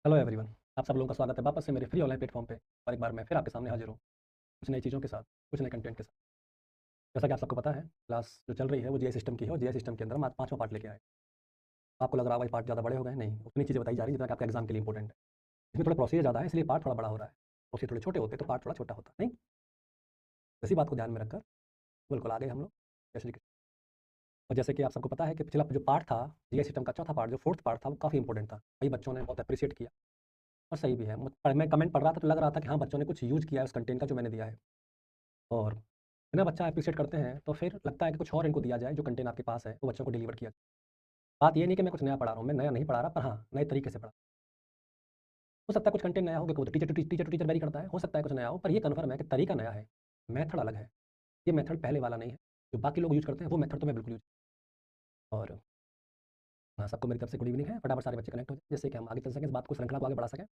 Hello everyone. आप सब लोगों का स्वागत है वापस से मेरे फ्री ऑनलाइन प्लेटफॉर्म पे। और एक बार मैं फिर आपके सामने हाजिर हूँ कुछ नई चीज़ों के साथ, कुछ नए कंटेंट के साथ। जैसा कि आप सबको पता है, क्लास जो चल रही है वो जीआई सिस्टम की है और जीआई सिस्टम के अंदर हम आज 5वां पार्ट लेके आए। आपको लग रहा है भाई पार्ट ज़्यादा बड़े हो गए? नहीं, उतनी चीज़ें बताई जा रही है जितना कि आपके एग्जाम के लिए इंपॉर्टेंट है। इसमें थोड़ा प्रोसीजर ज़्यादा है, इसलिए पार्ट थोड़ा बड़ा हो रहा है। प्रोसीजर थोड़े छोटे होते तो पार्ट थोड़ा छोटा होता नहीं। इसी बात को ध्यान में रखकर बिल्कुल आ गए हम लोग। जैसे कि और जैसे कि आप सबको पता है कि पिछला जो पार्ट था जीआई सिस्टम का चौथा पार्ट, जो फोर्थ पार्ट था, वो काफ़ी इंपॉर्टेंट था। कई बच्चों ने बहुत अप्रिशिएट किया और सही भी है। मैं कमेंट पढ़ रहा था तो लग रहा था कि हाँ, बच्चों ने कुछ यूज़ किया है उस कंटेंट का जो मैंने दिया है। और इतना बच्चा अप्रिशिएट करते हैं तो फिर लगता है कि कुछ और इनको दिया जाए, जो कंटेंट आपके पास है वो बच्चों को डिलीवर किया जाए। बात ये नहीं कि मैं कुछ नया पढ़ा रहा हूँ, मैं नया नहीं पढ़ा रहा, पर हाँ, नए तरीके से पढ़ा। हो सकता है कुछ कंटेंट नया हो, क्योंकि टीचर वेरी करता है, हो सकता है कुछ नया हो, पर ये कन्फर्म है कि तरीका नया है, मेथड अलग है। ये मेथड पहले वाला नहीं है, जो बाकी लोग यूज़ करते हैं वो मेथड तो मैं बिल्कुल यूज़। और हाँ, सबको मेरी तरफ से गुड इवनिंग है। फटाफट सारे बच्चे कनेक्ट हो जाए, जिससे कि हम आगे चल सकें, इस बात को, श्रृंखला को आगे बढ़ा सकें।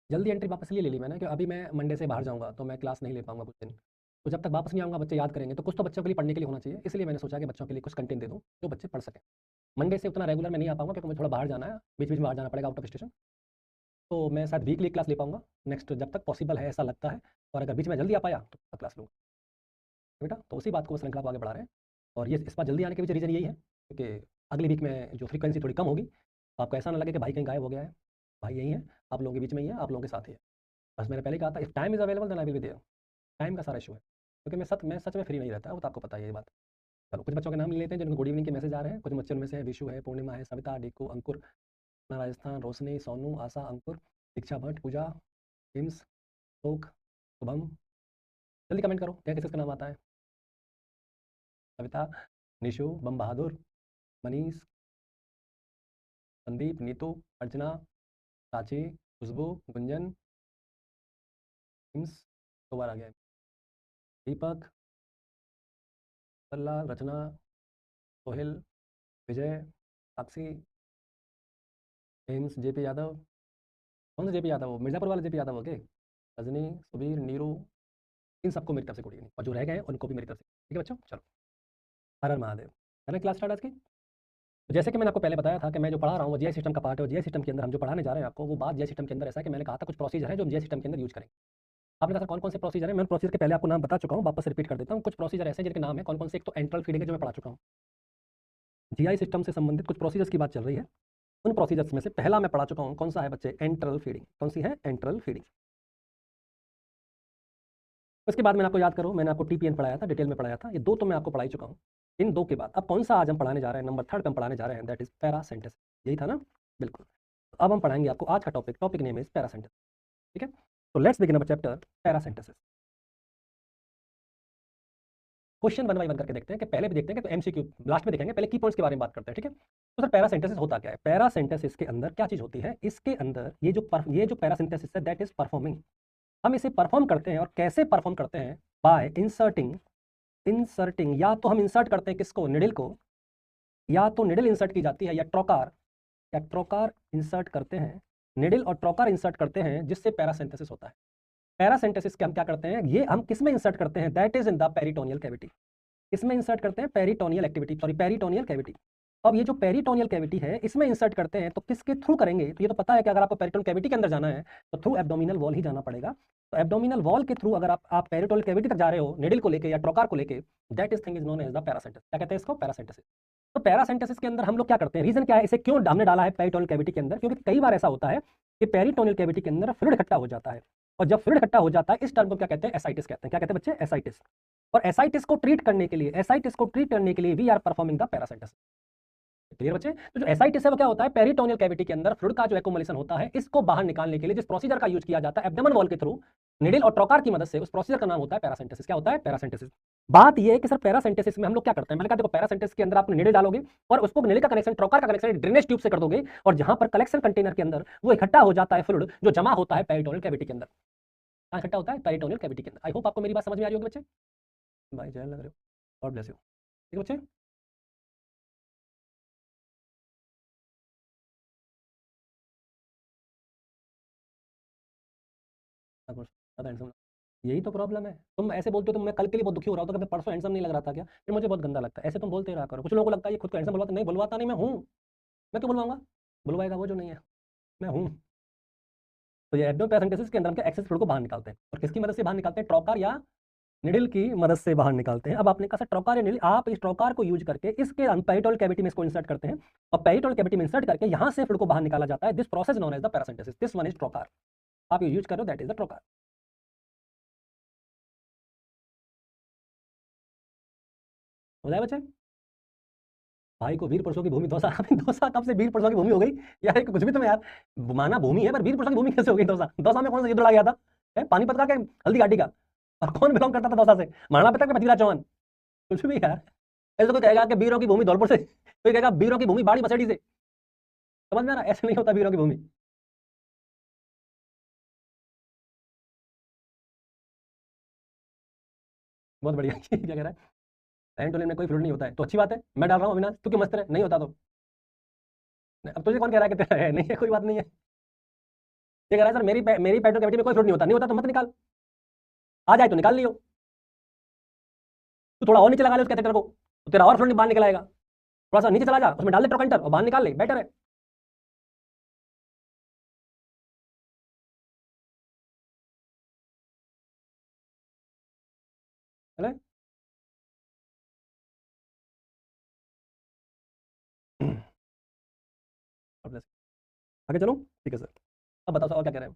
जल्दी एंट्री वापस इसलिए ले ली मैंने कि अभी मैं मंडे से बाहर जाऊँगा तो मैं क्लास नहीं ले पाऊँगा कुछ दिन। तो जब तक वापस नहीं आऊँगा बच्चे याद करेंगे, तो कुछ तो बच्चों के लिए पढ़ने के लिए होना चाहिए, इसलिए मैंने सोचा कि बच्चों के लिए कुछ कंटेंट दे दूँ जो बच्चे पढ़ सकें। मंडे से उतना रेगुलर मैं नहीं आ पाऊँगा, क्योंकि मुझे थोड़ा बाहर जाना है, बीच-बीच में बाहर जाना पड़ेगा आउट ऑफ स्टेशन। तो मैं शायद वीकली क्लास ले पाऊँगा नेक्स्ट, जब तक पॉसिबल है, ऐसा लगता है। और अगर बीच में जल्दी आ पाया तो तब क्लास लूँगा। बेटा, तो उसी बात को, श्रृंखला को आगे बढ़ा रहे हैं। और ये इस बार जल्दी आने के पीछे रीज़न यही है, क्योंकि अगली वीक में जो फ्रीक्वेंसी थोड़ी कम होगी, तो आपको ऐसा ना लगे कि भाई कहीं गायब हो गया है। भाई यही है, आप लोगों के बीच में ही है, आप लोगों के साथ ही है। बस मैंने पहले कहा था, if time is available then I will be there. Time का सारा इश्यू है, क्योंकि मैं सच में फ्री नहीं रहता, वो तो आपको पता ही है ये बात। चलो, कुछ बच्चों के नाम ले लेते हैं जिनको गुड इवनिंग के मैसेज आ रहे हैं। कुछ बच्चों में से है विशु है, पूर्णिमा है, सविता, डीकू, अंकुर, अपना राजस्थान, रोशनी, सोनू, आशा, अंकुर, दीक्षा भट्ट, पूजा, हिम्स, शोक, शुभम। जल्दी कमेंट करो क्या किसका नाम आता है। सविता, निशु, बम बहादुर, मनीष, संदीप, नीतू, अर्चना, प्राची, खुशबू, गुंजन, हिम्स, दो बार आ गया है, दीपक, सल्ला, रचना, सोहेल, विजय, साक्षी, हिम्स, जेपी यादव। कौन सा जेपी यादव? वो मिर्ज़ापुर वाला जेपी यादव हो के? रजनी, सुबीर, नीरू, इन सबको मेरी तरफ से गुड इवनिंग, और जो रह गए हैं उनको भी मेरी तरफ से। ठीक है बच्चों, चलो। हर हर महादेव। करें क्लास स्टार्ट आज की। तो जैसे कि मैंने आपको पहले बताया था कि मैं जो पढ़ा रहा हूँ वो जीआई सिस्टम का पार्ट है, और जीआई सिस्टम के अंदर हम जो पढ़ाने जा रहे हैं आपको, वो बात जीआई सिस्टम के अंदर ऐसा है कि मैंने कहा था कुछ प्रोसीजर है जो हम जीआई सिस्टम के अंदर यूज़ करेंगे। आपने कहा सर कौन कौन से प्रोसीजर है? मैं प्रोसीजर के पहले आपको नाम बता चुका हूँ, वापस रिपीट कर देता हूँ। कुछ प्रोसीजर ऐसे हैं जिनके नाम है कौन कौन से। एक तो एंट्रल फीडिंग है, जो मैं पढ़ा चुका हूँ। जीआई सिस्टम से संबंधित कुछ प्रोसीजर्स की बात चल रही है। उन प्रोसीजर्स में से पहला मैं पढ़ा चुका हूँ, कौन सा है बच्चे? Enteral feeding. कौन सी है? Enteral feeding. उसके बाद मैंने आपको याद करो, मैंने आपको टीपीएन पढ़ाया था, डिटेल में पढ़ाया था। ये दो तो मैं आपको पढ़ा ही चुका हूँ। इन दो के बाद अब कौन सा आज हम पढ़ाने जा रहे हैं? नंबर थर्ड पे हम पढ़ाने जा रहे हैं, दैट इज पैरासिंथेसिस। यही था ना? बिल्कुल। तो अब हम पढ़ाएंगे आपको आज का topic. Topic name is paracentesis. ठीक है, तो let's begin our chapter paracentesis. Question one by one करके देखते हैं, कि पहले भी देखते हैं कि तो एमसीक्यू लास्ट में देखेंगे, पहले की पॉइंट्स के बारे में बात करते हैं। ठीक है, तो सर पैरासिंथेसिस होता क्या है? पैरासिंथेसिस के अंदर क्या चीज होती है? इसके अंदर ये जो पैरासिंथेसिस है, दैट इज परफॉर्मिंग। हम इसे परफॉर्म करते हैं, और कैसे परफॉर्म करते हैं? Bye inserting. इंसर्टिंग, या तो हम इंसर्ट करते हैं किसको? निडिल को। या तो निडिल इंसर्ट की जाती है, या ट्रोकार इंसर्ट करते हैं। निडिल और ट्रोकार इंसर्ट करते हैं, जिससे पैरासिंथेसिस होता है। पैरासिंथेसिस के हम क्या करते हैं? ये हम किस में इंसर्ट करते हैं? That is in the peritoneal cavity. इसमें इंसर्ट करते हैं peritoneal activity, sorry peritoneal cavity. अब ये जो पेरिटोनियल कैविटी है, इसमें इंसर्ट करते हैं तो किसके थ्रू करेंगे? तो ये तो पता है कि अगर आपको पेरिटोनियल कैविटी के अंदर जाना है तो थ्रू एब्डोमिनल वॉल ही जाना पड़ेगा। तो एब्डोमिनल वॉल के थ्रू अगर आप पेरिटोनियल कैविटी तक जा रहे हो, निडिल को लेके या ट्रोकार को लेके, that is thing is known as the paracentesis. क्या कहते हैं इसको? पैरासिंथेसिस। तो पैरासिंथेसिस के अंदर हम लोग क्या करते हैं? रीजन क्या है इसे क्यों हमने डाला है पेरिटोनियल कैविटी के अंदर? क्योंकि कई बार ऐसा होता है कि पेरिटोनियल कैविटी के अंदर फ्लूइड इकट्ठा हो जाता है, और जब फ्लूइड इकट्ठा हो जाता है, इस टर्म को क्या कहते हैं? एसाइटिस कहते हैं। क्या कहते हैं बच्चे? एसाइटिस। और एसाइटिस को ट्रीट करने के लिए we are performing the paracentesis. Clear बच्चे? तो जो एसाइटिस है वो क्या होता है? पेरिटोनियल कैविटी के अंदर फ्लूइड का जो एक्युमुलेशन होता है, इसको बाहर निकालने के लिए जिस प्रोसीजर का यूज किया जाता है एब्डोमेन वॉल के थ्रू, निडिल और ट्रोकार की मदद से, उस प्रोसीजर का नाम होता है पैरासिंथेसिस। क्या होता है? पैरासिंथेसिस। बात ये है कि सर पैरासिंथेसिस में हम लोग क्या करते हैं? मैंने कहा देखो, पैरासिंथेसिस के अंदर आप निडिल डालोगे और उसको निडिल का कनेक्शन ट्रोकार का कनेक्शन ड्रेनेज ट्यूब से कर दोगे, और जहां पर कलेक्शन कंटेनर के अंदर वो इकट्ठा हो जाता है फ्लूइड, जो जमा होता है पेरिटोनियल कैविटी के अंदर। कहाँ इकट्ठा होता है? पेरिटोनियल कैविटी के अंदर। आई होप आपको मेरी बात समझ में आ रही होगी बच्चे। भाई जय लग रहे हो, गॉड ब्लेस यू। ठीक है बच्चे, ज़्यादा हैंडसम। यही तो प्रॉब्लम है, तुम ऐसे बोलते हो तो मैं कल के लिए बहुत दुखी हो रहा हूँ, तो मैं परसों हैंडसम नहीं लग रहा था क्या? फिर मुझे बहुत गंदा लगता है। ऐसे तुम बोलते रहा करो। कुछ लोगों को लगता है ये खुद को हैंडसम बुलवाता नहीं, बुलवाता नहीं मैं हूँ। मैं क्यों बुलवाऊंगा? बुलवाएगा वो जो नहीं है, मैं हूँ। तो ये एब्डोमिनल पैरासिम्पथेसिस के अंदर हम क्या एक्सेस फ्लूइड को बाहर निकालते हैं, और किसकी मदद से बाहर निकालते हैं? ट्रोकार या निडल की मदद से बाहर निकालते हैं। अब आपने कहा सर ट्रोकार या निडल, आप इस ट्रोकार को यूज करके इसके पेरिटोनल कैविटी में इसको इंसर्ट करते हैं, और पेरिटोनल कैविटी में इंसर्ट करके यहां से फ्लूइड को बाहर निकाला जाता है। This process known as the paracentesis, this one is trocar. आप यूज करो, दैट इज द ट्रोकार। हो जाए बच्चे? भाई को वीर पुरुषों की भूमि दौसा दौसा कब से वीर पुरुषों की भूमि हो गई यार? कुछ भी तुम्हें यार, माना भूमि है, पर वीर पुरुषों की भूमि कैसे हो गई दौसा? दौसा में कौन सा युद्ध लड़ा गया था? पानीपत का क्या हल्दी घाटी का? और कौन बिलोंग करता था दौसा से? महाराणा प्रताप के पृथ्वीराज चौहान? कुछ भी यार। ऐसे कोई कहेगा कि वीरों की भूमि धौलपुर से, कोई कहेगा वीरों की भूमि बाड़ी मसेड़ी से। समझ में आ रहा? ऐसे नहीं होता वीरों की भूमि। बहुत बढ़िया क्या कह रहा है? एंटोनियम में कोई फ्लूइड नहीं होता है, तो अच्छी बात है, मैं डाल रहा हूँ अविनाश, तू क्यों मस्त रहे? नहीं होता तो अब तुझे कौन कह रहा है कि तेरा है? नहीं है, कोई बात नहीं है। ये कह रहा है सर मेरी पेट्रो कैविटी में कोई फ्लूइड नहीं होता, नहीं होता तो मत निकाल, आ जाए तो निकाल लियो। तू थोड़ा और नीचे लगा ले उस कैथेटर को, तो तेरा और फ्लूइड बाहर निकल आएगा। थोड़ा सा नीचे चला जा, उसमें डाल दे ट्रोकेंटर और बाहर निकाल ले, बेटर है। चले आगे चलो, ठीक है सर। अब बताओ सर और क्या कह रहे हैं?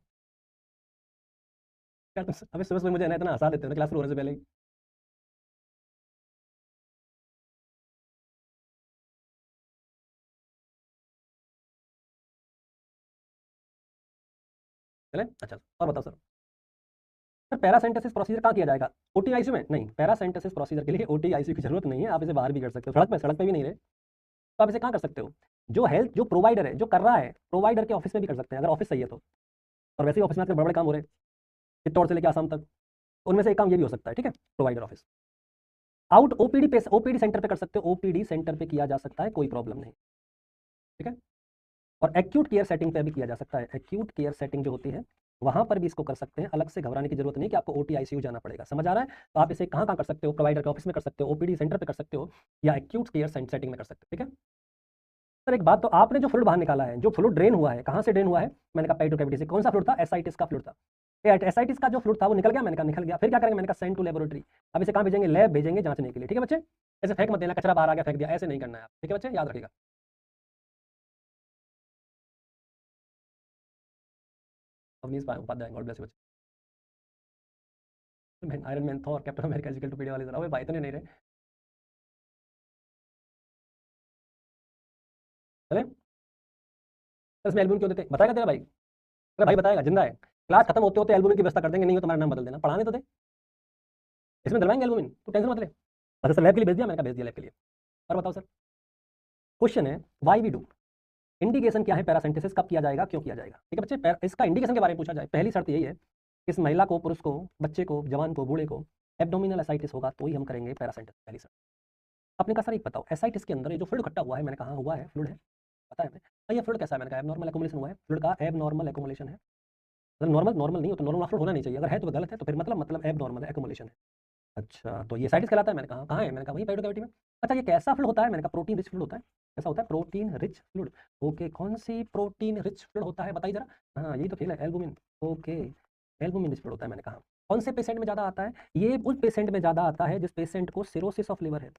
यार तुम अभी सुबह सुबह मुझे ना इतना हंसा देते हो ना, क्लास शुरू होने से पहले ही। चले अच्छा, और बताओ सर। सर पैरासिम्पथेसिस प्रोसीजर कहाँ किया जाएगा? ओटी आईसीयू में? नहीं, पैरासिम्पथेसिस प्रोसीजर के लिए ओटी आईसीयू की जरूरत नहीं है, आप इसे बाहर भी कर सकते हो, सड़क पे भी नहीं रहे तो आप इसे कहाँ कर सकते हो? जो हेल्थ जो प्रोवाइडर है, जो कर रहा है, प्रोवाइडर के ऑफिस में भी कर सकते हैं, अगर ऑफिस सही है तो। और वैसे ही ऑफिस में आजकल बड़े बड़े काम हो रहे हैं, चित्तौड़ से लेकर आसाम तक, उनमें से एक काम ये भी हो सकता है, ठीक है, प्रोवाइडर ऑफिस। आउट ओपीडी पे, ओपीडी सेंटर पे कर सकते हो, ओपीडी सेंटर पे किया जा सकता है, कोई प्रॉब्लम नहीं, ठीक है। और एक्यूट केयर सेटिंग पे भी किया जा सकता है, एक्यूट केयर सेटिंग जो होती है वहां पर भी इसको कर सकते हैं, अलग से घबराने की जरूरत नहीं कि आपको ओटी आईसीयू जाना पड़ेगा। समझ आ रहा है? तो आप इसे कहाँ कहाँ कर सकते हो? प्रोवाइडर के ऑफिस में कर सकते हो, ओपीडी सेंटर पे कर सकते हो, या एक्यूट केयर सेटिंग में कर सकते हो, ठीक है। सर एक बात, तो आपने जो फ्लूइड बाहर निकाला है, जो फ्लूइड ड्रेन हुआ है, कहाँ से ड्रेन हुआ है? मैंने कहा पेरिटो कैविटी से। कौन सा फ्लूइड था? एसाइटिस का फ्लूइड था। एसाइटिस का जो फ्लूइड था वो निकल गया? मैंने कहा निकल गया। फिर क्या करेंगे? मैंने कहा सेंड टू लेबोरेटरी। अब इसे कहाँ भेजेंगे? लैब भेजेंगे जांचने के लिए, ठीक है बच्चे। ऐसे फेंक मत देना, कचरा बाहर आ गया फेंक दिया, ऐसे नहीं करना है आप, ठीक है बच्चे, याद रखिएगा। Avneesh Upadhyay, God bless you बच्चे। Iron Man, Thor, Captain America equal to PD वाले सर, अबे भाई इतने नहीं रहे। चले सर, इसमें एल्बम क्यों देते? बताएगा तेरा भाई? अरे भाई बताएगा, जिंदा है। क्लास खत्म होते होते एल्बम की व्यवस्था कर देंगे, नहीं हो तुम्हारा नाम बदल देना, पढ़ाने तो दे। इसमें दिलवाएंगे एल्बम, तू टेंशन मत ले। अच्छा सर, लैब के लिए भेज दिया? मैंने कहा भेज दिया लैब के लिए। और बताओ सर, क्वेश्चन है वाई वी डू। इंडिकेशन क्या है पैरासिम्पथेसिस, कब किया जाएगा, क्यों किया जाएगा? ठीक है बच्चे, इसका इंडिकेशन के बारे में पूछा जाए, पहली शर्त यही है कि इस महिला को, पुरुष को, बच्चे को, जवान को, बूढ़े को एब्डोमिनल एसाइटिस होगा तो ही हम करेंगे पैरासिम्पथेसिस, पहली शर्त। आपने कहा सर एक बताओ, एसाइटिस के अंदर ये जो फ्लूइड इकट्ठा हुआ है, मैंने कहा हुआ है फ्लूइड है, पता है हमें। ये फ्लूइड कैसा है? मैंने कहा एबनॉर्मल एक्युमुलेशन हुआ है, फ्लूइड का एबनॉर्मल एक्युमुलेशन है। मतलब नॉर्मल नॉर्मल नहीं हो तो नॉर्मल फ्लूइड होना नहीं चाहिए, अगर है तो गलत है, तो फिर मतलब एबनॉर्मल एक्युमुलेशन है। अच्छा, तो ये एसाइटिस कहलाता है? मैंने कहा कहाँ है? मैंने कहा वही पेरिटो कैविटी में। अच्छा, ये कैसा फ्लूइड होता है? मैंने कहा प्रोटीन रिच फ्लूइड होता है। कैसा होता है? Protein rich fluid. ओके, कौन सी प्रोटीन रिच फ्लूइड होता है बताइए जरा। हाँ यही तो खेल है, albumin. Okay, albumin rich fluid होता है। मैंने कहा कौन से पेशेंट में ज़्यादा आता है? ये उस पेशेंट में ज़्यादा आता है जिस पेशेंट को सिरोसिस ऑफ लिवर है।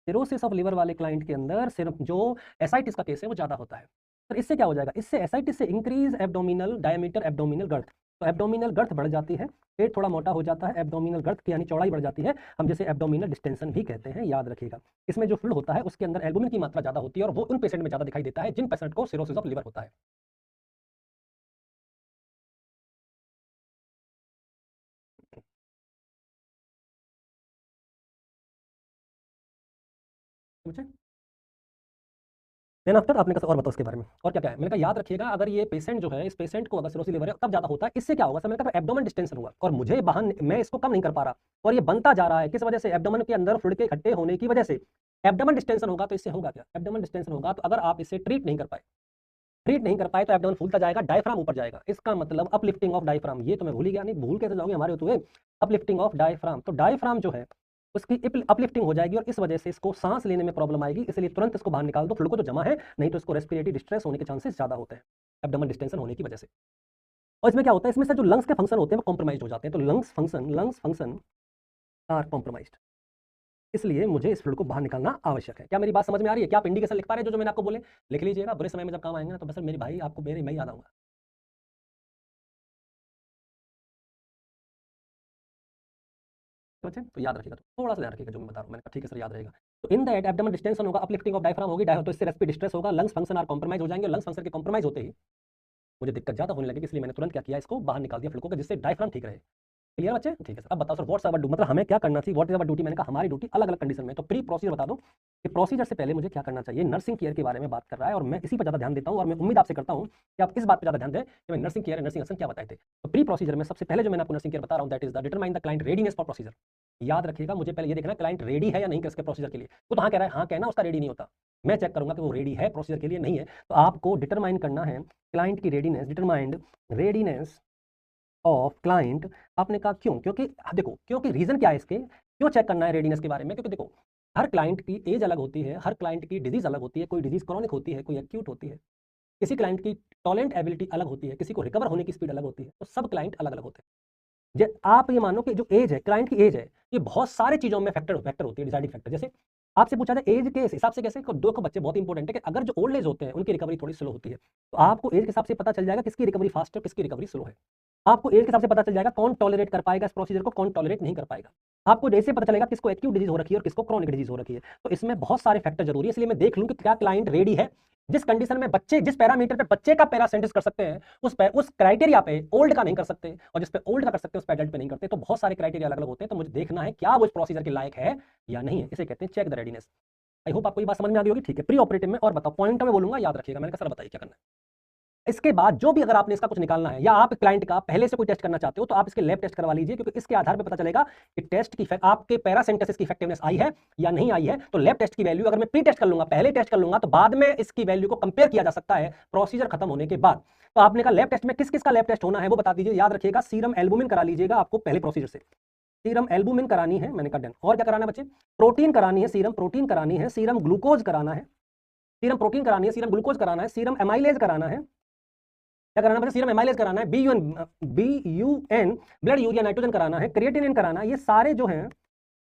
सिरोसिस ऑफ लिवर वाले क्लाइंट के अंदर सिर्फ जो एसाइटिस का केस है वो ज़्यादा होता है। तो इससे क्या हो जाएगा? इससे एसाइटिस से increase abdominal diameter, abdominal girth. तो एब्डोमिनल गर्थ बढ़ जाती है, पेट थोड़ा मोटा हो जाता है, एब्डोमिनल गर्थ की यानी चौड़ाई बढ़ जाती है, हम जैसे एब्डोमिनल डिस्टेंशन भी कहते हैं, याद रखिएगा। इसमें जो फ्लूइड होता है उसके अंदर एल्बुमिन की मात्रा ज़्यादा होती है, और वो उन पेशेंट में ज़्यादा दिखाई देता है जिन पेशेंट को सिरोसिस ऑफ लिवर होता है। समझे? देन आफ्टर आपने कहा और बताओ उसके बारे में, और क्या क्या है? मैंने कहा याद रखिएगा, अगर ये पेशेंट जो है, इस पेशेंट को अगर सिरोसिस लिवर है तब ज्यादा होता है। इससे क्या होगा सर? मैंने कहा एब्डोमेन डिस्टेंशन हुआ, और मुझे बाहर, मैं इसको कम नहीं कर पा रहा, और ये बनता जा रहा है, किस वजह से? एब्डोमेन के अंदर फ्लूइड के इकट्ठे होने की वजह से। एब्डोमेन डिस्टेंशन होगा तो इससे होगा क्या? एब्डोमेन डिस्टेंशन होगा तो अगर आप इसे ट्रीट नहीं कर पाए, तो एब्डोमेन फूलता जाएगा, डायफ्राम ऊपर जाएगा, इसका मतलब अपलिफ्टिंग ऑफ डायफ्राम। ये तो मैं भूल ही गया, नहीं भूल कैसे जाओगे हमारे होते हुए। अपलिफ्टिंग ऑफ डायफ्राम, तो डायफ्राम जो है उसकी अपलिफ्टिंग हो जाएगी, और इस वजह से इसको सांस लेने में प्रॉब्लम आएगी, इसलिए तुरंत इसको बाहर निकाल दो, फ्लूइड को तो जमा है, नहीं तो इसको रेस्पिरेटरी डिस्ट्रेस होने के चांसेस ज्यादा होते हैं एब्डोमेन डिस्टेंशन होने की वजह से। और इसमें क्या होता है, इसमें से जो लंग्स के फंक्शन होते हैं वो कॉम्प्रोमाइज हो जाते हैं, तो लंग्स फंक्शन आर कॉम्प्रोमाइज्ड, इसलिए मुझे इस फ्लूइड को बाहर निकालना आवश्यक है। क्या मेरी बात समझ में आ रही है? क्या आप इंडिकेशन लिख पा रहे हैं जो मैंने आपको बोले? लिख लीजिएगा, बुरे समय में जब काम आएंगे ना तो बस मेरी भाई आपको मेरे मैं याद आऊंगा। समझे? तो याद रखिएगा, तो थोड़ा सा ध्यान रखिएगा जो मैं बता रहा हूँ। मैंने कहा ठीक है सर याद रहेगा। तो इन दैट एब्डोमेन डिस्टेंशन होगा, अपलिफ्टिंग ऑफ डायफ्राम होगी, तो इससे रेस्पिरेटरी डिस्ट्रेस होगा, लंग्स फंक्शन आर कॉम्प्रोमाइज हो जाएंगे, लंग्स फंक्शन के कॉम्प्रोमाइज होते ही मुझे दिक्कत ज्यादा होने लगी, इसलिए मैंने तुरंत क्या किया, इसको बाहर निकाल दिया फ्लूइड को, जिससे डायफ्राम ठीक रहे। क्लियर बच्चे? ठीक है सर। अब बताओ सर व्हाट्स आवर ड्यूटी, मतलब हमें क्या करना चाहिए, व्हाट इज आवर ड्यूटी? मैंने कहा हमारी ड्यूटी अलग अलग कंडीशन में। तो प्री प्रोसीजर बता दो कि प्रोसीजर से पहले मुझे क्या करना चाहिए। नर्सिंग केयर के बारे में बात कर रहा है और मैं इसी पर ज़्यादा ध्यान देता हूँ, और मैं उम्मीद आपसे करता हूँ कि आप इस बात पर ज़्यादा ध्यान दें कि मैं नर्सिंग केयर नर्सिंग एक्शन क्या बताए थे। तो प्री प्रोसीजर में सबसे पहले जो मैंने आपको नर्सिंग केयर बता रहा हूँ, that is the determine the client readiness for procedure. याद रखिएगा, मुझे पहले ये देखना क्लाइंट रेडी है या नहीं इसके प्रोसीजर के लिए। वो तो हाँ कह रहा है, हाँ कहना उसका रेडी नहीं होता, मैं चेक करूंगा कि वो रेडी है प्रोसीजर के लिए नहीं है। तो आपको डिटरमाइन करना है क्लाइंट की readiness, determined readiness of client. आपने कहा क्यों? क्योंकि देखो, क्योंकि रीजन क्या है इसके, क्यों चेक करना है रेडीनेस के बारे में? क्योंकि देखो हर क्लाइंट की एज अलग होती है, हर क्लाइंट की डिजीज अलग होती है, कोई डिजीज क्रॉनिक होती है, कोई एक्यूट होती है, किसी क्लाइंट की टॉलेंट एबिलिटी अलग होती है, किसी को रिकवर होने की स्पीड अलग होती है, तो सब क्लाइंट अलग अलग होते हैं। आप ये मानो कि जो एज है, क्लाइंट की एज है, ये बहुत सारे चीजों में फैक्टर होती है, डिसाइडिंग फैक्टर। जैसे आपसे पूछा जाए एज के हिसाब से कैसे, दो बच्चे बहुत इंपॉर्टेंट है कि अगर जो ओल्ड एज होते हैं उनकी रिकवरी थोड़ी स्लो होती है, तो आपको एज के हिसाब से पता चल जाएगा किसकी रिकवरी फास्ट है, किसकी रिकवरी स्लो है। आपको एज के हिसाब से पता चल जाएगा कौन टॉलरेट कर पाएगा इस प्रोसीजर को, कौन टॉलरेट नहीं कर पाएगा। आपको जैसे पता चलेगा किसको एक्यूट डिजीज हो रखी है और किसको क्रॉनिक डिजीज हो रखी है। तो इसमें बहुत सारे फैक्टर जरूरी है, इसलिए मैं देख लूं कि क्या क्लाइंट रेडी है। जिस कंडीशन में बच्चे, जिस पैरामीटर पे बच्चे का पैरासेंटेज कर सकते हैं, उस क्राइटेरिया पे ओल्ड का नहीं कर सकते, और जिस पे ओल्ड का कर सकते हैं उस पे एडल्ट पे नहीं करते। तो बहुत सारे क्राइटेरिया अलग अलग होते हैं, तो मुझे देखना है क्या वो इस प्रोसीजर के लायक है या नहीं है। इसे कहते हैं check the readiness. I hope आपको ये बात समझ में आ गई होगी। ठीक है, प्री ऑपरेटिव में और बताओ, पॉइंट में बोलूंगा, याद रखिएगा। मैंने कहा सर बताइए क्या करना है। इसके बाद जो भी अगर आपने इसका कुछ निकालना है या आप क्लाइंट का पहले से कोई टेस्ट करना चाहते हो, तो आप इसके लैब टेस्ट करवा लीजिए, क्योंकि इसके आधार पर पता चलेगा कि टेस्ट की आपके पैरासेंटेसिस की इफेक्टिवनेस आई है या नहीं आई है। तो लैब टेस्ट की वैल्यू अगर मैं प्री टेस्ट कर लूंगा, पहले टेस्ट कर लूंगा, तो बाद में इसकी वैल्यू को कंपेयर किया जा सकता है प्रोसीजर खत्म होने के बाद। तो आपने कहा लैब टेस्ट में किस किस का लैब टेस्ट होना है वो बता दीजिए। याद रखिएगा, सीरम एल्बुमिन करा लीजिएगा आपको पहले प्रोसीजर से। सीरम एल्बुमिन करानी है, मैंने कहा डन। और क्या कराना है बच्चे? प्रोटीन करानी है, सीरम प्रोटीन करानी है, सीरम ग्लूकोज कराना है, सीरम प्रोटीन करानी है, सीरम ग्लूकोज कराना है, सीरम एमाइलेज कराना है। क्या कराना है? सीरम एमाइलेज कराना है, BUN ब्लड यूरिया नाइट्रोजन कराना है, क्रिएटिनिन कराना है। ये सारे जो हैं,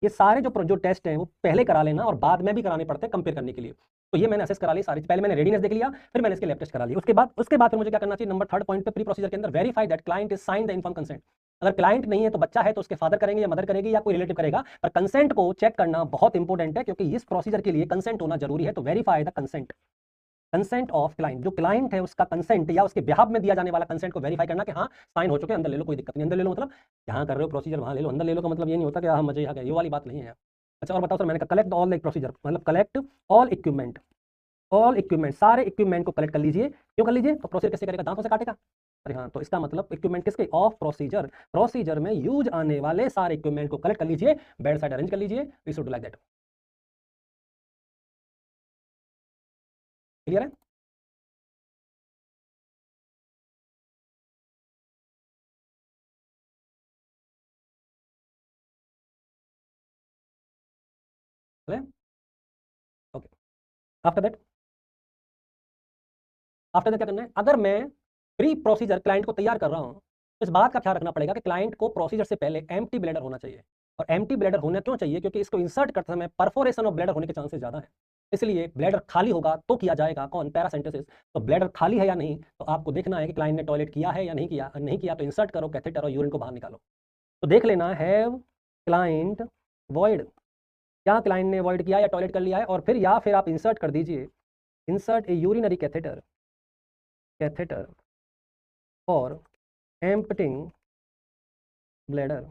ये सारे जो टेस्ट हैं वो पहले करा लेना, और बाद में भी कराने पड़ते हैं कंपेयर करने के लिए। तो ये मैंने असेस करा ली सारी, पहले मैंने रेडीनेस देख लिया, फिर मैंने इसके लैब टेस्ट करा लिया। उसके बाद फिर मुझे क्या करना चाहिए? नंबर 3 पॉइंट पे प्री प्रोसीजर के अंदर verify that client is sine the inform consent. अगर क्लाइंट नहीं है तो बच्चा है तो उसके फादर करेंगे या मदर करेगी या कोई रिलेटिव करेगा, पर कंसेंट को चेक करना बहुत इंपॉर्टेंट है, क्योंकि इस प्रोसीजर के लिए कंसेंट होना जरूरी है। तो verify the consent, consent of client, जो क्लाइंट है उसका कंसेंट या उसके बिहाफ में दिया जाने वाला कंसेंट को वेरीफाई करना कि हाँ साइन हो चुके हैं, अंदर ले लो, कोई दिक्कत नहीं। अंदर ले लो मतलब यहाँ कर रहे हो प्रोसीजर वहाँ ले लो, अंदर ले लो का मतलब ये नहीं होता कि हाँ मजे यहाँ गए, ये वाली बात नहीं है। अच्छा और बताओ सर, मैंने कहा कलेक्ट ऑल लाइक प्रोसीजर, मतलब collect all equipment, all equipment, सारे इक्विपमेंट को कलेक्ट कर लीजिए। क्यों कर लीजिए? तो प्रोसीजर कैसे करेगा? दांतों से काटेगा? अरे हाँ, तो इसका मतलब इक्विपमेंट किसके? ऑफ प्रोसीजर, प्रोसीजर में यूज आने वाले सारे इक्विपमेंट को कलेक्ट कर लीजिए, बेड साइड अरेंज कर लीजिए। We should do like that. Clear है? Okay, after that, after that क्या करना है? अगर मैं प्री प्रोसीजर क्लाइंट को तैयार कर रहा हूं, तो इस बात का ख्याल रखना पड़ेगा कि क्लाइंट को प्रोसीजर से पहले एम्प्टी ब्लैडर होना चाहिए। और एम्प्टी ब्लैडर होना क्यों चाहिए? क्योंकि इसको इंसर्ट करते समय परफोरेशन ऑफ ब्लैडर होने के चांसेस ज्यादा है। इसलिए ब्लैडर खाली होगा तो किया जाएगा कौन? पैरासेंटेसिस। तो ब्लैडर खाली है या नहीं, तो आपको देखना है कि क्लाइंट ने टॉयलेट किया है या नहीं किया। नहीं किया तो इंसर्ट करो कैथेटर और यूरिन को बाहर निकालो। तो देख लेना, हैव क्लाइंट वॉइड, क्या क्लाइंट ने वॉइड किया या टॉयलेट कर लिया है, और फिर आप इंसर्ट कर दीजिए, इंसर्ट ए यूरिनरी कैथेटर, कैथेटर और एम्पटिंग ब्लैडर।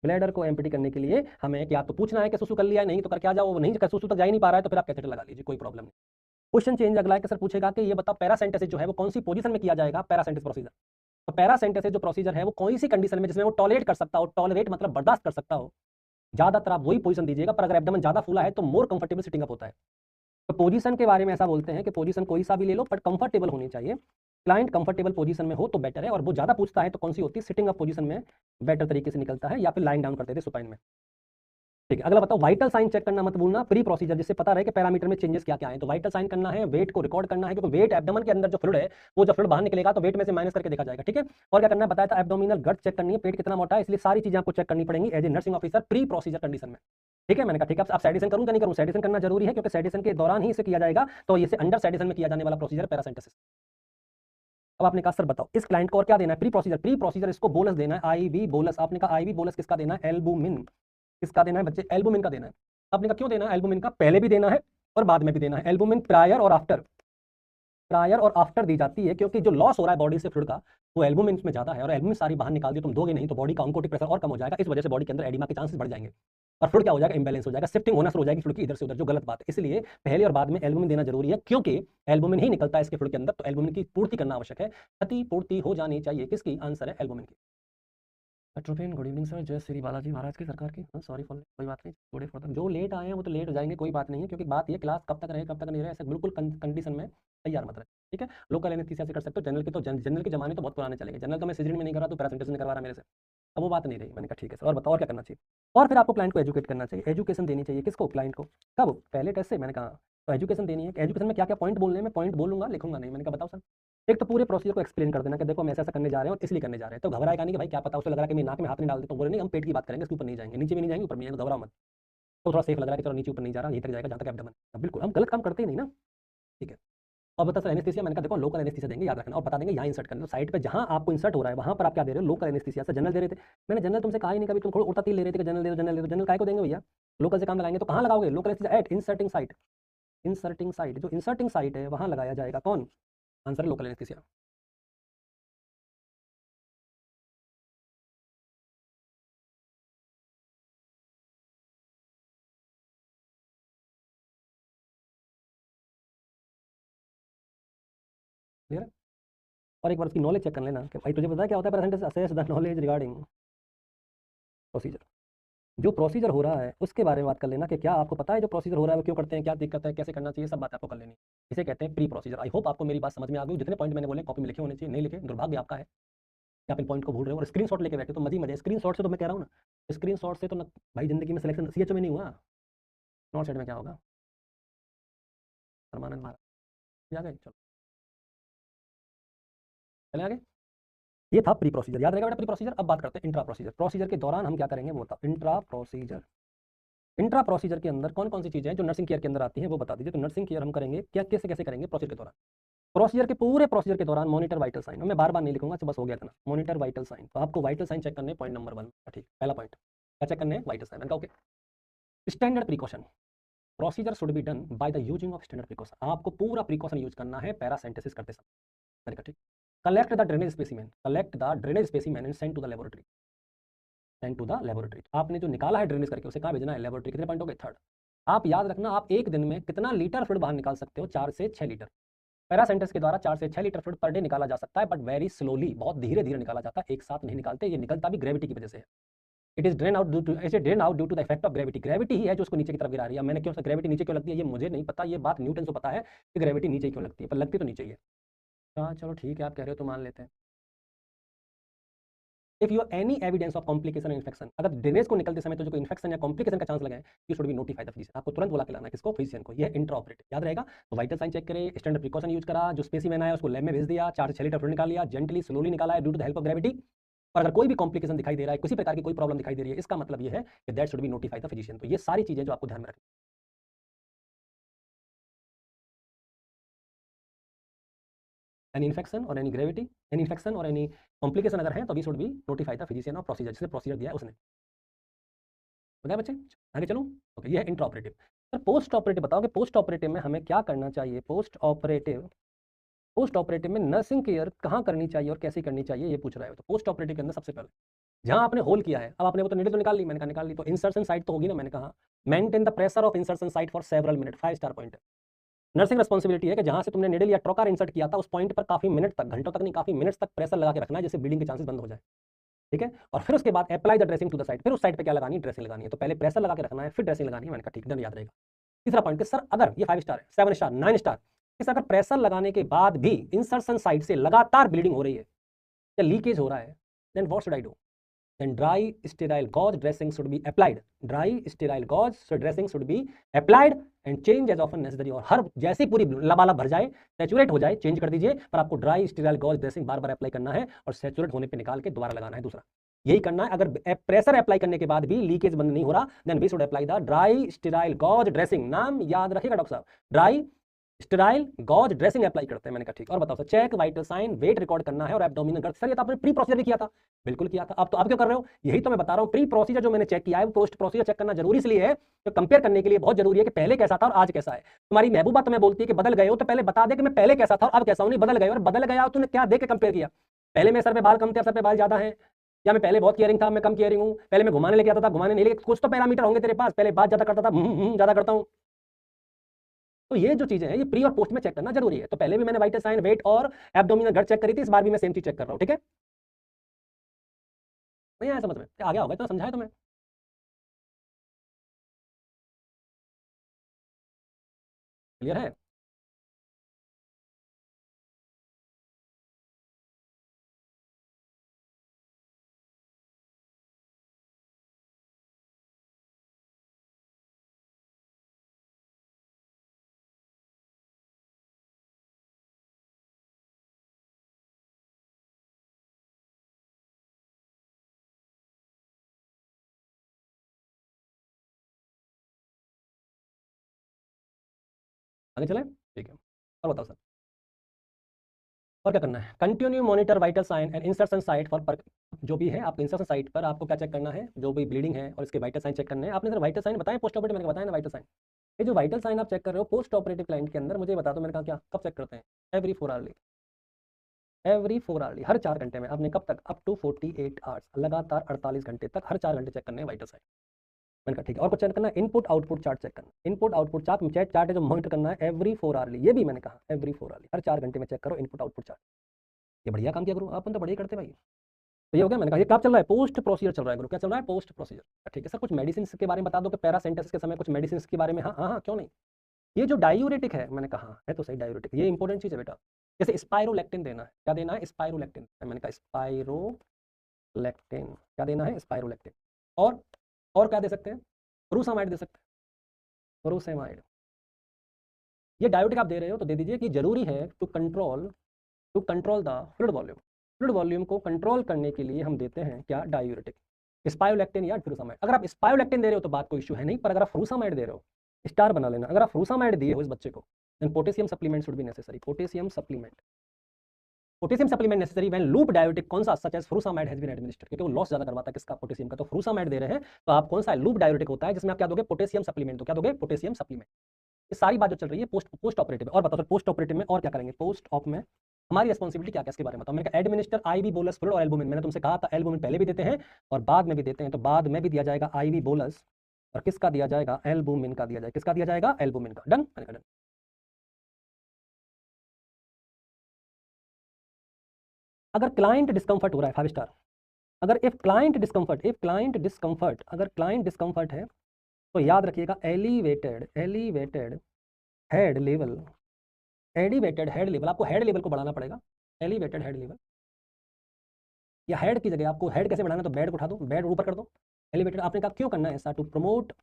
ब्लैडर को एम्प्टी करने के लिए हमें क्या तो पूछना है कि सुसु कर लिया है, नहीं तो कर क्या जाओ, वो नहीं कर सुसु तक जा ही नहीं पा रहा है, तो फिर आप कैथेटर लगा लीजिए, कोई प्रॉब्लम नहीं। क्वेश्चन चेंज अगला है कि सर पूछेगा कि ये बताओ पैरासेंटेसिस जो है वो कौन सी पोजीशन में किया जाएगा? पैरासेंटेसिस प्रोसीजर। तो पैरासेंटेसिस जो प्रोसीजर है वो कौन सी कंडीशन में जिसमें वो टॉलरेट कर सकता हो, टॉलरेट मतलब बर्दाश्त कर सकता हो, ज्यादातर आप वही पोजीशन दीजिएगा। पर अगर एब्डोमेन ज्यादा फूला है तो मोर कंफर्टेबल सिटिंग अप होता है। तो पोजीशन के बारे में ऐसा बोलते हैं कि पोजीशन कोई सा भी ले लो बट कंफर्टेबल होनी चाहिए। क्लाइंट कंफर्टेबल पोजीशन में हो तो बेटर है, और वो ज्यादा पूछता है तो कौन सी होती है? सिटिंग अप पोजीशन में बेटर तरीके से निकलता है, या फिर लाइन डाउन करते थे सुपाइन में। ठीक। ठीक है, अगला बताओ वाइटल साइन चेक करना मत भूलना, प्री प्रोसीजर, जिससे पता रहे कि पैरामीटर में चेंजेस क्या क्या है। तो वाइटल साइन करना है, वेट को रिकॉर्ड करना है, क्योंकि वेट एब्डोमेन के अंदर जो फ्लूइड है वो जब फ्लूइड बाहर निकलेगा तो वेट में से माइनस करके देखा जाएगा। ठीक है, और क्या करना है बताया था, एब्डोमिनल गट चेक करनी है, पेट कितना मोटा है, इसलिए सारी चीजें आपको चेक करनी पड़ेंगी as a nursing officer pre procedure condition में। ठीक है, मैंने कहा ठीक है, अब सेडिशन करूं या नहीं करूं, सेडिशन करना जरूरी है क्योंकि सेडिशन के दौरान ही इसे किया जाएगा, तो इसे अंडर सेडिशन में किया जाने वाला प्रोसीजर पैरासेंटेसिस। अब आपने कहा सर बताओ इस क्लाइंट को और क्या देना है, प्री प्रोसीजर इसको बोलस देना है, आईवी बोलस। आपने कहा आईवी बोलस किसका देना है, एल्बुमिन किसका देना है बच्चे, एल्बुमिन का देना है। आपने कहा क्यों देना है, एल्बुमिन का पहले भी देना है और बाद में भी देना है। एल्बुमिन प्रायर और आफ्टर दी जाती है, क्योंकि जो लॉस हो रहा है बॉडी से फ्लूइड का वो एल्बुमिन में ज्यादा है, और एल्बुमिन सारी बाहर निकाल दी तुम दोगे नहीं तो बॉडी का ऑन्कोटिक प्रेशर और कम हो जाएगा, इस वजह से बॉडी के अंदर एडिमा के चांसेस बढ़ जाएंगे और फ्लूइड क्या हो जाएगा, इंबैलेंस हो जाएगा, शिफ्टिंग होना शुरू हो जाएगी फ्लूइड की इधर से उधर, जो गलत बात है। इसलिए पहले और बाद में एल्बुमिन देना जरूरी है, क्योंकि एल्बुमिन ही निकलता है इसके फ्लूइड के अंदर, तो एल्बुमिन की पूर्ति करना आवश्यक है, क्षति पूर्ति हो जानी चाहिए। किसकी, आंसर है एल्बुमिन की। एट्रोपिन, गुड इवनिंग सर, जय श्री बालाजी महाराज की सरकार की। सॉरी फॉर, कोई बात नहीं, थोड़े फॉर जो लेट आए हैं वो तो लेट हो जाएंगे, कोई बात नहीं है, क्योंकि बात ये क्लास कब तक रहे कब तक नहीं रहे ऐसे बिल्कुल कंडीशन में तैयार मत रहे। ठीक है, लोकल एनेस्थीसिया से कर सकते हो, जनरल के तो जनरल के जमाने तो बहुत पुराने चलेंगे, जनरल तो मैं सिजरिन में नहीं कर रहा, तो पैरासिम्पटम में करवा रहा मेरे से, अब वो बात नहीं रही। मैंने कहा ठीक है सर, और बताओ और क्या करना चाहिए। और फिर आपको क्लाइंट को एजुकेट करना चाहिए, एजुकेशन देनी चाहिए किसको, क्लाइंट को। कब, पहले टेस्ट से। मैंने कहा तो एजुकेशन देनी है, एजुकेशन में क्या क्या पॉइंट बोलने हैं, मैं पॉइंट बोलूंगा लिखूंगा नहीं। मैंने कहा बताओ सर, एक तो पूरे प्रोसीजर को एक्सप्लेन कर देना कि देखो हम ऐसा करने जा रहे हैं और इसलिए करने जा रहे हैं, तो घबराएगा नहीं कि भाई क्या पता, उसे लग रहा है कि मैं नाक में हाथ नहीं डाल देता हूँ, बोले नहीं हम पेट की बात करेंगे, इसके ऊपर नहीं जाएंगे, नीचे भी नहीं जाएंगे ऊपर नहीं जाएंगे, घबराओ मत। तो थोड़ा सेफ लग रहा है कि चलो नीचे ऊपर नहीं जा रहा, यहीं तक जाएगा जहाँ तक एब्डोमेन, बिल्कुल हम गलत काम करते ही नहीं ना। ठीक है, और बता सर एनेस्थीसिया, मैंने कहा देखो लोकल एनेस्थीसिया देंगे याद रखना, और बता देंगे यहाँ इंसर्ट करना, तो साइड पे जहाँ आपको इंसर्ट हो रहा है वहाँ पर आप क्या दे रहे हो, लोकल एनेस्थीसिया से। जनरल दे रहे थे, मैंने जनरल तुमसे कहा ही नहीं, कभी तुम थोड़ा उड़ता तीर ले रहे थे कि जनरल दे दो जनरल दे दो, जनरल काय को देंगे भैया, लोकल से काम लगाएंगे तो कहाँ लगाओगे, local anaesthesia at inserting site, inserting site, जो इंसर्टिंग साइट है वहाँ लगाया जाएगा, कौन, आंसर है लोकल एनेस्थीसिया। क्लियर है, और एक बार उसकी नॉलेज चेक कर लेना कि भाई तुझे पता है क्या होता है percentage, assess the knowledge regarding procedure. जो प्रोसीजर हो रहा है उसके बारे में बात कर लेना कि क्या आपको पता है जो प्रोसीजर हो रहा है वो क्यों करते हैं, क्या दिक्कत है, कैसे करना चाहिए, सब बात आपको कर लेनी है। इसे कहते हैं प्री प्रोसीजर। आई होप आपको मेरी बात समझ में आ गई, जितने पॉइंट मैंने बोले कॉपी में लिखे होने चाहिए, नहीं लिखे दुर्भाग्य आपका है कि आप इन पॉइंट को भूल रहे हो और स्क्रीनशॉट लेके बैठे, तो मजे मजे स्क्रीनशॉट से, तो मैं कह रहा हूँ ना स्क्रीनशॉट से तो ना भाई जिंदगी में सिलेक्शन सीएचओ में नहीं हुआ, नॉट साइड में क्या होगा, परमानंद महाराज आ गए, चलो चले आगे। ये था प्री प्रोसीजर, याद रहेगा बेटा प्री प्रोसीजर। अब बात करते हैं इंट्रा प्रोसीजर। प्रोसीजर के दौरान हम क्या करेंगे वो बताओ, इंट्रा प्रोसीजर। इंट्रा प्रोसीजर के अंदर कौन कौन सी चीजें हैं जो नर्सिंग केयर के अंदर आती हैं वो बता दीजिए। तो नर्सिंग केयर हम करेंगे क्या, कैसे कैसे करेंगे प्रोसीजर के दौरान, प्रोसीजर के पूरे प्रोसीजर के दौरान मॉनिटर वाइटल साइन, मैं बार बार नहीं लिखूंगा, बस हो गया था ना, मॉनिटर वाइटल साइन। तो आपको वाइटल साइन चेक करने, पॉइंट नंबर 1, ठीक, पहला पॉइंट क्या चेक करने हैं, vital sign. Okay, standard precaution, procedure should be done by the using of standard precaution. आपको पूरा प्रिकॉशन यूज करना है पैरासेंटेसिस करते समय। मैंने कहा ठीक, collect the drainage specimen, collect the drainage specimen and send to the laboratory, send to the laboratory. आपने जो निकाला है ड्रेनेज करके उसे कहाँ भेजना है, लेबोरेटरी। कितने पॉइंट हो गए, थर्ड। आप याद रखना आप एक दिन में कितना लीटर फ्लूइड बाहर निकाल सकते हो, 4 से 6 लीटर। पैरासेंटेसिस के द्वारा 4 से 6 लीटर फ्लूइड पर डे निकाला जा सकता है, बट वेरी स्लोली, बहुत धीरे धीरे निकाला जाता है, एक साथ नहीं निकालते। ये निकलता भी ग्रेविटी की वजह से है। It is drain out due to, ऐसे drain out due to the effect of gravity. Gravity ही है जो उसको नीचे की तरफ गिरा रही है। मैंने क्यों ग्रेविटी नीचे क्यों लगती है ये मुझे नहीं पता, ये बात न्यूटन को पता है कि ग्रेविटी नीचे क्यों लगती है, पर लगती तो नीचे ही है। हाँ चलो ठीक है, आप कह रहे हो तो मान लेते हैं। If you any evidence of complication infection, अगर ड्रेनेज को निकलते समय तो जो कोई इन्फेक्शन या कॉम्प्लिकेशन का चांस लगे, you should be notified the physician. आपको तुरंत बुला के लाना है किसको, फिजिशियन को। यह इंट्रा ऑपरेटिव याद रहेगा। तो वाइटल साइन चेक करे, स्टैंडर्ड प्रिकॉशन यूज करा, जो स्पेसिमेन आया उसको लैब में भेज दिया, 4 से 6 लीटर फ्लूइड निकाल लिया, जेंटली स्लोली निकाला है due to the help of gravity. और अगर कोई भी कॉम्प्लिकेशन दिखाई दे रहा है, किसी प्रकार की कोई प्रॉब्लम दिखाई दे रही है, इसका मतलब ये है कि that should be notified the physician. तो ये सारी चीजें जो आपको ध्यान में रखनी, एनी इन्फेक्शन और एनी ग्रेविटी, एनी इन्फेक्शन और एनी कॉम्प्लिकेशन अगर है तो we should be notified the physician of procedure, जिसने प्रोसीजर दिया है उसने। बताया बच्चे, आगे चलूँ। ओके, ये है intra operative. Sir post operative बताओ कि पोस्ट ऑपरेटिव में हमें क्या करना चाहिए। पोस्ट ऑपरेटिव, पोस्ट ऑपरेटिव में नर्सिंग केयर कहाँ करनी चाहिए और कैसे करनी चाहिए ये पूछ रहा है। तो पोस्ट ऑपरेटिव के अंदर सबसे पहले जहाँ आपने होल किया है, अब आपने वो तो नीडल तो निकाल ली, मैंने कहा निकाल ली, तो इंसर्शन साइट तो होगी ना। मैंने कहा maintain the pressure of insertion site for several minute, 5 star point है। नर्सिंग रिस्पॉन्सिबिलिटी है कि जहाँ से तुमने निडल या ट्रोकार इंसर्ट किया था उस पॉइंट पर काफी मिनट तक, घंटों तक नहीं, काफी मिनट्स तक प्रेशर लगा के रखना है, जिससे ब्लीडिंग के चांसेस बंद हो जाए। ठीक है, और फिर उसके बाद apply the dressing to the site. फिर उस साइट पे क्या लगानी है, ड्रेसिंग लगानी है। तो पहले प्रेशर लगा के रखना है, फिर ड्रेसिंग लगानी है। मैंने कहा ठीक, डन, याद रहेगा। तीसरा पॉइंट कि सर अगर ये 5 स्टार है, 7 स्टार, 9 स्टार, इस अगर प्रेशर लगाने के बाद भी इंसर्शन साइट से लगातार ब्लीडिंग हो रही है या लीकेज हो रहा है, then what should I do. then dry sterile gauze dressing should be applied. Dry sterile gauze dressing should be applied and change as often necessary. और हर जैसे पूरी लबालब भर जाए, सैचुरेट हो जाए, चेंज कर दीजिए, पर आपको ड्राई स्टेराइल गॉज ड्रेसिंग बार बार अप्लाई करना है और सैचुरेट होने पे निकाल के दोबारा लगाना है दूसरा, यही करना है। अगर प्रेशर अप्लाई करने के बाद भी लीकेज बंद नहीं हो रहा, then we should apply the dry sterile gauze dressing. नाम याद रखिएगा डॉक्टर साहब, dry sterile gauze dressing apply करते हैं। मैंने कहा ठीक। और बताओ sir, check vital sign, weight record करना है और एब्डोमिनल गर्थ। सर ये तो आपने प्री प्रोसीजर भी किया था। बिल्कुल किया था। अब तो आप क्यों कर रहे हो? यही तो मैं बता रहा हूँ, प्री प्रोसीजर जो मैंने चेक किया है, पोस्ट प्रोसीजर चेक करना जरूरी इसलिए है, तो कंपेयर करने के लिए बहुत जरूरी है कि पहले कैसा था और आज कैसा है। तुम्हारी महबूबा तुम्हें बोलती है कि बदल गए हो, तो पहले बता दे कि मैं पहले कैसा था और अब कैसा हूं। नहीं बदल गए, और बदल गया तूने क्या देख के कंपेयर किया? पहले मेरे सर पे बाल कम थे, अब सर पे बाल ज्यादा है, या मैं पहले बहुत केयरिंग था, मैं कम केयरिंग हूं, पहले मैं घुमाने लेके आता था, घुमाने नहीं लेके, कुछ तो पैरामीटर होंगे तेरे पास। पहले बात ज्यादा करता था, ज्यादा करता हूं। तो ये जो चीजें हैं, ये प्री और पोस्ट में चेक करना जरूरी है। तो पहले भी मैंने वाइटल साइन, वेट और एब्डोमिनल गर्थ चेक करी थी, इस बार भी मैं सेम चीज चेक कर रहा हूं। ठीक है, नहीं आया समझ में? आ गया होगा तो समझाया तुम्हें। क्लियर है? आगे चले, ठीक है। और बताओ सर, और क्या करना है? Continue monitor vital sign and insertion site for जो भी है आपको इंसर्शन साइट पर आपको क्या चेक करना है? जो भी ब्लीडिंग है और इसके वाइटल साइन चेक करने हैं। आपने सर वाइटल साइन बताया, पोस्ट ऑपरेटिव मैंने बताया ना वाइटल साइन। ये जो वाइटल साइन आप चेक कर रहे हो पोस्ट ऑपरेटिव क्लाइंट के अंदर, मुझे बता दो, मैंने कहा क्या कब चेक करते हैं? Every 4 hourly. एवरी 4 आवर्ली, हर 4 घंटे में। आपने कब तक? अप टू 48 आवर्स, लगातार 48 घंटे तक हर 4 घंटे चेक करने हैं वाइटल साइन। मैंने कहा ठीक है। और कुछ चेक करना है? इनपुट आउटपुट चार्ट चेक करना। इनपुट आउटपुट चार्ट चार्ट है जो मॉनिटर करना है एवरी 4 आवर्ली। ये भी मैंने कहा एवरी 4 आवर्ली, हर 4 घंटे में चेक करो इनपुट आउटपुट चार्ट। ये बढ़िया काम किया गुरु, अपन तो बढ़िया करते भाई। तो ये हो गया। मैंने कहा ये कब चल रहा है? पोस्ट प्रोसीजर चल रहा है गुरु। क्या चल रहा है? Post procedure. ठीक है सर, कुछ मेडिसिन के बारे में बता दो कि पैरासेंटेसिस के समय कुछ मेडिसिन के बारे में। हाँ हाँ हाँ, क्यों नहीं। ये जो डायूरेटिक है, मैंने कहा है तो सही डायूरेटिक, ये इंपॉर्टेंट चीज है बेटा। जैसे स्पाइरोलैक्टिन देना है, क्या देना है? स्पाइरोलैक्टिन। मैंने कहा स्पाइरोलैक्टिन, क्या देना है? स्पाइरोलैक्टिन। और क्या दे सकते हैं? फ्रूसामाइड दे सकते हैं, फ्रूसेमाइड। ये डायूरेटिक आप दे रहे हो तो दे दीजिए कि जरूरी है to control the fluid volume. Fluid volume को कंट्रोल करने के लिए हम देते हैं क्या? डायूरेटिक, स्पाइरोलैक्टिन या फ्रूसामाइड। अगर आप स्पाइरोलैक्टिन दे रहे हो तो बात कोई इशू है नहीं, पर अगर आप फ्रूसामाइड दे रहे हो, स्टार बना लेना, अगर आप फ्रूसामाइड दिए हो इस बच्चे को, then potassium supplement should be necessary. Potassium supplement necessary when loop diuretic कौन सा? Such as furosemide has been administered, क्योंकि वो लॉस ज्यादा करवाता है किसका? पोटेशियम का। तो फ्रूसामाइड दे रहे हैं तो आप कौन सा लूप डायूरेटिक होता है जिसमें आप क्या दोगे? Potassium supplement. तो क्या दोगे? Potassium supplement. ये सारी बात जो चल रही है पोस्ट ऑपरेटिव में। और बताओ पोस्ट ऑपरेटिव में और क्या करेंगे? पोस्ट ऑप में हमारी रिस्पॉन्सिबिलिटी क्या क्या इसके बारे में बताओ। मैंने कहा एडमिनिस्टर आईवी बोलस फ्लूइड और एल्बुमिन। मैंने तुमसे कहा था एल्बुमिन पहले भी देते हैं और बाद में भी देते हैं, तो बाद में भी दिया जाएगा आईवी बोलस, और किसका दिया जाएगा? एल्बुमिन का दिया जाएगा। किसका दिया जाएगा? एल्बुमिन का। डन, मैंने कहा डन। अगर क्लाइंट डिस्कंफर्ट हो रहा है, 5 स्टार, अगर अगर क्लाइंट डिस्कंफर्ट है तो याद रखिएगा एलिवेटेड हेड लेवल, आपको हेड लेवल को बढ़ाना पड़ेगा। एलिवेटेड हेड लेवल, या हेड की जगह आपको हेड कैसे बढ़ाना है? तो बेड को उठा दो, बेड ऊपर कर दो। एलिवेटेड आपने कहा क्यों करना है ऐसा? To promote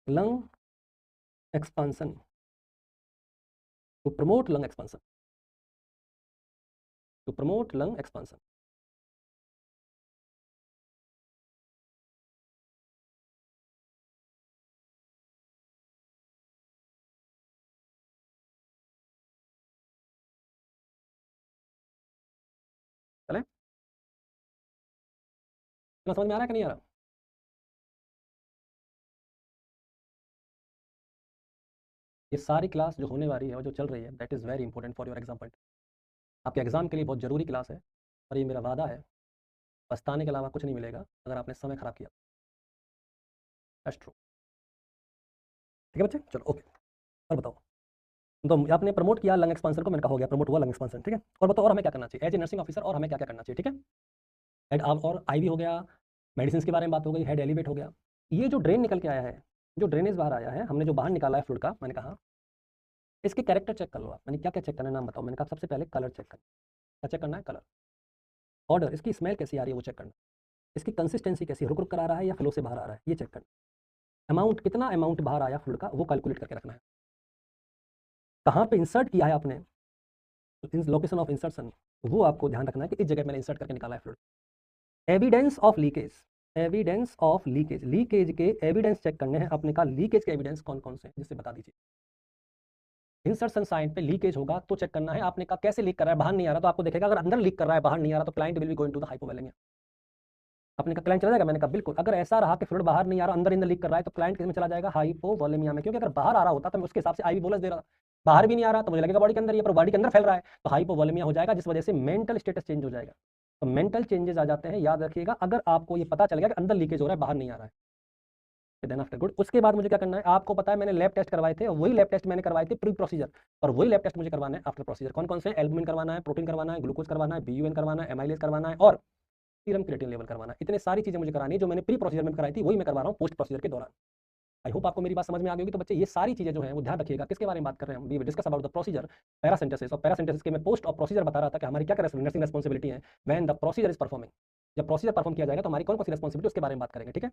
lung expansion, to promote lung expansion, to promote lung expansion. चले, समझ में आ रहा है कि नहीं आ रहा? ये सारी क्लास जो होने वाली है और जो चल रही है, that is very important for your exam point. आपके एग्जाम के लिए बहुत जरूरी क्लास है, और ये मेरा वादा है, पछताने के अलावा कुछ नहीं मिलेगा अगर आपने समय खराब किया। That's true. ठीक है बच्चे, चलो ओके। और बताओ, तो आपने प्रमोट किया लंग एक्सपांसन को, मैंने कहा हो गया, प्रमोट हुआ लंग एक्सपांसन। ठीक है, और बताओ और हमें क्या करना चाहिए एज ए नर्सिंग ऑफिसर, और हमें क्या क्या करना चाहिए? ठीक है, हेड और आईवी हो गया, मेडिसिन के बारे में बात हो गई, हेड एलिवेट हो गया। ये जो ड्रेन निकल के आया है, जो ड्रेनेज बाहर आया है, हमने जो बाहर निकाला है फ्लूइड का, मैंने कहा इसके कैरेक्टर चेक कर लो आप। मैंने क्या क्या चेक करना है नाम बताओ। मैंने कहा सबसे पहले कलर चेक करना। क्या चेक करना है? कलर। ऑर्डर, इसकी स्मेल कैसी आ रही है वो चेक करना। इसकी कंसिस्टेंसी कैसी है, रुक रुक कर आ रहा है या फ्लो से बाहर आ रहा है, ये चेक करना। अमाउंट, कितना अमाउंट बाहर आया फ्लूइड का, वो कैलकुलेट करके रखना है। कहाँ पे इंसर्ट किया है आपने, लोकेशन ऑफ इंसर्शन, वो आपको ध्यान रखना है कि इस जगह मैंने इंसर्ट करके निकाला है fluid. Evidence of leakage, evidence of leakage, leakage के एविडेंस चेक करने हैं अपने का। लीकेज के एविडेंस कौन कौन से हैं, जिससे बता दीजिए। इंसर्शन साइड पे लीकेज होगा तो चेक करना है आपने का कैसे लीक कर रहा है, बाहर नहीं आ रहा तो आपको देखेगा, अगर अंदर लीक कर रहा है बाहर नहीं आ रहा तो client will be going to the hypovolemia. अपने का क्लाइंट चला जाएगा, मैंने कहा बिल्कुल। अगर ऐसा रहा कि फ्लूइड बाहर नहीं आ रहा, अंदर लीक कर रहा है, तो क्लाइंट किस में चला जाएगा, हाइपोवोलेमिया में। क्योंकि अगर बाहर आ रहा होता तो मैं उसके हिसाब से आईवी बोलस दे रहा था, बाहर भी नहीं आ रहा तो मुझे लगेगा बॉडी के अंदर, ये पर बॉडी के अंदर फैल रहा है तो हाइपोवोलेमिया हो जाएगा, जिस वजह से मेंटल स्टेटस चेंज हो जाएगा। तो मेंटल चेंजेस आ जाते हैं, याद रखिएगा। अगर आपको ये पता चल गया कि अंदर लीकेज हो रहा है बाहर नहीं आ रहा है, देन आफ्टर गुड। उसके बाद मुझे क्या करना है, आपको पता है मैंने लैब टेस्ट करवाए थे, और वही लैब टेस्ट मैंने करवाए थे प्री प्रोसीजर, और वही लैब टेस्ट मुझे करवाना है आफ्टर प्रोसीजर। कौन कौन से, एल्बुमिन करवाना है, प्रोटीन करवाना है, ग्लूकोज करवाना है, बीयूएन करवाना है, एमाइलेज करवाना है, और सीरम क्रिएटिन लेवल करवाना है। इतने सारी चीजें मुझे करानी है, जो मैंने प्री प्रोसीजर में कराई थी वही मैं करवा रहा हूँ पोस्ट प्रोसीजर के दौरान। आई होप आपको मेरी बात समझ में आ गई होगी। तो बच्चे ये सारी चीजें जो है वो ध्यान रखिएगा। किसके बारे में बात कर रहे हैं हम, we discuss about the procedure paracentesis, और पैरासिंथेसिस के मैं पोस्ट और प्रोसीजर बता रहा था कि हमारी क्या नर्सिंग रिस्पॉन्सिबिलिटी है when the procedure is performing. जब प्रोसीजर परफॉर्म किया जाएगा तो हमारी कौन कौन सी रिस्पॉन्सिबिलिटी, उसके बारे में बात करेंगे, ठीक है।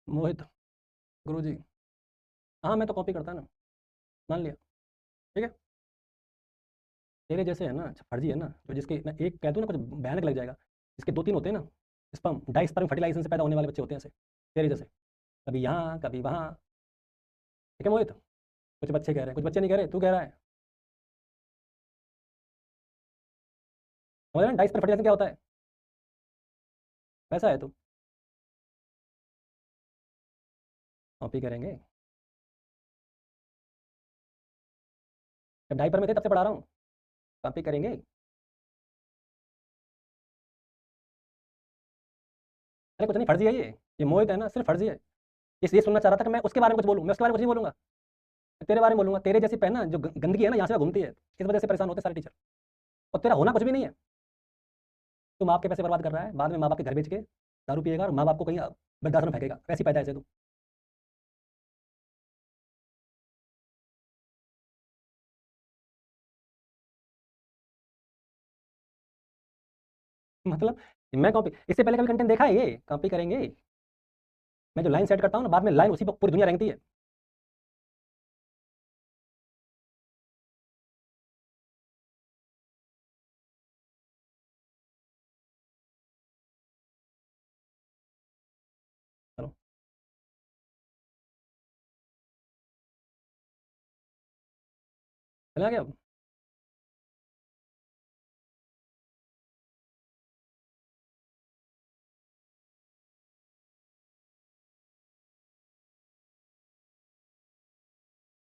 मोहित, गुरु जी, हाँ मैं तो कॉपी करता ना, मान लिया, ठीक है। तेरे जैसे है ना, अच्छा, फर्जी है ना, जो जिसके ना एक कह दूँ ना कुछ भयानक लग जाएगा, जिसके दो तीन होते हैं ना, स्पर्म डाई स्पर्म फर्टिलाइजेशन से पैदा होने वाले बच्चे होते हैं ऐसे, तेरे जैसे, कभी यहाँ कभी वहाँ। ठीक है मोहित, कुछ बच्चे कह रहे हैं, कुछ बच्चे नहीं कह रहे, तू कह रहा है। समझ रहे हैं डाई स्पर्म फर्टिलाइजेशन क्या होता है, वैसा है तू। कॉपी करेंगे, जब डाई पर में थे तब से पढ़ा रहा हूँ, कॉपी करेंगे। अरे कुछ नहीं, फर्जी है ये मोहित है ना, सिर्फ फर्जी है। इसलिए सुनना चाह रहा था कि मैं उसके बारे में कुछ बोलूँ, मैं उसके बारे में कुछ नहीं बोलूंगा, मैं तेरे बारे में बोलूंगा। तेरे जैसी पहना जो गंदगी है ना यहाँ से घूमती है, इस वजह से परेशान होते हैं सारे टीचर, और तेरा होना कुछ भी नहीं है। तू माँ बाप के पैसे बर्बाद कर रहा है, बाद में माँ बाप के घर बेच के दारू पिएगा और माँ बाप को कहीं वृद्धाश्रम में फेंकेगा, ऐसी पैदा है तू। मतलब मैं कॉपी, इससे पहले कभी कंटेंट देखा है ये कॉपी करेंगे। मैं जो लाइन सेट करता हूँ ना, बाद में लाइन उसी पर पूरी दुनिया रेंगती है। चलो, चला गया अब।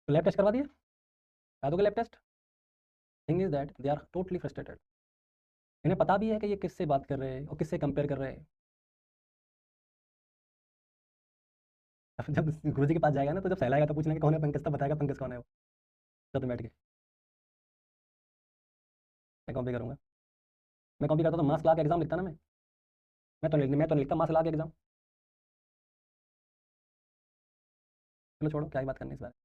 तो लैब टेस्ट करवा दिया, बता दोगे lab test. Thing is that they are totally frustrated, इन्हें पता भी है कि ये किससे बात कर रहे हैं और किससे कंपेयर कर रहे हैं। अब जब गुरु जी के पास जाएगा ना, तो जब सहलाएगा तो पूछना कि कौन है पंकज, तब बताएगा पंकज कौन है वो। तो तुम बैठ के, मैं कॉपी करूंगा। मैं कॉपी करता तो मार्क्स ला के एग्जाम लिखता ना मैं तो नहीं लिखता मार्क्स ला के एग्जाम। चलो छोड़ो, क्या ही बात करनी इस बारे में।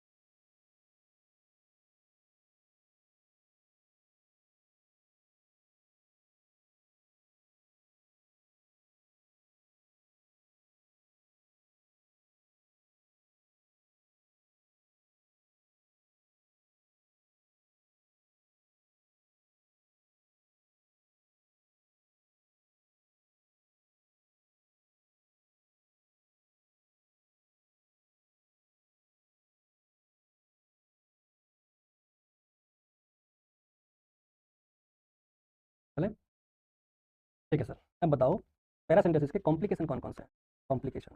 चले, ठीक है सर। अब बताओ पैरासिम्पथेसिस के कॉम्प्लिकेशन कौन कौन से हैं। कॉम्प्लिकेशन,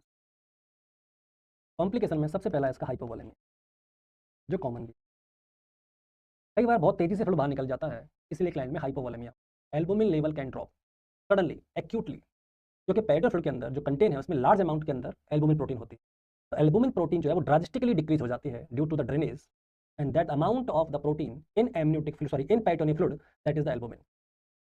कॉम्प्लिकेशन में सबसे पहला है इसका हाइपोवोलेमिया, जो कॉमन भी कई बार बहुत तेजी से फ्लूइड बाहर निकल जाता है, इसलिए क्लाइंट में hypovolemia. Albumin level can drop suddenly, acutely, क्योंकि पेरिटोनियल फ्लूइड के अंदर जो कंटेन है उसमें लार्ज अमाउंट के अंदर एल्बुमिन प्रोटीन होती है। तो एल्बुमिन प्रोटीन जो है वो ड्रास्टिकली डिक्रीज हो जाती है due to the drainage, and that amount of the protein in amniotic fluid, sorry in peritoneal fluid, that is the albumin.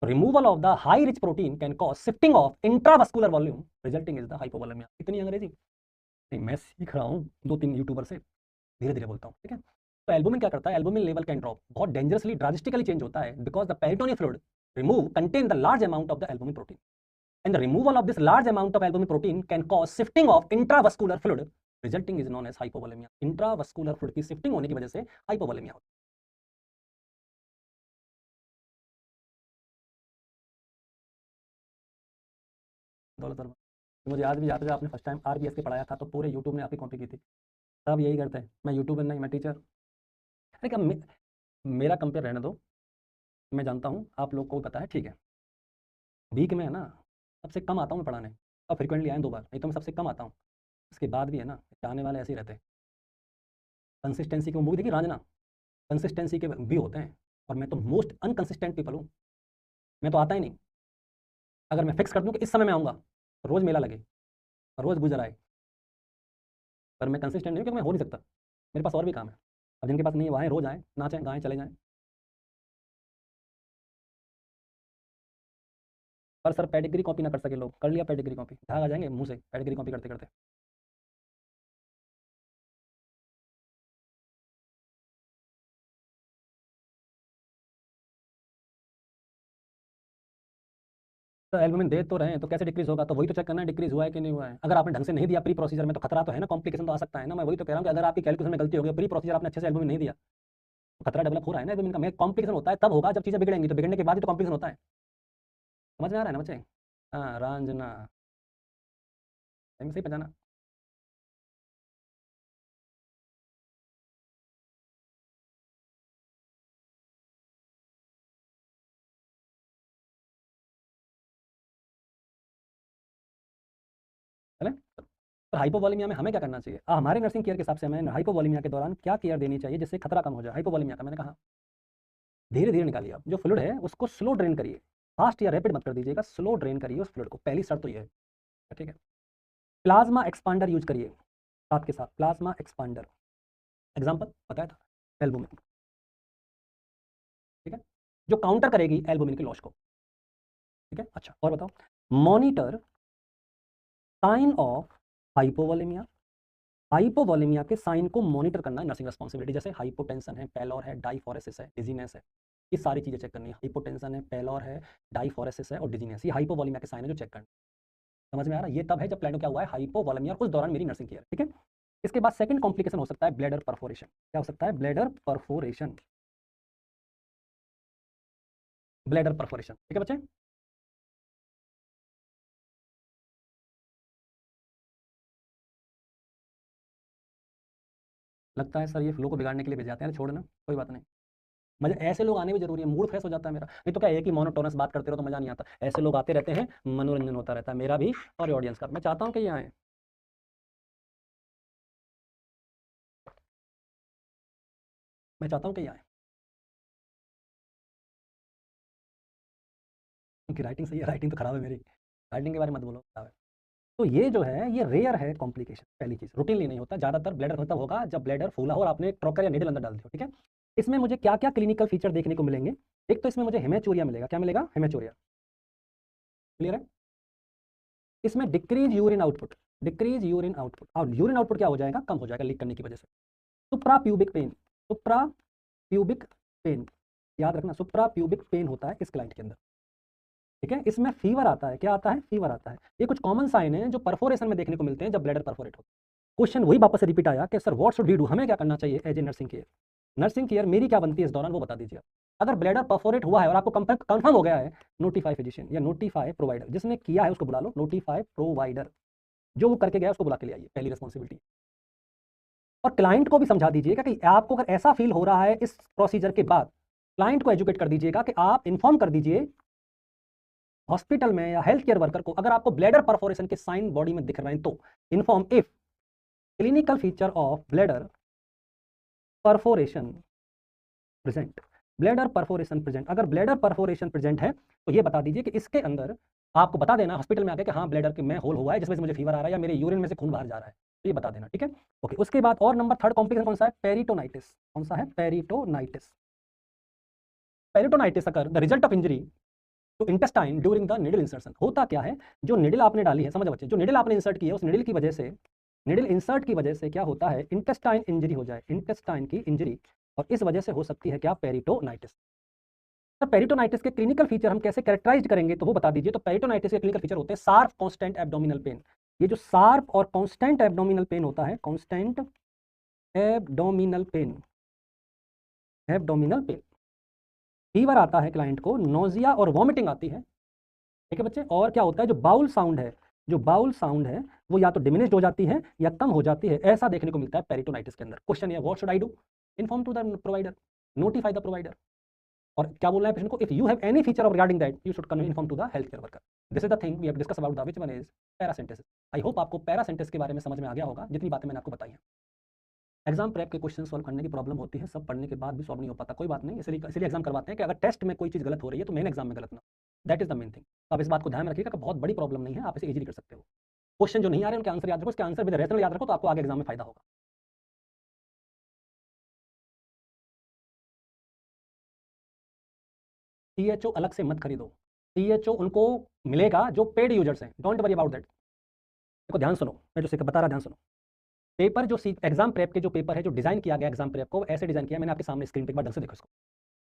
Removal of the high rich protein can cause shifting of intravascular volume resulting is the hypovolemia. इतनी अंग्रेजी नहीं, मैं सीख रहा हूँ 2-3 YouTuber से, धीरे धीरे बोलता हूँ, ठीक है। तो एल्बुमिन क्या करता है, एल्बुमिन लेवल कैन ड्रॉप, बहुत डेंजरसली ड्रास्टिकली चेंज होता है because the peritoneal fluid remove contain the large amount of the albumin protein, and the removal of this large amount of albumin protein can cause shifting of intravascular fluid resulting is known as hypovolemia. Intravascular fluid की shifting होने की वजह से hypovolaemia होता है। दौलत वर्मा, मुझे आज भी याद है जब आपने फर्स्ट टाइम आरबीएस के पढ़ाया था तो पूरे यूट्यूब ने आपकी कॉपी की थी। सब यही करते हैं, मैं यूट्यूबर नहीं, मैं टीचर। अरे क्या मेरा कंपेयर रहने दो, मैं जानता हूँ आप लोग को पता है, ठीक है। वीक में है ना सबसे कम आता हूँ मैं पढ़ाने, अब फ्रिक्वेंटली आए 2 बार, नहीं तो मैं सबसे कम आता हूँ। उसके बाद भी है ना चाहने वाले ऐसे ही रहते हैं। कंसिस्टेंसी की वो मूवी देखी रांझना, कंसिस्टेंसी के भी होते हैं, और मैं तो मोस्ट अनकंसिस्टेंट पीपल हूँ। मैं तो आता ही नहीं। अगर मैं फिक्स कर दूँ कि इस समय मैं आऊँगा, रोज़ मेला लगे, रोज़ गुजर आए, पर मैं कंसिस्टेंट नहीं हूँ क्योंकि मैं हो नहीं सकता, मेरे पास और भी काम है। अब जिनके पास नहीं है वो आए, रोज़ आएँ, नाचें गाएँ चले जाएँ। पर सर पेडिग्री कॉपी ना कर सके लोग, कर लिया पेडिग्री कॉपी, झाग आ जाएंगे मुँह से पेडिग्री कॉपी करते करते। तो एल्बुमिन दे तो रहे हैं तो कैसे डिक्रीज होगा, तो वही तो चेक करना है डिक्रीज हुआ है कि नहीं हुआ है। अगर आपने ढंग से नहीं दिया प्री प्रोसीजर में तो खतरा तो है ना, कॉम्प्लिकेशन तो आ सकता है ना। मैं वही तो कह रहा हूँ कि अगर आपकी कैलकुलेशन में गलती हो गई, प्री प्रोसीजर आपने अच्छे से एल्बुमिन नहीं दिया, तो खतरा डेवलप हो रहा है ना एल्बुमिन का। मैं कॉम्प्लिकेशन होता है तब होगा जब चीज़ें बिगड़ेंगी, तो बिगड़ने के बाद ही तो कॉम्प्लिकेशन होता है। समझ में आ रहा है ना बच्चे? हाँ रांझना, सही पहचाना। चले, तो हाइपोवॉलीमिया में हमें क्या करना चाहिए, हमारे नर्सिंग केयर के हिसाब से हमें हाइपोवॉलीमिया के दौरान क्या केयर देनी चाहिए जिससे खतरा कम हो जाए। हाइपोवॉलीमिया का मैंने कहा धीरे धीरे निकालिए, आप जो फ्लूइड है उसको स्लो ड्रेन करिए, फास्ट या रैपिड मत कर दीजिएगा, स्लो ड्रेन करिए उस फ्लूइड को, पहली शर्त तो ये है, ठीक है। प्लाज्मा एक्सपांडर यूज करिए साथ के साथ, प्लाज्मा एक्सपांडर, एग्जांपल बताया था एल्बुमिन, ठीक है, जो काउंटर करेगी एल्बुमिन के लॉस को, ठीक है। अच्छा और बताओ, monitor sign of hypovolemia, hypovolemia के साइन को मॉनिटर करना है नर्सिंग रिस्पॉन्सिबिलिटी। जैसे हाइपोटेंशन है, पेलोर है, डाइफोरेसिस है, डिजीनेस है, ये सारी चीजें चेक करनी है। हाइपोटेंशन है, पेलोर है, डाइफोरेसिस है और डिजीनेस, ये हाइपोवोलेमिया के साइन है जो चेक करना। समझ में आ रहा है? ये तब है जब प्लेनो क्या हुआ है, हाइपोवोलेमिया, उस दौरान मेरी नर्सिंग केयर, ठीक है। इसके बाद सेकंड कॉम्प्लिकेशन हो सकता है ब्लैडर परफोरेशन। क्या हो सकता है? ब्लैडर परफोरेशन, ब्लैडर परफोरेशन, ठीक है बच्चे। लगता है सर ये फ्लो को बिगाड़ने के लिए भेज जाते हैं, छोड़ना कोई बात नहीं। मजा, ऐसे लोग आने भी जरूरी है, मूड फ्रेश हो जाता है मेरा, नहीं तो क्या एक ही मोनोटोनस बात करते रहो तो मजा नहीं आता। ऐसे लोग आते रहते हैं, मनोरंजन होता रहता है मेरा भी और ऑडियंस का। मैं चाहता हूँ कि ये आए, मैं चाहता हूँ कि ये आए, क्योंकि राइटिंग सही है, राइटिंग तो खराब है मेरी, राइटिंग के बारे में मत बोलो, खराब है। तो ये जो है ये रेयर है कॉम्प्लिकेशन, पहली चीज रूटीनली नहीं होता, ज्यादातर ब्लैडर खत्म होगा जब ब्लैडर फूला हो और आपने ट्रोकर या नीडल अंदर डाल दिया, ठीक है। इसमें मुझे क्या क्या क्लिनिकल फीचर देखने को मिलेंगे, एक तो इसमें मुझे हेमेचूरिया मिलेगा, क्या मिलेगा? हेमेचूरिया, क्लियर है। इसमें decrease urine output, decrease urine output, और यूरिन आउटपुट क्या हो जाएगा? कम हो जाएगा लीक करने की वजह से। सुप्रा प्यूबिक पेन, सुप्रा प्यूबिक पेन, याद रखना सुप्रा प्यूबिक पेन होता है इस क्लाइंट के अंदर, ठीक है। इसमें फीवर आता है, क्या आता है? फीवर आता है। ये कुछ कॉमन साइन है जो परफोरेशन में देखने को मिलते हैं जब ब्लैडर परफोरेट हो। क्वेश्चन वही वापस से रिपीट आया कि sir what should we do, हमें क्या करना चाहिए as a nursing care, nursing care मेरी क्या बनती है इस दौरान वो बता दीजिए। अगर ब्लैडर परफोरेट हुआ है और आपको कंफर्म हो गया है, नोटिफाई फिजिशियन या नोटिफाई प्रोवाइडर, जिसने किया है उसको बुला लो, नोटिफाई प्रोवाइडर, जो वो करके गया उसको बुला के ले आइए, पहली रिस्पॉन्सिबिलिटी। और क्लाइंट को भी समझा दीजिएगा कि आपको अगर ऐसा फील हो रहा है इस प्रोसीजर के बाद, क्लाइंट को एजुकेट कर दीजिएगा कि आप इन्फॉर्म कर दीजिए हॉस्पिटल में या हेल्थ केयर वर्कर को, अगर आपको ब्लैडर परफोरेशन के साइन बॉडी में दिख रहे हैं तो inform if clinical feature of bladder perforation present, bladder perforation present, अगर ब्लैडर परफोरेशन प्रेजेंट है तो ये बता दीजिए कि इसके अंदर आपको बता देना हॉस्पिटल में आके कि हाँ ब्लैडर में होल हुआ है जिसमें से मुझे फीवर आ रहा है या मेरे यूरिन में से खून बाहर जा रहा है, तो ये बता देना, ठीक है। ओके, उसके बाद और नंबर थर्ड कॉम्प्लिकेशन कौन सा है? पेरिटोनाइटिस। कौन सा है? Peritonitis. Peritonitis occur the result of injury to intestine during the needle insertion. होता क्या है, जो निडल आपने डाली है, समझ बच्चे, जो निडल आपने इंसर्ट की है उस निडल की वजह से, निडल इंसर्ट की वजह से क्या होता है, इंटेस्टाइन इंजरी हो जाए, इंटेस्टाइन की इंजरी, और इस वजह से हो सकती है क्या? पेरिटोनाइटिस। तो पेरिटोनाइटिस के क्लिनिकल फीचर हम कैसे कैरेक्टराइज करेंगे तो वो बता दीजिए। तो पेरिटोनाइटिस के क्लिनिकल फीचर होते हैं शार्प कांस्टेंट एब्डोमिनल पेन। ये जो शार्प और कांस्टेंट एब्डोमिनल पेन होता है, constant abdominal pain, abdominal pain, fever आता है क्लाइंट को, नोजिया और वॉमिटिंग आती है, ठीक है बच्चे। और क्या होता है, जो बाउल साउंड है, जो बाउल साउंड है वो या तो डिमिनिश्ड हो जाती है या कम हो जाती है, ऐसा देखने को मिलता है पेरिटोनाइटिस के अंदर। क्वेश्चन ये, what should I do? Inform to the provider, notify the provider. और क्या बोलना है पेशेंट को? If you have any feature of regarding that you should inform to the health care worker. This is the thing we have discuss about the which one is paracentesis. I hope आपको paracentesis के बारे में समझ में आ गया होगा जितनी बातें मैंने आपको बताई हैं। एग्जाम प्रेप के क्वेश्चन सॉल्व करने की प्रॉब्लम होती है, सब पढ़ने के बाद भी सॉल्व नहीं हो पाता, कोई बात नहीं, इसलिए एग्जाम करवाते हैं कि अगर टेस्ट में कोई चीज़ गलत हो रही है तो मेन एग्जाम में गलत ना, that is the main thing. तो आप इस बात को ध्यान में रखिएगा कि बहुत बड़ी प्रॉब्लम नहीं है, आप इसे इजीली कर सकते हो। क्वेश्चन जो नहीं आ रहे हैं उनके आंसर याद रखो, उसके आंसर विद रेशनल याद रखो, तो आपको आगे एग्जाम में फायदा होगा। THO अलग से मत खरीदो, THO उनको मिलेगा जो पेड यूजर्स हैं, डोंट वरी अबाउट दैट। देखो ध्यान सुनो, मैं जो बता रहा ध्यान सुनो। पेपर जो एग्जाम प्रेप के जो पेपर है, जो डिजाइन किया गया एग्जाम प्रेप को, ऐसे डिजाइन किया मैंने आपके सामने स्क्रीन पे, एक बार ढंग से देखो इसको।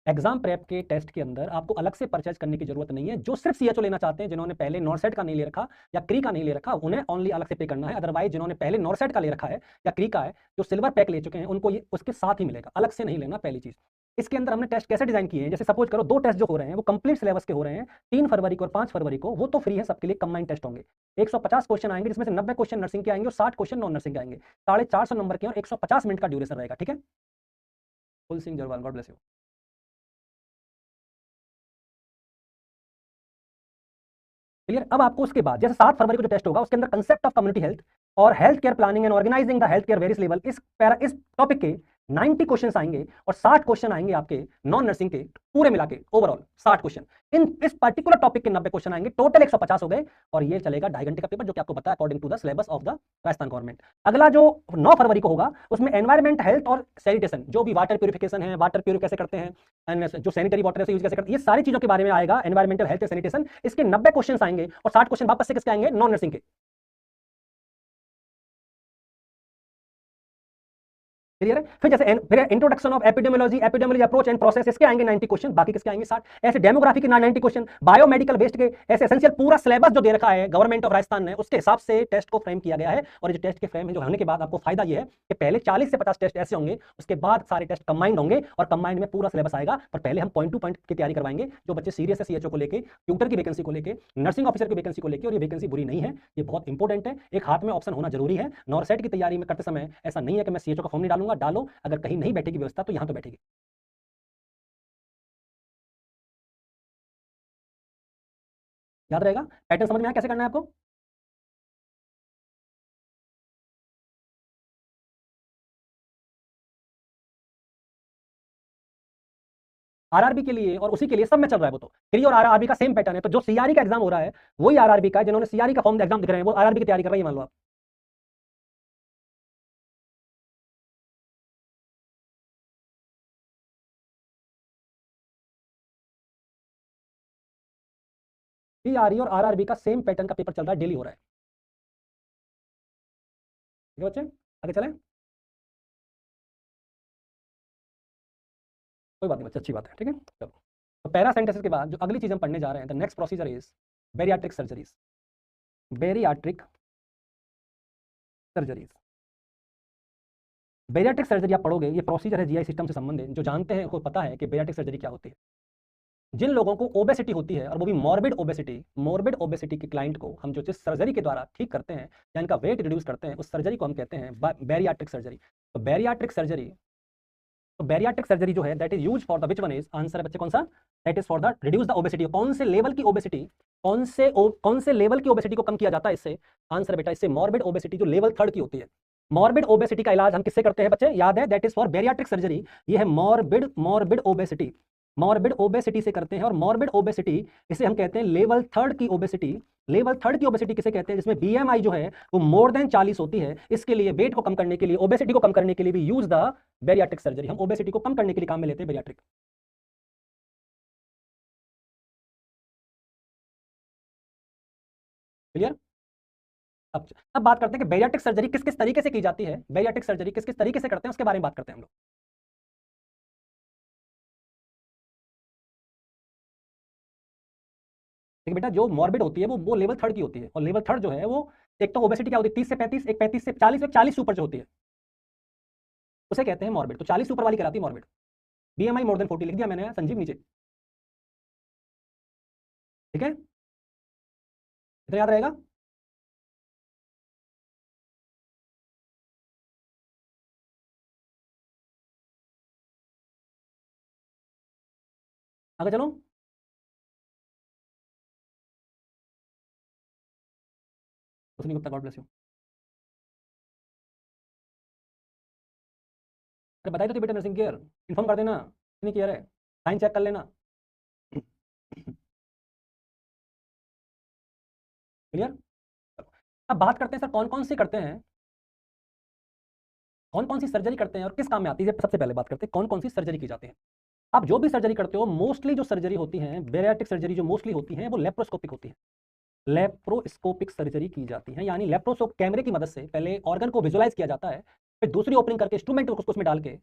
एग्जाम प्रेप के टेस्ट के अंदर आपको अलग से परचेज करने की जरूरत नहीं है। जो सिर्फ CHO लेना चाहते हैं, जिन्होंने पहले नॉर्सेट का नहीं ले रखा या क्री का नहीं ले रखा, उन्हें ओनली अलग से पे करना है। अदरवाइज जिन्होंने पहले नॉर्सेट का ले रखा है या क्री का है, जो सिल्वर पैक ले चुके हैं, उनको ये उसके साथ ही मिलेगा, अलग से नहीं लेना। पहली चीज, इसके अंदर हमने टेस्ट कैसे डिजाइन किए हैं, जैसे सपोज करो 2 टेस्ट जो हो रहे हैं वो कंप्लीट सिलेबस के हो रहे हैं, 3 फरवरी को और 5 फरवरी को, वो तो फ्री है सबके लिए, कंबाइंड टेस्ट होंगे। 150 क्वेश्चन आएंगे जिसमें से 90 क्वेश्चन नर्सिंग के आएंगे और 60 क्वेश्चन नॉन नर्सिंग के आएंगे। 450 नंबर के और 150 मिनट का ड्यूरेशन रहेगा, ठीक है। Phool Singh Jarwal, God bless you. Clear. अब आपको उसके बाद जैसे 7 फरवरी को जो टेस्ट होगा उसके अंदर कंसेप्ट ऑफ कम्युनिटी हेल्थ और health care planning and organising the health care various level, इस टॉपिक के 90 क्वेश्चन आएंगे और 60 क्वेश्चन आएंगे आपके नॉन नर्सिंग के, पूरे मिला के ओवरऑल 60 क्वेश्चन। इस पर्टिकुलर टॉपिक के 90 क्वेश्चन आएंगे, टोटल 150 हो गए, और ये चलेगा 2.5 घंटे का पेपर, जो कि आपको पता है according to the syllabus of the Rajasthan government. अगला जो 9 फरवरी को होगा उसमें एनवायरमेंट, हेल्थ और सैनिटेशन, जो भी वाटर प्यूरिफिकेशन है, वाटर प्यूर कैसे करते हैं, जो सैनिटरी वाटर से यूज कैसे करते हैं, ये सारी चीजों के बारे में आएगा, एनवायरमेंटल, हेल्थ, सैनिटेशन। इसके 90 क्वेश्चन आएंगे और 60 क्वेश्चन वापस से किसके आएंगे? नॉन नर्सिंग के। क्लियर है। फिर जैसे फिर introduction of epidemiology, epidemiology approach and process, इसके आएंगे 90 क्वेश्चन, बाकी किसके आएंगे? 60। ऐसे डेमोग्राफी के 90 क्वेश्चन, बायोमेडिकल वेस्ट के, ऐसे एसेंशियल पूरा सिलेबस जो दे रखा है गवर्नमेंट ऑफ राजस्थान ने, उसके हिसाब से टेस्ट को फ्रेम किया गया है। और जो टेस्ट के फ्रेम जो होने के बाद आपको फायदा ये है कि पहले 40 से 50 टेस्ट ऐसे होंगे, उसके बाद सारे टेस्ट कंबाइंड होंगे और कंबाइंड में पूरा सिलेबस आएगा। पर पहले हम पॉइंट टू पॉइंट की तैयारी करवाएंगे। जो बच्चे सीरियस है CHO को लेकर, ट्यूटर की वैकेंसी को लेकर, नर्सिंग ऑफिसर की वैकेंसी को लेकर, और ये वैकेंसी बुरी नहीं है, ये बहुत इंपॉर्टेंट है, एक हाथ में ऑप्शन होना जरूरी है। नॉर्सेट की तैयारी में करते समय ऐसा नहीं है कि मैं CHO का फॉर्म नहीं डालूंगा, डालो, अगर कहीं नहीं बैठेगी व्यवस्था तो यहां तो बैठेगी। याद रहेगा? पैटर्न समझ में आया कैसे करना है आपको? RRB के लिए और उसी के लिए सब में चल रहा है वो, तो क्री और RRB का सेम पैटर्न है। तो जो CRE का एग्जाम हो रहा है वही RRB का है, जिन्होंने CRE का फॉर्म एग्जाम दिख रहे हैं वो RRB की तैयारी कर रहे हैं, मान लो आप। CRE और RRB का सेम पैटर्न का पेपर चल रहा है, डेली हो रहा है। ठीक है बच्चे, आगे चलें। कोई बात नहीं बच्चे, अच्छी बात है, ठीक है। चलो, तो पैरासेंटेसिस के बाद जो अगली चीज हम पढ़ने जा रहे हैं, the next procedure is bariatric surgeries. Bariatric surgeries, bariatric surgery आप पढ़ोगे, ये प्रोसीजर है GI सिस्टम से संबंधित। जो जानते हैं उनको पता है कि बेरियाट्रिक सर्जरी क्या होती है। जिन लोगों को ओबेसिटी होती है, और वो भी मॉर्बिड ओबेसिटी के क्लाइंट को हम जो जिस सर्जरी के द्वारा ठीक करते हैं या इनका वेट रिड्यूस करते हैं, उस सर्जरी को हम कहते हैं बैरियाट्रिक सर्जरी। तो बैरियाट्रिक सर्जरी जो है that is use for the which one is, answer है बच्चे कौन सा? That is for the reduce the obesity. कौन से लेवल की ओबेसिटी, कौन से लेवल की ओबेसिटी को कम किया जाता है इससे? आंसर बेटा इससे मॉर्बिड ओबेसिटी, जो लेवल 3 की होती है। मॉर्बिड ओबेसिटी का इलाज हम किससे करते हैं बच्चे? याद है, that is for bariatric surgery. ये है मॉर्बिड ओबेसिटी। मॉर्बिड ओबेसिटी से करते हैं, और मॉर्बिड ओबेसिटी इसे हम कहते हैं लेवल थर्ड की ओबेसिटी। लेवल थर्ड की ओबेसिटी किसे कहते हैं? जिसमें बीएमआई जो है वो मोर देन 40 होती है। इसके लिए वेट को कम करने के लिए, ओबेसिटी को कम करने के लिए भी यूज द बेरियाट्रिक सर्जरी। हम ओबेसिटी को कम करने के लिए काम में लेते हैं बेरियाट्रिक। क्लियर? अब बात करते हैं कि बेरियाट्रिक सर्जरी किस किस तरीके से की जाती है, बेरियाट्रिक सर्जरी किस किस तरीके से करते हैं उसके बारे में बात करते हैं हम लोग। देखिए बेटा, जो मॉर्बिड होती है वो लेवल थर्ड की होती है, और लेवल थर्ड जो है वो एक तो ओबेसिटी क्या होती है 30 से 35, एक 35 से 40, एक 40 से ऊपर जो होती है उसे कहते हैं मॉर्बिड। तो 40 से ऊपर वाली कहलाती है मॉर्बिड। बीएमआई मोर देन 40 लिख दिया मैंने संजीव नीचे, ठीक है, इतना याद रहेगा। आगे चलो। कुछ नहीं गुप्ता, गॉड ब्लेस यू। अरे बताई तो थी बेटा, नर्सिंग केयर इन्फॉर्म कर देना कितनी केयर है, साइन चेक कर लेना। क्लियर? अब बात करते हैं सर कौन कौन सी करते हैं, कौन कौन सी सर्जरी करते हैं और किस काम में आती है। सबसे पहले बात करते हैं कौन कौन सी सर्जरी की जाती है। आप जो भी सर्जरी करते हो, मोस्टली जो सर्जरी होती है, बेरियाट्रिक सर्जरी जो मोस्टली होती है वो लेप्रोस्कोपिक होती है। लेप्रोस्कोपिक सर्जरी की जाती है, यानी लेप्रोस्कोप कैमरे की मदद से पहले ऑर्गन को विजुलाइज किया जाता है, फिर दूसरी ओपनिंग करके इंस्ट्रूमेंट को उसमें डाल के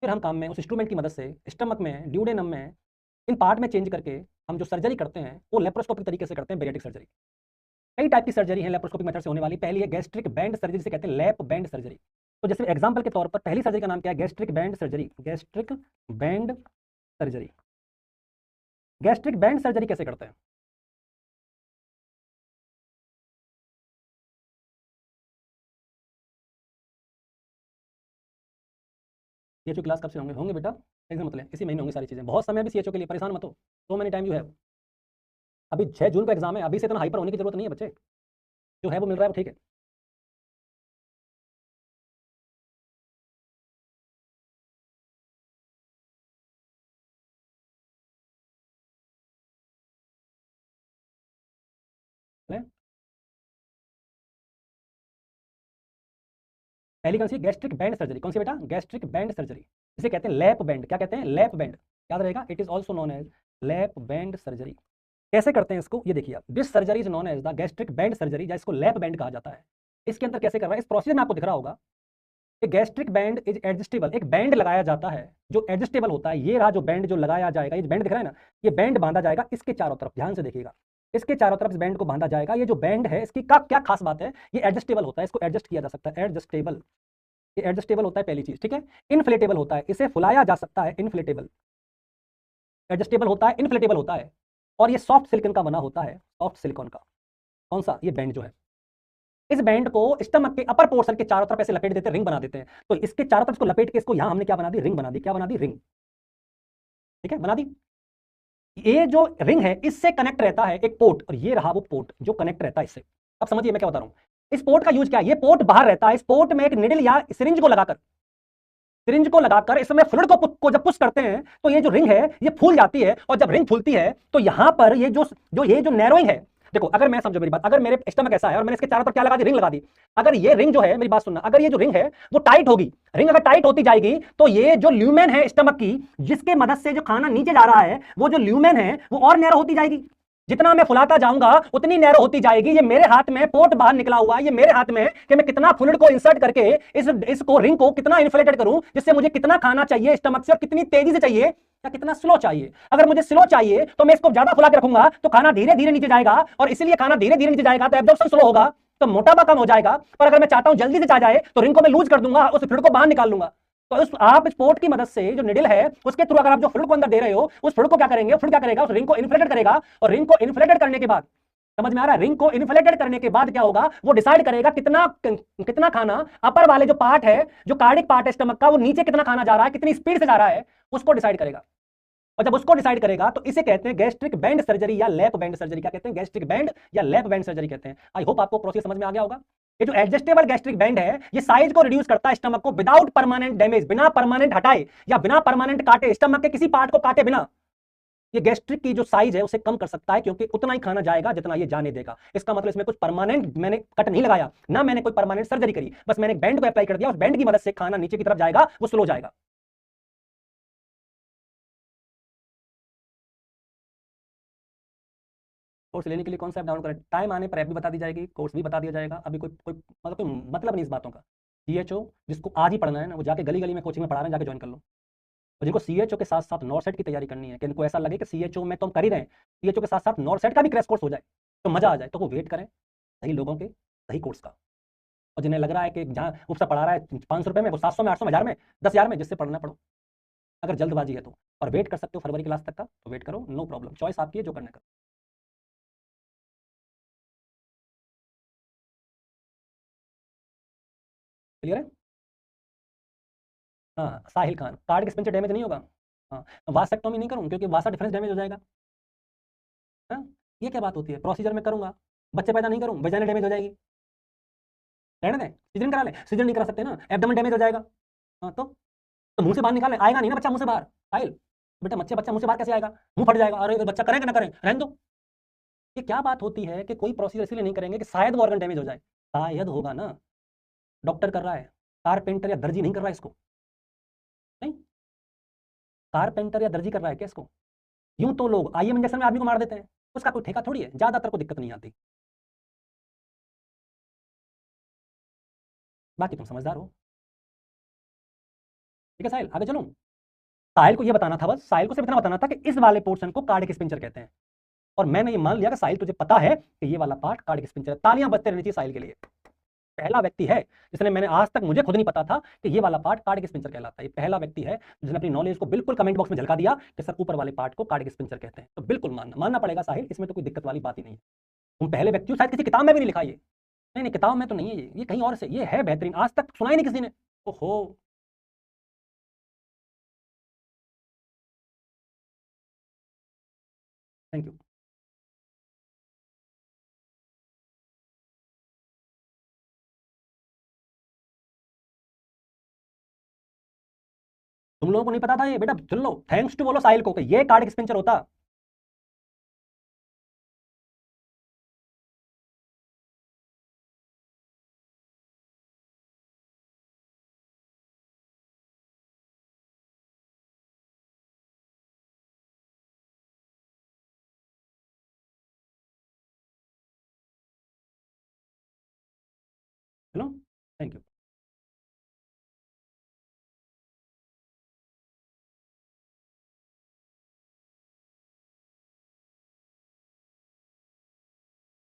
फिर हम काम में उस इंस्ट्रूमेंट की मदद से स्टमक में, ड्यूडेनम में, इन पार्ट में चेंज करके हम जो सर्जरी करते हैं वो लेप्रोस्कोपिक तरीके से करते हैं बेरियाट्रिक सर्जरी। कई टाइप की सर्जरी है लेप्रोस्कोपिक मेथड से होने वाली। पहली है गैस्ट्रिक बैंड सर्जरी, जिसे कहते हैं लैप बैंड सर्जरी। तो जैसे एग्जांपल के तौर पर पहली सर्जरी का नाम क्या है? Gastric band surgery. Gastric band surgery. Gastric band surgery कैसे करते हैं? सीएचओ क्लास कब से होंगे? होंगे बेटा, टेंशन मत ले, इसी महीने होंगी सारी चीजें। बहुत समय भी सीएचओ के लिए, परेशान मत हो, so many time you have. अभी 6 जून का एग्जाम है, अभी से इतना हाइपर होने की जरूरत नहीं है बच्चे, जो है वो मिल रहा है वो ठीक है। ले? पहली कौन सी? Gastric band surgery. कौन सी बेटा? गैस्ट्रिक बैंड सर्जरी, इसे कहते हैं लैप बैंड। क्या कहते हैं? लैप बैंड, याद रहेगा, it is also known as lap band surgery. कैसे करते हैं इसको ये देखिए आप। This surgery is known as the gastric band surgery, या इसको लैप बैंड कहा जाता है। इसके अंदर कैसे कर रहा है, इस प्रोसीजर में आपको दिख रहा होगा। गैस्ट्रिक बैंड इज एडजस्टेबल, एक बैंड लगाया जाता है जो एडजस्टेबल होता है। ये रहा जो बैंड जो लगाया जाएगा, ये बैंड दिख रहा है ना, ये बैंड बांधा जाएगा इसके चारों तरफ, ध्यान से देखिएगा, इसके चारों तरफ इस बैंड को बांधा जाएगा। ये जो बैंड है इसकी क्या खास बात है, ये एडजस्टेबल होता है, इसको एडजस्ट किया जा सकता है, एडजस्टेबल। ये एडजस्टेबल होता है पहली चीज, ठीक है। इनफ्लेटेबल होता है, इसे फुलाया जा सकता है, इनफ्लेटेबल। एडजस्टेबल होता है, इनफ्लेटेबल होता है, और ये सॉफ्ट सिलिकॉन का बना होता है, सॉफ्ट सिलिकॉन का। कौन सा? ये बैंड जो है। इस बैंड को स्टमक के अपर पोर्शन के चारों तरफ ऐसे लपेट देते हैं, रिंग बना देते हैं। तो इसके चारों तरफ इसको लपेट के इसको यहां हमने क्या बना दी? रिंग बना दी। क्या बना दी? रिंग, ठीक है, बना दी। ये जो रिंग है इससे कनेक्ट रहता है एक पोर्ट, और ये रहा वो पोर्ट जो कनेक्ट रहता है इससे। अब समझिए मैं क्या बता रहा हूं। इस पोर्ट का यूज क्या है? ये पोर्ट बाहर रहता है, इस पोर्ट में एक निडल या सिरिंज को लगाकर इसमें फ्लूइड को जब पुश करते हैं तो ये जो रिंग है ये फूल जाती है, और जब रिंग फूलती है तो यहां पर ये जो नैरोइंग है, देखो अगर मैं समझो मेरी बात, अगर मेरे स्टमक ऐसा है और मैंने इसके चारों तरफ क्या लगा दी? रिंग लगा दी। अगर ये रिंग जो है, मेरी बात सुनना, अगर ये जो रिंग है वो टाइट होगी, रिंग अगर टाइट होती जाएगी तो ये जो ल्यूमेन है स्टमक की, जिसके मदद से जो खाना नीचे जा रहा है, वो जो ल्यूमेन है वो और नैरो होती जाएगी। जितना मैं फुलाता जाऊंगा उतनी नैरो होती जाएगी। ये मेरे हाथ में पोर्ट बाहर निकला हुआ है, ये मेरे हाथ में कि मैं कितना फ्लूइड को इंसर्ट करके इसको रिंग को कितना इन्फ्लेटेड करूं, जिससे मुझे कितना खाना चाहिए स्टमक से और कितनी तेजी से चाहिए या कितना स्लो चाहिए। अगर मुझे स्लो चाहिए तो मैं इसको ज्यादा फुला के रखूंगा तो खाना धीरे धीरे नीचे जाएगा, और इसलिए खाना धीरे धीरे नीचे जाएगा तो एब्जॉर्प्शन स्लो होगा, तो मोटापा कम हो जाएगा। पर अगर मैं चाहता हूं जल्दी से आ जाए तो रिंग को मैं लूज कर दूंगा, उस फ्लूइड को बाहर निकाल लूंगा। तो आप इस पोर्ट की मदद से जो निडल है उसके थ्रू अगर आप जो फ्लूइड को अंदर दे रहे हो, उस फ्लूइड को क्या करेंगे? फ्लूइड क्या करेगा? उस रिंग को इन्फ्लेटेड करेगा, और रिंग को इन्फ्लेटेड करने के बाद, समझ में आ रहा है, रिंग को इन्फ्लेटेड करने के बाद क्या होगा? वो डिसाइड करेगा कितना खाना अपर वाले जो पार्ट है, जो कार्डिक पार्ट है स्टमक का, वो नीचे कितना खाना जा रहा है, कितनी स्पीड से जा रहा है, उसको डिसाइड करेगा। और जब उसको डिसाइड करेगा तो इसे कहते हैं गैस्ट्रिक बैंड सर्जरी या लैप बैंड सर्जरी। क्या कहते हैं? गैस्ट्रिक बैंड या लैप बैंड सर्जरी कहते हैं। आई होप आपको प्रोसेस समझ में आ गया होगा। ये जो एडजस्टेबल गैस्ट्रिक बैंड है ये साइज को रिड्यूस करता है स्टमक को विदाउट परमानेंट डैमेज, बिना परमानेंट हटाए या बिना परमानेंट काटे, स्टमक के किसी पार्ट को काटे बिना ये गैस्ट्रिक की जो साइज है उसे कम कर सकता है, क्योंकि उतना ही खाना जाएगा जितना ये जाने देगा। इसका मतलब इसमें कुछ परमानेंट मैंने कट नहीं लगाया, ना मैंने कोई परमानेंट सर्जरी करी, बस मैंने एक बैंड को अप्लाई कर दिया, उस बैंड की मदद से खाना नीचे की तरफ जाएगा, वो स्लो जाएगा। कोर्स लेने के लिए कौन सा ऐप डाउनलोड करें? टाइम आने पर ऐप भी बता दी जाएगी, कोर्स भी बता दिया जाएगा। अभी कोई मतलब नहीं इस बातों का। सीएचओ जिसको आज ही पढ़ना है ना, वो जाके गली गली में कोचिंग में पढ़ा रहे हैं, जाके ज्वाइन कर लो। और जिनको सीएचओ के साथ साथ नॉर्सेट की तैयारी करनी है, कि इनको ऐसा लगे कि सीएचओ में तो हम कर ही रहे हैं, सीएचओ के साथ साथ नॉर्सेट का भी क्रैश कोर्स हो जाए तो मजा आ जाए, तो वो वेट करें सही लोगों के सही कोर्स का। और जिन्हें लग रहा है कि जहाँ उपसा पढ़ा रहा है 500 रुपये में, वो 700 में, 800 में, 1000 में, 10,000 में, जिससे पढ़ना पड़ो। अगर जल्दबाजी है तो, और वेट कर सकते हो फरवरी क्लास तक का, तो वेट करो, नो प्रॉब्लम, चॉइस आपकी है, जो करने का। क्लियर है? हाँ, साहिल खान, कार्ड के स्पिन से डैमेज नहीं होगा। हाँ, वासेक्टोमी नहीं करूँ क्योंकि वासा डिफरेंस डैमेज हो जाएगा। हाँ, ये क्या बात होती है? प्रोसीजर में करूंगा, बच्चे पैदा नहीं करूँ, वजाइना डैमेज हो जाएगी, रहने दें, सीजन करा लें, सीजन नहीं करा सकते ना, एब्डोमेन डैमेज हो जाएगा। हाँ तो मुंह से बाहर निकालें, आएगा नहीं ना बच्चा मुंह से बाहर। साहिल, बेटा बच्चा मुंह से बाहर कैसे आएगा? मुंह फट जाएगा। अरे बच्चा करें कि ना करें, रहने दो। ये क्या बात होती है कि कोई प्रोसीजर इसलिए नहीं करेंगे कि शायद वो ऑर्गन डैमेज हो जाए। शायद होगा ना, डॉक्टर कर रहा है, कारपेंटर या दर्जी नहीं कर रहा है इसको। नहीं, कारपेंटर या दर्जी कर रहा है क्या इसको? यूं तो लोग आईएम इंजेक्शन में आदमी को मार देते हैं, उसका कोई ठेका थोड़ी है, ज्यादातर को दिक्कत नहीं आती। बाकी तुम समझदार हो। ठीक है साहिल, आगे चलूं? साहिल को ये बताना था, बस साहिल को सिर्फ इतना बताना था कि इस वाले पोर्शन को कार्डिक स्पिंचर कहते हैं। और मैंने ये मान लिया कि साहिल तुझे पता है कि ये वाला पार्ट कार्डिक स्पिंचर है। तालियां बजते रहनी चाहिए साहिल के लिए। पहला व्यक्ति है जिसने, मैंने आज तक मुझे खुद नहीं पता था कि ये वाला पार्ट कार्डिक स्पिंचर कहलाता है। ये पहला व्यक्ति है जिसने अपनी नॉलेज को बिल्कुल कमेंट बॉक्स में झलका दिया कि सर ऊपर वाले पार्ट को कार्डिक स्पिंचर कहते हैं। तो बिल्कुल मानना पड़ेगा साहिल, इसमें तो कोई दिक्कत वाली बात ही नहीं है। तुम पहले व्यक्ति हो, शायद किसी किताब में भी नहीं लिखा ये। नहीं नहीं, किताब में तो नहीं है ये कहीं और से, ये है बेहतरीन, आज तक सुना ही नहीं किसी ने। ओहो, थैंक यू। तुम लोगों को नहीं पता था ये? बेटा सुन लो, थैंक्स टू बोलो साहिल को कि ये कार्डिक स्पिंचर होता। चलो, थैंक यू।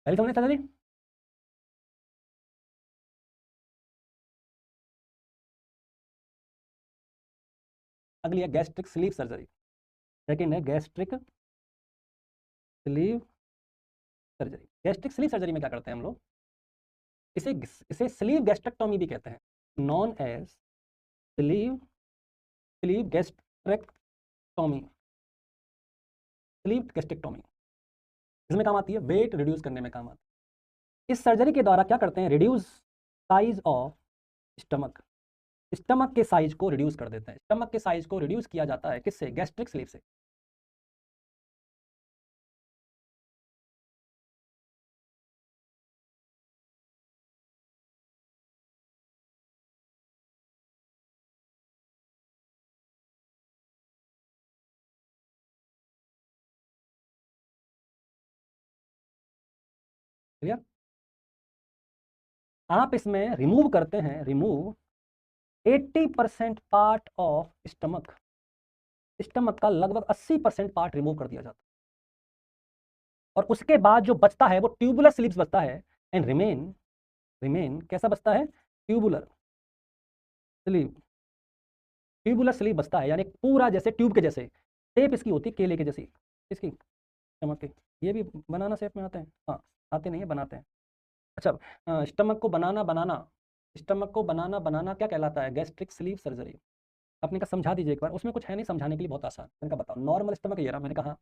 पहले तुमने समझा जी। अगली है गैस्ट्रिक स्लीव सर्जरी। सेकेंड है gastric sleeve surgery. Gastric sleeve surgery में क्या करते हैं हम लोग? इसे इसे स्लीव गैस्ट्रेक्टोमी भी कहते हैं, known as sleeve sleeve gastrectomy. Sleeve gastrectomy इसमें काम आती है, वेट रिड्यूस करने में काम आती है। इस सर्जरी के द्वारा क्या करते हैं? Reduce size of stomach. Stomach के साइज को रिड्यूस कर देते हैं। स्टमक के साइज को रिड्यूस किया जाता है किससे? गैस्ट्रिक स्लीव से। क्लियर? आप इसमें रिमूव करते हैं, remove 80% part of stomach. Stomach का लगभग 80% पार्ट रिमूव कर दिया जाता है, और उसके बाद जो बचता है वो ट्यूबुलर स्लीव्स बचता है। एंड रिमेन, रिमेन कैसा बचता है? Tubular sleeve. ट्यूबुलर स्लीव बचता है, यानी पूरा जैसे ट्यूब के जैसे शेप इसकी होती है, केले के जैसी इसकी स्टमक के। ये भी बनाना शेप में आते हैं? हाँ, आते नहीं है, बनाते हैं। अच्छा, स्टमक को बनाना बनाना, स्टमक को बनाना बनाना क्या कहलाता है? Gastric sleeve surgery. आपने कहा समझा दीजिए एक बार, उसमें कुछ है नहीं समझाने के लिए, बहुत आसान। मैंने कहा बताओ, नॉर्मल स्टमक ये रहा, मैंने कहा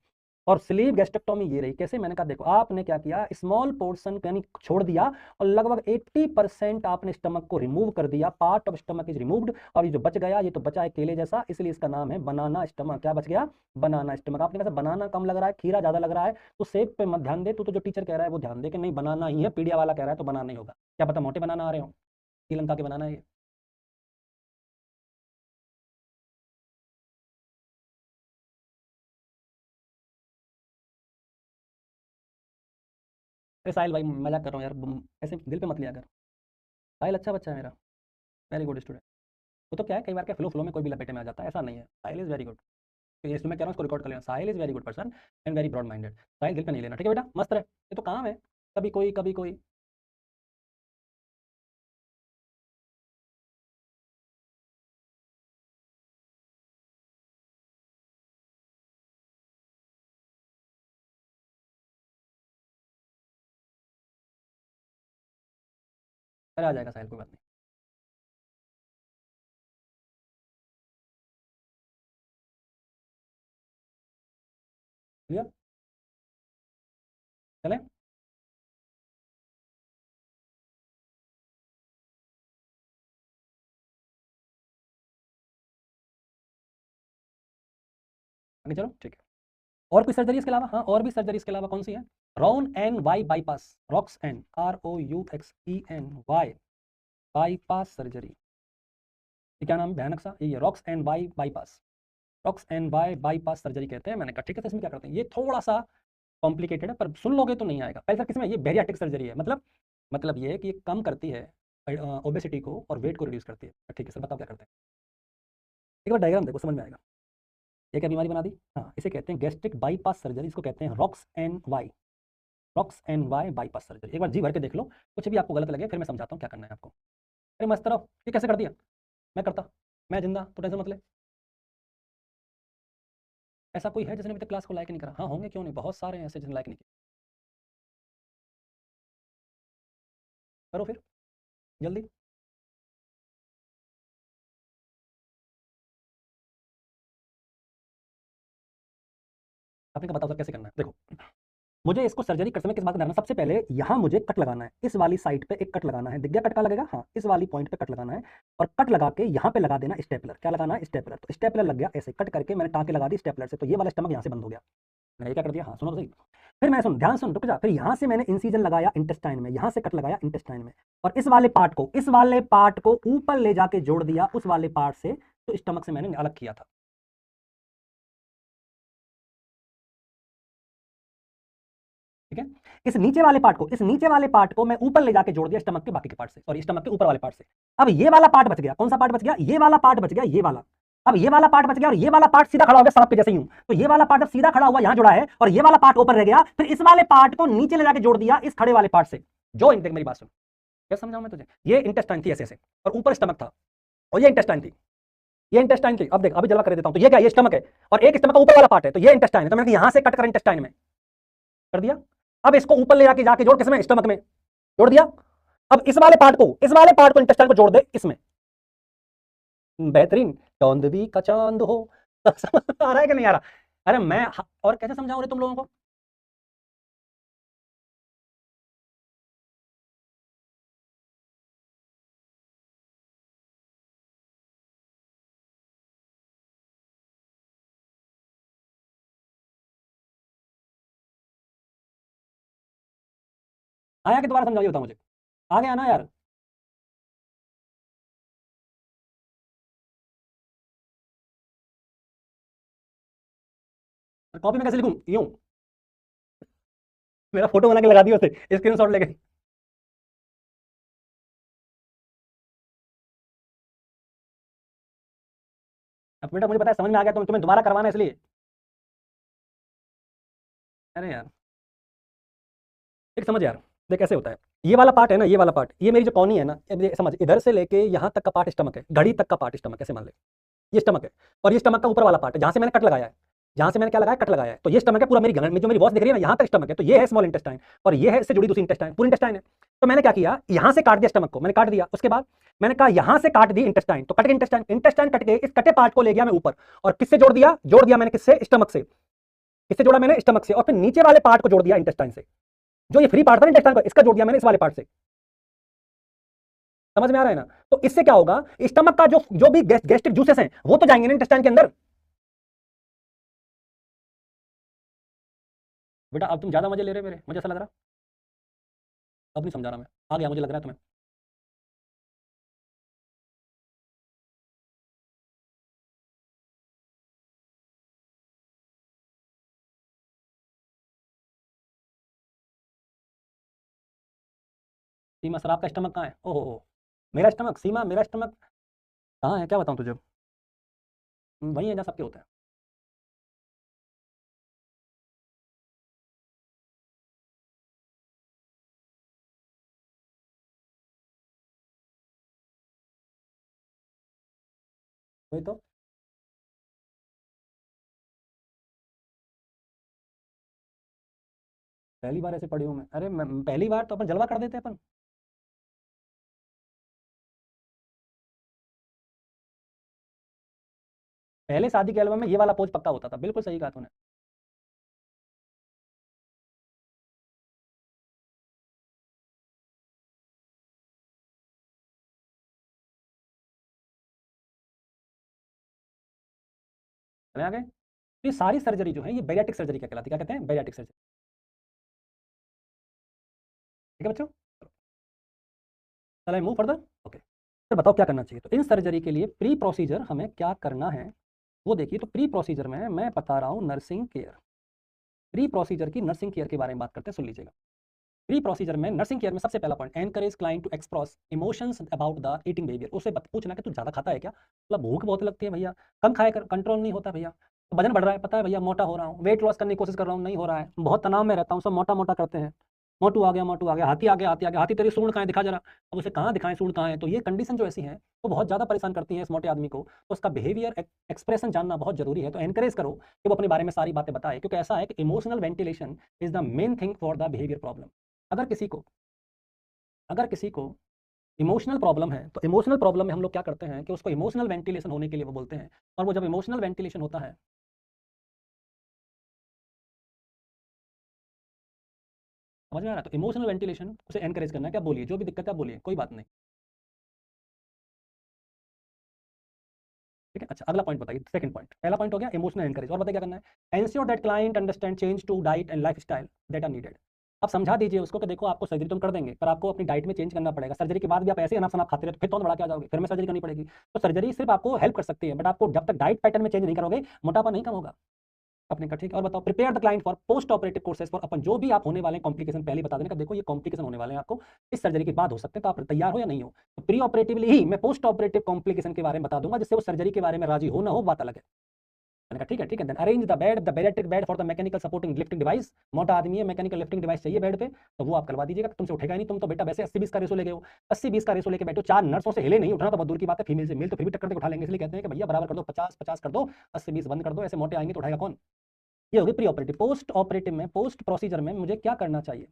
और स्लीव गैस्ट्रेक्टोमी ये रही। कैसे? मैंने कहा देखो आपने क्या किया, स्मॉल पोर्शन यानी छोड़ दिया और लगभग 80% आपने स्टमक को रिमूव कर दिया, part of stomach is removed. और ये जो बच गया ये तो बचा है केले जैसा, इसलिए इसका नाम है बनाना स्टमक। क्या बच गया? बनाना स्टमक। आपने कहा बनाना कम लग रहा है, खीरा ज्यादा लग रहा है, तो सेब पे मत ध्यान दे, तू तो जो टीचर कह रहा है वो ध्यान दे कि नहीं बनाना ही है, पीडिया वाला कह रहा है तो बनाना ही होगा। क्या पता मोटे बनाना आ रहे हो, श्रीलंका के बनाना है ये। अरे साहिल भाई मजाक कर रहा हूँ यार, ऐसे दिल पे मत लिया कर। साहिल अच्छा बच्चा है मेरा, वेरी गुड स्टूडेंट। वो तो क्या है, कई बार क्या फ्लो फ्लो में कोई भी लपेटे में आ जाता है, ऐसा नहीं है। साहिल इज वेरी गुड। तो ये मैं कह रहा हूँ इसको रिकॉर्ड कर लेना, Sahil is very good person and very broad minded. Sahil दिल पे नहीं लेना, ठीक है बेटा, मस्त रहे, ये तो काम है, कभी कोई कभी कोई। अरे आ जाएगा साहिल, कोई बात नहीं। क्लियर? चले? आगे चलो, ठीक है। और कोई सर्जरी इसके अलावा? हाँ और भी सर्जरी इसके अलावा कौन सी है? रॉन en Y bypass, Roux en, ROUXEN Y, bypass surgery. ये क्या नाम है भयानक सा, ये Roux en Y bypass, Roux en Y bypass surgery कहते हैं। मैंने कहा ठीक है, तो इसमें क्या करते हैं, ये थोड़ा सा कॉम्प्लिकेटेड है पर सुन लोगे तो नहीं आएगा। पहले सर किसमें, ये बेरियाट्रिक सर्जरी है, मतलब ये है कि ये कम करती है ओबेसिटी को और वेट को रिड्यूस करती है। ठीक है सर, बताओ क्या करते हैं। एक बार डायग्राम देखो समझ में आएगा। ये क्या बीमारी बना दी? हाँ इसे कहते हैं गैस्ट्रिक बाईपास सर्जरी, इसको कहते हैं Roux en Y, Roux en Y bypass surgery. एक बार जी भर के देख लो, कुछ भी आपको गलत लगे फिर मैं समझाता हूँ क्या करना है आपको। अरे मस्त रहो, ये कैसे कर दिया? मैं करता, मैं जिंदा तो टेंशन मत ले। ऐसा कोई है जिसने अभी तक क्लास को लाइक नहीं करा? हाँ होंगे, क्यों नहीं, बहुत सारे हैं ऐसे जिसने लाइक नहीं किया। करो फिर जल्दी। आपने कहा बताओ सर कैसे करना है। देखो मुझे इसको सर्जरी करते समय किस बात का ध्यान रखना है? सबसे पहले यहाँ मुझे कट लगाना है, इस वाली साइड पे एक कट लगाना है, दिख गया कट का लगेगा, हाँ इस वाली पॉइंट पे कट लगाना है। और कट लगा के यहाँ पे लगा देना स्टेपलर। क्या लगाना है? स्टेपलर। तो स्टेपलर लग गया, ऐसे कट करके मैंने टाँके लगा दी स्टेपलर से, तो ये वाला स्टमक यहाँ से बंद हो गया। मैंने ये क्या कर दिया? हाँ सुनो तो सही। फिर मैं सुन, ध्यान सुन, रुक जा। फिर यहाँ से मैंने इंसीजन लगाया इंटेस्टाइन में, यहाँ से कट लगाया इंटेस्टाइन में, और इस वाले पार्ट को ऊपर ले जाके जोड़ दिया उस वाले पार्ट से, तो स्टमक से मैंने अलग किया था। ठीक है? इस नीचे वाले पार्ट को मैं ऊपर ले जाके जोड़ दिया स्टमक के बाकी के पार्ट से, सॉरी स्टमक के ऊपर वाले पार्ट से। अब ये वाला पार्ट बच गया, कौन सा पार्ट बच गया? ये वाला पार्ट बच गया, ये वाला। अब ये वाला पार्ट बच गया और ये वाला पार्ट सीधा खड़ा हो गया सड़क पे जैसे यूं। तो ये वाला पार्ट जब सीधा खड़ा हुआ यहां जुड़ा है और ये वाला पार्ट ऊपर रह गया, फिर इस वाले पार्ट को नीचे ले जाके जोड़ दिया इस खड़े वाले पार्ट से। जो देख मेरी बात सुन, क्या समझाऊं मैं तुझे? ये इंटेस्टाइन थी ऐसे ऐसे, और ऊपर स्टमक था, और ये इंटेस्टाइन थी, ये इंटेस्टाइन थी। अब देख अभी जल्दी कर देता हूं, तो ये क्या? ये स्टमक है, और एक स्टमक का ऊपर वाला पार्ट है, तो ये इंटेस्टाइन है। तो मैंने यहां से कट कर इंटेस्टाइन में कर दिया। अब इसको ऊपर ले जाके जोड़ किसमें? स्टमक में जोड़ दिया। अब इस वाले पार्ट को इंटेस्टाइन को जोड़ दे इसमें। बेहतरीन, चांद भी का चांद हो। समझ आ रहा है कि नहीं आ रहा? अरे मैं और कैसे समझाऊं रे तुम लोगों को? आया कि दोबारा समझाइए, बताओ मुझे। आ गया ना यार? कॉपी में कैसे लिखूं? यूं? मेरा फोटो बना के लगा दियो उसे, स्क्रीनशॉट लेके। अब बेटा मुझे पता है समझ में आ गया, तो तुम्हें दोबारा करवाना है इसलिए। अरे यार एक समझ यार, देख कैसे होता है। ये वाला पार्ट है ना, ये वाला पार्ट, ये मेरी जो कॉनी है ना, अब ये समझ, इधर से लेके यहाँ तक का पार्ट स्टमक है, घड़ी तक का पार्ट स्टमक, ऐसे मान ले ये स्टमक है। और ये स्टमक का ऊपर वाला पार्ट है जहां से मैंने कट लगाया है, जहां से मैंने क्या लगाया? कट लगाया है। तो ये स्टमक है पूरा, मेरी गलन में जो मेरी वॉच दिख रही है ना, यहाँ तक स्टमक है। तो ये है स्मॉल इंटेस्टाइन, और ये है इससे जुड़ी दूसरी इंटेस्टाइन, पूरी इंटेस्टाइन है। तो मैंने क्या किया, यहाँ से काट दिया स्टमक को, मैंने काट दिया। उसके बाद मैंने कहा यहाँ से काट दी इंटेस्टाइन, तो कट के इंटेस्टाइन, इंटेस्टाइन कट के इस कटे पार्ट को ले गया मैं ऊपर, और किससे जोड़ दिया? जोड़ दिया मैंने किससे? स्टमक से। इससे जोड़ा मैंने स्टमक से, और फिर नीचे वाले पार्ट को जोड़ दिया इंटेस्टाइन से। जो ये फ्री पार्ट था ना इंटेस्टाइन का, इसका जोड़ दिया मैंने इस वाले पार्ट से। समझ में आ रहा है ना? तो इससे क्या होगा, स्टमक का जो भी गैस्ट्रिक जूसेस हैं वो तो जाएंगे ना इंटेस्टाइन के अंदर। बेटा अब तुम ज्यादा मजे ले रहे हो मेरे, मुझे ऐसा लग रहा। अब नहीं समझा रहा मैं, आ गया मुझे लग रहा है तुम्हें। सीमा सर आपका स्टमक कहाँ है? ओहो, मेरा स्टमक, सीमा मेरा स्टमक कहाँ है, क्या बताऊँ तुझे? वही है जहाँ सबके होते हैं। वही तो, पहली बार ऐसे पढ़ी हूँ मैं। अरे पहली बार तो अपन जलवा कर देते हैं अपन। पहले शादी के एल्बम में ये वाला पोज पक्का होता था, बिल्कुल सही कहा तूने। चले आगे। तो ये सारी सर्जरी जो है ये बैरियाट्रिक सर्जरी क्या कहलाती है, क्या कहते हैं, बैरियाट्रिक सर्जरी। ठीक है बच्चों, चलो मूव फर्दर। ओके, तो बताओ क्या करना चाहिए। तो इन सर्जरी के लिए प्री प्रोसीजर हमें क्या करना है वो देखिए। तो प्री प्रोसीजर में मैं बता रहा हूँ नर्सिंग केयर। प्री प्रोसीजर की नर्सिंग केयर के बारे में बात करते हैं, सुन लीजिएगा। प्री प्रोसीजर में नर्सिंग केयर में सबसे पहला point, encourage client to express emotions about the eating behaviour. उसे पूछना कि तू ज्यादा खाता है क्या, मतलब भूख बहुत लगती है भैया, कम खाए कर, कंट्रोल नहीं होता भैया, तो वजन बढ़ रहा है, पता है भैया मोटा हो रहा हूँ, वेट लॉस करने की कोशिश कर रहा हूँ नहीं हो रहा है, बहुत तनाव में रहता हूँ, सब मोटा मोटा करते हैं, मोटू आ गया, मोटू आ गया, हाथी आ गया, हाथी आ गया, हाथी तेरी सूंड कहाँ है दिखा जरा। अब उसे कहाँ दिखाएं, सूंड कहाँ है। तो ये कंडीशन जो ऐसी है वो बहुत ज़्यादा परेशान करती है इस मोटे आदमी को। तो उसका बिहेवियर एक्सप्रेशन जानना बहुत जरूरी है। तो एनकरेज करो कि वो अपने बारे में सारी बातें बताए, क्योंकि ऐसा है कि emotional ventilation is the main thing for the behaviour problem. अगर किसी को अगर किसी को इमोशनल प्रॉब्लम है तो इमोशनल प्रॉब्लम में हम लोग क्या करते हैं कि उसको इमोशनल वेंटिलेशन होने के लिए वो बोलते हैं। और वो जब इमोशनल वेंटिलेशन होता है, समझ में आ रहा है, तो इमोशनल वेंटिलेशन उसे एनकरेज करना है। क्या बोलिए, जो भी दिक्कत है आप बोलिए, कोई बात नहीं। ठीक है, अच्छा अगला पॉइंट बताइए, सेकंड पॉइंट। पहला पॉइंट हो गया इमोशनल एनकरेज, और बताइए क्या करना है। Ensure that client understand change to diet and lifestyle that are needed. आप समझा दीजिए उसको कि देखो आपको सर्जरी तुम कर देंगे, पर आपको अपनी डाइट में चेंज करना पड़ेगा। सर्जरी के बाद भी आप ऐसे अनाप शनाप खाते रहे तो फिर तो बढ़ा के आ जाओगे, फिर मैं सर्जरी करनी पड़ेगी। तो सर्जरी सिर्फ आपको हेल्प कर सकती है, बट आपको जब तक डाइट पैटर्न में चेंज नहीं करोगे मोटापा नहीं कम होगा अपने का। ठीक है, और बताओ prepare the client for post operative courses for, अपन जो भी आप होने वाले कॉम्प्लिकेशन पहले बता देने का, देखो ये कॉम्प्लिकेशन होने वाले हैं आपको इस सर्जरी के बाद हो सकते हैं, तो आप तैयार हो या नहीं हो। तो प्री ऑपरेटिवली ही मैं पोस्ट ऑपरेटिव कॉम्प्लिकेशन के बारे में बता दूंगा, जिससे वो सर्जरी के बारे में राजी हो ना हो बात अलग है। मैंने कहा ठीक है ठीक है। Then arrange the bariatric bed for the mechanical supporting lifting device. मोटा आदमी है, मैकेनिकल लिफ्टिंग डिवाइस चाहिए बेड पे, तो वो आप करवा दीजिएगा, तुमसे उठेगा ही नहीं। तुम तो बेटा वैसे 80-20 का रेशो लेके हो, 80-20 का रेशो लेके बैठो, 4 नर्सों से हिले नहीं, उठना तो बहुत दूर की बात है, फीमेल से मेल तो फिर भी टक्कर देकर उठा लेंगे। इसलिए कहते हैं कि भैया बराबर कर दो, 50-50 कर दो, 80-20 बंद कर दो, ऐसे मोटे आएंगे तो उठाएगा कौन। ये होगी प्री ऑपरेटिव। पोस्ट ऑपरेटिव में, पोस्ट प्रोसीजर में मुझे क्या करना चाहिए।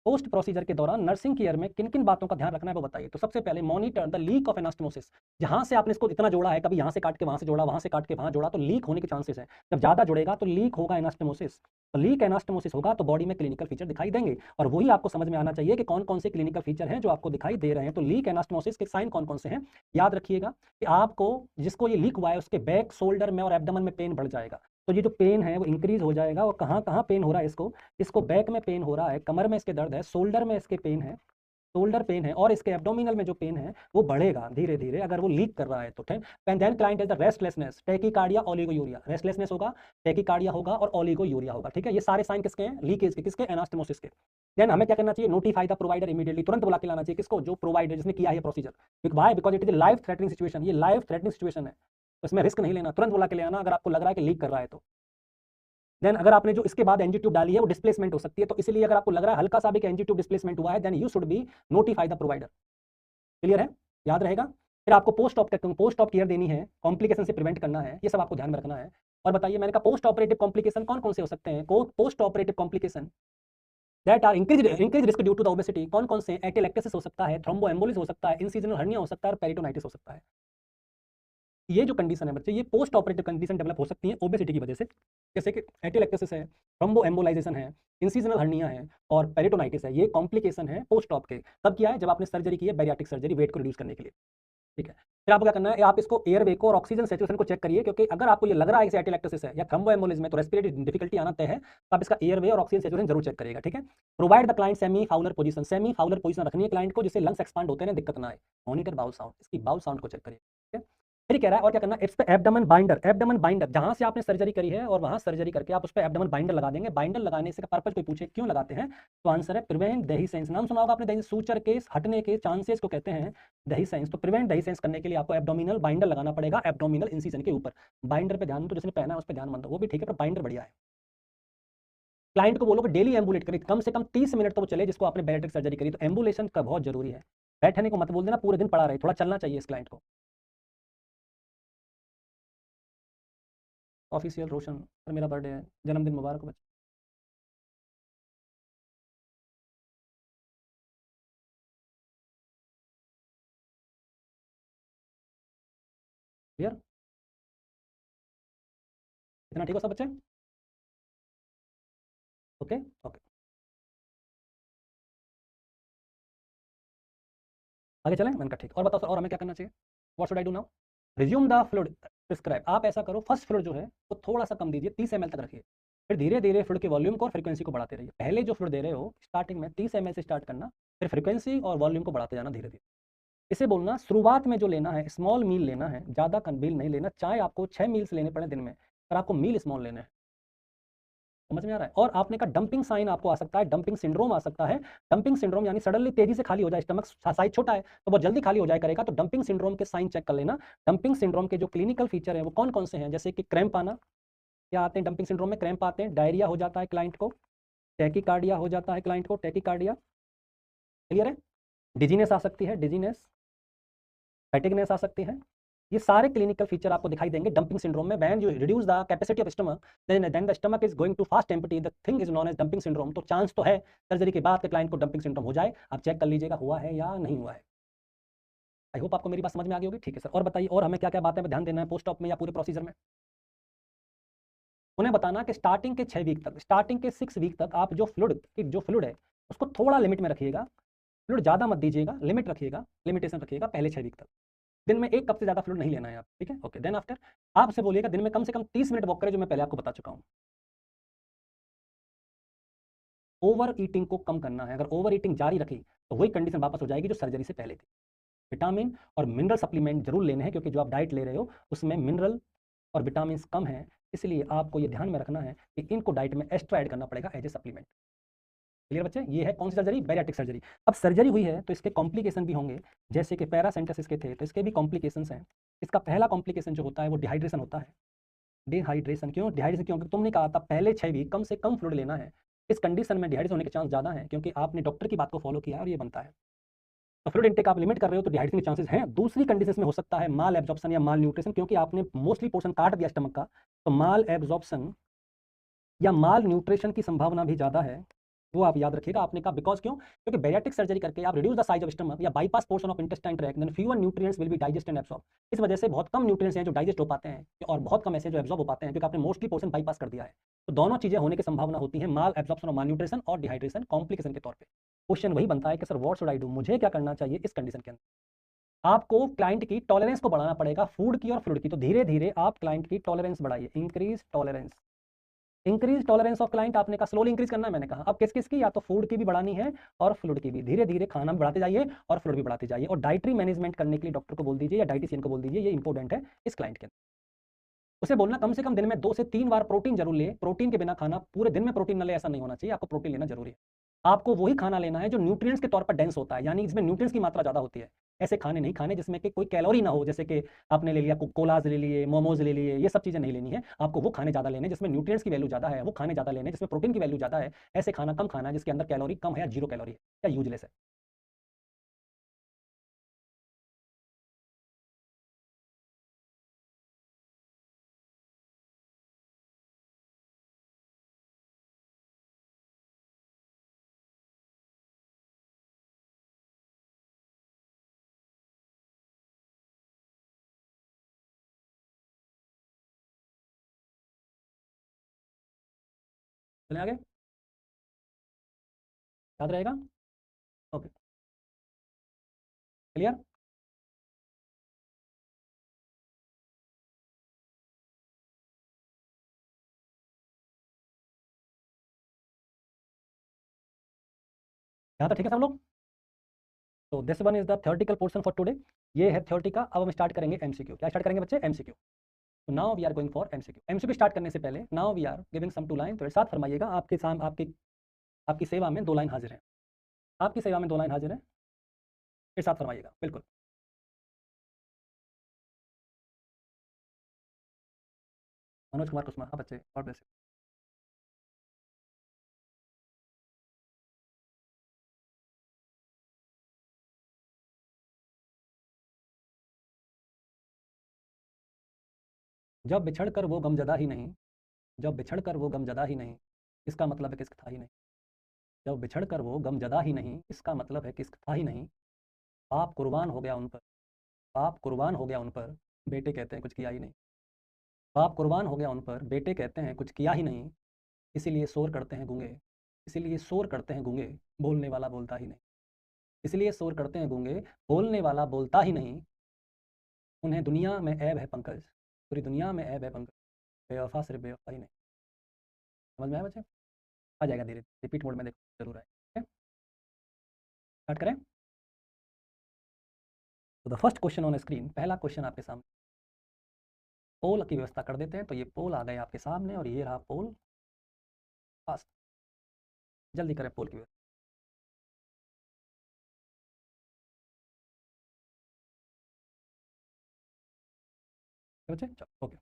पोस्ट प्रोसीजर के दौरान नर्सिंग केयर में किन किन बातों का ध्यान रखना है वो बताइए। तो सबसे पहले monitor the leak of anastomosis. जहां से आपने इसको इतना जोड़ा है, कभी यहां से काट के वहां से जोड़ा, वहां से काट के वहां जोड़ा, तो लीक होने के चांसेस है। जब ज्यादा जुड़ेगा तो लीक होगा एनास्टोमोसिस। तो लीक एनास्टोमोसिस होगा तो बॉडी में क्लिनिकल फीचर दिखाई देंगे, और वही आपको समझ में आना चाहिए कि कौन कौन से क्लिनिकल फीचर हैं जो आपको दिखाई दे रहे हैं। तो लीक एनास्टोमोसिस के साइन कौन कौन से हैं याद रखिएगा कि आपको, जिसको ये लीक हुआ है उसके बैक, शोल्डर में और एब्डोमेन में पेन बढ़ जाएगा। तो ये जो पेन है वो इंक्रीज हो जाएगा। और कहाँ कहाँ पेन हो रहा है इसको, इसको बैक में पेन हो रहा है, कमर में इसके दर्द है, शोल्डर में इसके पेन है, शोल्डर पेन है, और इसके एब्डोमिनल में जो पेन है वो बढ़ेगा धीरे धीरे अगर वो लीक कर रहा है तो। ठीक, and then client is the restlessness, tachycardia, oliguria. Restlessness होगा, टैकीकार्डिया होगा और ओलिगोयूरिया होगा। ठीक है, ये सारे साइन किसके हैं, लीकेज के, किसके, एनास्टोमोसिस के। देन हमें क्या करना चाहिए, नोटिफाई द प्रोवाइडर इमीडिएटली, तुरंत बुला के लाना चाहिए किसको, जो प्रोवाइडर जिसने किया है procedure. Why, because it is life threatening situation, ये लाइफ थ्रेटनिंग सिचुएशन है, तो इसमें रिस्क नहीं लेना, तुरंत बुला के ले आना अगर आपको लग रहा है कि लीक कर रहा है तो। देन अगर आपने जो इसके बाद एनजी ट्यूब डाली है वो डिस्प्लेसमेंट हो सकती है, तो इसलिए अगर आपको लग रहा है हल्का सा भी एनजी ट्यूब डिस्प्लेसमेंट हुआ है, then you should be notify the provider. Clear है, याद रहेगा। फिर आपको पोस्ट ऑप केयर देनी है, कॉम्प्लिकेशन से प्रिवेंट करना है, ये सब आपको ध्यान में रखना है। और बताइए, मैंने कहा पोस्ट ऑपरेटिव कॉम्प्लिकेशन कौन कौन से हो सकते हैं। Post operative complication that are increase risk due to the obesity, कौन कौन से, एटेलेक्टेसिस हो सकता है, थ्रोम्बोएम्बोलिस हो सकता है, इंसिजनल हर्निया हो सकता है, और पेरिटोनाइटिस हो सकता है। ये जो कंडीशन है बच्चे, ये पोस्ट ऑपरेटिव कंडीशन डेवलप हो सकती है ओबेसिटी की वजह से, जैसे कि एटेलेक्टोसिस है, थ्रोम्बोएम्बोलाइजेशन है, इंसिजनल हर्निया है और पेरिटोनाइटिस है। ये कॉम्प्लिकेशन है पोस्ट ऑप के। तब किया है जब आपने सर्जरी की है, बैरियाट्रिक सर्जरी, वेट को रिड्यूस करने के लिए। ठीक है, फिर आपको क्या करना है, आप इसको एयरवे को और ऑक्सीजन सैचुरेशन को चेक करिए, क्योंकि अगर आपको ये लग रहा है कि एटेलेक्टोसिस है या थ्रोम्बोएम्बोलिज्म है तो रेस्पिरेटरी डिफिकल्टी आना तय है, तो आप इसका एयरवे और ऑक्सीजन सैचुरेशन जरूर चेक करिएगा। ठीक है, provide the client semi Fowler position, semi Fowler position रखनी है क्लाइंट को, जिससे लंग्स एक्सपांड होते हैं, दिक्कत ना आए। मॉनिटर बाउल साउंड, इसकी बाउल साउंड को चेक करिए। ठीक है, फिर कह रहा है और क्या करना है, इस पे एब्डोमेन बाइंडर, एब्डोमेन बाइंडर जहां से आपने सर्जरी करी है और वहां सर्जरी करके आप उस पे एब्डोमेन बाइंडर लगा देंगे। बाइंडर लगाने से का पर्पज कोई पूछे क्यों लगाते हैं, तो आंसर है प्रिवेंट दही सेंस। नाम सुना होगा आपने, दही सूचर के हटने के चांसेस को कहते हैं दही सेंस। तो प्रिवेंट दही सेंस करने के लिए आपको एब्डोमिनल बाइंडर लगाना पड़ेगा, एब्डोमिनल इंसिजन के ऊपर। बाइंडर पे ध्यान, तो जिसने पहना है उस पर ध्यान मत दो, वो भी ठीक है, पर बाइंडर बढ़िया है। क्लाइंट को बोलो कि डेली एम्बुलेट करे, कम से कम 30 मिनट तो वो चले, जिसको आपने बैरिएट्रिक सर्जरी करी। तो एम्बुलेशन का बहुत जरूरी है, बैठने को मत बोल देना, पूरे दिन पड़ा रहे, थोड़ा चलना चाहिए इस क्लाइंट को। ऑफिशियल रोशन, सर मेरा बर्थडे है, जन्मदिन मुबारक हो बच्चे। क्लियर, इतना ठीक हो सब बच्चे? ओके ओके, आगे चलें। मैंने कहा ठीक, और बताओ सर, और हमें क्या करना चाहिए, what should I do now? Resume the fluid prescribe. आप ऐसा करो, फर्स्ट फ्लूइड जो है वो थोड़ा सा कम दीजिए, 30 ml तक रखिए। फिर धीरे धीरे फ्लूइड के वॉल्यूम को और फ्रीक्वेंसी को बढ़ाते रहिए। पहले जो फ्लूइड दे रहे हो स्टार्टिंग में 30 ml से स्टार्ट करना, फिर फ्रीक्वेंसी और वॉल्यूम को बढ़ाते जाना धीरे धीरे। इसे बोलना शुरुआत में जो लेना है स्मॉल मील लेना है, ज़्यादा मील नहीं लेना। चाहे आपको 6 मील्स लेने पड़े दिन में, पर आपको मील स्मॉल लेने हैं। समझ में आ रहा है? और आपने कहा डंपिंग साइन आपको आ सकता है, डंपिंग सिंड्रोम आ सकता है। डंपिंग सिंड्रोम यानी सडनली तेजी से खाली हो जाए स्टमक, साइज छोटा है तो बहुत जल्दी खाली हो जाए करेगा, तो डंपिंग सिंड्रोम के साइन चेक कर लेना। डंपिंग सिंड्रोम के जो क्लिनिकल फीचर है वो कौन कौन से हैं, जैसे कि क्रैम्प आना, क्या आते हैं डंपिंग सिंड्रोम में, क्रैम्प आते हैं, डायरिया हो जाता है क्लाइंट को, टैकीकार्डिया हो जाता है क्लाइंट को, टैकीकार्डिया। क्लियर है? डिजीनेस आ सकती है, डिजीनेस, फैटिगनेस आ सकती है। ये सारे क्लिनिकल फीचर आपको दिखाई देंगे डंपिंग सिंड्रोम में। When you reduce the capacity of stomach, then the stomach is going to fast empty, the thing is known as dumping syndrome. तो चांस तो है सर्जरी के बाद के क्लाइंट को डंपिंग सिंड्रोम हो जाए। आप चेक कर लीजिएगा हुआ है या नहीं हुआ है। आई होप आपको मेरी बात समझ में आ गई होगी। ठीक है सर, और बताइए, और हमें क्या क्या बातें पे ध्यान देना है पोस्ट ऑप में या पूरे प्रोसीजर में? उन्हें बताना कि स्टार्टिंग के 6 वीक तक, स्टार्टिंग के 6 वीक तक आप जो फ्लूइड है उसको थोड़ा लिमिट में रखिएगा। फ्लूइड ज़्यादा मत दीजिएगा, लिमिट रखिएगा, लिमिटेशन रखिएगा पहले 6 वीक तक। दिन में 1 कप से ज़्यादा फ्लूइड नहीं लेना है आप। ठीक है, ओके। देन आफ्टर आपसे बोलिएगा दिन में कम से कम 30 मिनट वॉक करें, जो मैं पहले आपको बता चुका हूँ। ओवर ईटिंग को कम करना है। अगर ओवर ईटिंग जारी रखी तो वही कंडीशन वापस हो जाएगी जो सर्जरी से पहले थी। विटामिन और मिनरल सप्लीमेंट जरूर लेने हैं, क्योंकि जो आप डाइट ले रहे हो उसमें मिनरल और विटामिन कम है, इसलिए आपको ये ध्यान में रखना है कि इनको डाइट में एक्स्ट्रा ऐड करना पड़ेगा एज ए सप्लीमेंट। क्लियर बच्चे? ये है कौन सी सर्जरी, बैरियाट्रिक सर्जरी। अब सर्जरी हुई है तो इसके कॉम्प्लिकेशन भी होंगे, जैसे कि पैरासेंटेसिस के थे तो इसके भी कॉम्प्लिकेशंस हैं। इसका पहला कॉम्प्लिकेशन जो होता है वो डिहाइड्रेशन होता है। डिहाइड्रेशन क्यों, डिहाइड्रेशन क्यों? क्योंकि तुमने कहा था पहले 6 वीक कम से कम फ्लूइड लेना है। इस कंडीशन में डिहाइड्रेशन होने के चांस ज़्यादा हैं, क्योंकि आपने डॉक्टर की बात को फॉलो किया है और ये बनता है। तो फ्लूइड इंटेक आप लिमिट कर रहे हो तो डिहाइड्रेशन के चांसेस हैं। दूसरी कंडीशन में हो सकता है माल एब्जॉर्प्शन या माल न्यूट्रिशन, क्योंकि आपने मोस्टली पोर्शन काट दिया स्टमक का, तो माल एब्जॉर्प्शन या माल न्यूट्रिशन की संभावना भी ज़्यादा है। वो आप याद रखिएगा। आपने कहा बिकॉज क्यों? क्योंकि बैरियाट्रिक सर्जरी करके आप reduce the size of stomach या bypass portion of intestine tract, then fewer nutrients will be digest and absorb. इस वजह से बहुत कम न्यूट्रिएंट्स हैं जो डाइजेस्ट हो पाते हैं और बहुत कम ऐसे जो एब्सॉर्ब हो पाते हैं, क्योंकि आपने मोस्टली पोर्शन बाईपास कर दिया है। तो दोनों चीजें होने की संभावना होती है, माल एब्जॉर्प्शन और माल न्यूट्रिशन और डिहाइड्रेशन कॉम्प्लिकेशन के तौर पर। क्वेश्चन वही बनता है कि sir what should I do, मुझे क्या करना चाहिए इस कंडीशन के अंदर? आपको क्लाइंट की टॉलरेंस को बढ़ाना पड़ेगा, फूड की और फ्लूइड की। तो धीरे धीरे आप क्लाइंट की टॉलरेंस बढ़ाइए, increase tolerance. Increase tolerance of client आपने कहा स्लोली इंक्रीज करना है, मैंने कहा अब किस किस की, या तो फूड की भी बढ़ानी है और फ्लूइड की भी। धीरे धीरे खाना भी बढ़ाते जाइए और फ्लूइड भी बढ़ाते जाइए। और डाइटरी मैनेजमेंट करने के लिए डॉक्टर को बोल दीजिए या डाइटिशियन को बोल दीजिए, ये इंपॉर्टेंट है इस क्लाइंट के। उसे बोलना कम से कम दिन में 2 से 3 बार प्रोटीन जरूर ले। प्रोटीन के बिना खाना, पूरे दिन में प्रोटीन न ले ऐसा नहीं होना चाहिए, आपको प्रोटीन लेना जरूरी है। आपको वही खाना लेना है जो न्यूट्रिएंट्स के तौर पर डेंस होता है, यानी इसमें न्यूट्रिएंट्स की मात्रा ज्यादा होती है। ऐसे खाने नहीं खाने जिसमें कि कोई कैलोरी ना हो, जैसे कि आपने ले लिया कोलाज ले लिए, मोमोज ले लिए, ये सब चीजें नहीं लेनी है। आपको वो खाने ज्यादा लेने जिसमें न्यूट्रिएंट्स की वैल्यू ज्यादा है, वो खाने ज्यादा लेने जिसमें प्रोटीन की वैल्यू ज्यादा है। ऐसे खाना कम खाना है जिसके अंदर कैलोरी कम है या 0 कैलोरी है या यूजलेस है। चलें आगे, याद रहेगा? Okay, clear? यहाँ तक ठीक है सब लोग? तो this one is the theoretical portion for today. ये है थ्योरेटी का। अब हम स्टार्ट करेंगे एमसीक्यू। क्या स्टार्ट करेंगे बच्चे? एमसीक्यू। तो now we are going for MCQ. MCQ start करने से पहले now we are giving some two line. तो साथ फरमाइएगा, आपके सामने आपकी सेवा में 2 लाइन हाजिर है। आपकी सेवा में 2 लाइन हाजिर है, फिर साथ फरमाइएगा। बिल्कुल। मनोज कुमार कुसुमा, हाँ बच्चे, गॉड ब्लेस यू। जब बिछड़ कर वो गमजदा ही नहीं, जब बिछड़ कर वो गमजदा ही नहीं, इसका मतलब है कि इसका था ही नहीं। जब बिछड़ कर वो गमजदा ही नहीं, इसका मतलब है कि इसका था ही नहीं। बाप कुर्बान हो गया उन पर, बाप कुर्बान हो गया उन पर, बेटे कहते हैं कुछ किया ही नहीं। बाप कुर्बान हो गया उन पर, बेटे कहते हैं कुछ किया ही नहीं। इसीलिए शोर करते हैं गूंगे, इसीलिए शोर करते हैं गूंगे, बोलने वाला बोलता ही नहीं। इसलिए शोर करते हैं गूंगे, बोलने वाला बोलता ही नहीं। उन्हें दुनिया में ऐब है पंकज, पूरी दुनिया में ऐब है पंकज, बेवफा सिर्फ बेवफा ही नहीं। समझ में आया बच्चे? आ जाएगा धीरे, रिपीट मोड में देखो जरूर आए। स्टार्ट करें। तो the first question on screen, पहला क्वेश्चन आपके सामने। पोल की व्यवस्था कर देते हैं। तो ये पोल आ गए आपके सामने और ये रहा पोल। फास्ट, जल्दी करें पोल की व्यवस्था। बच्चे चलो ओके।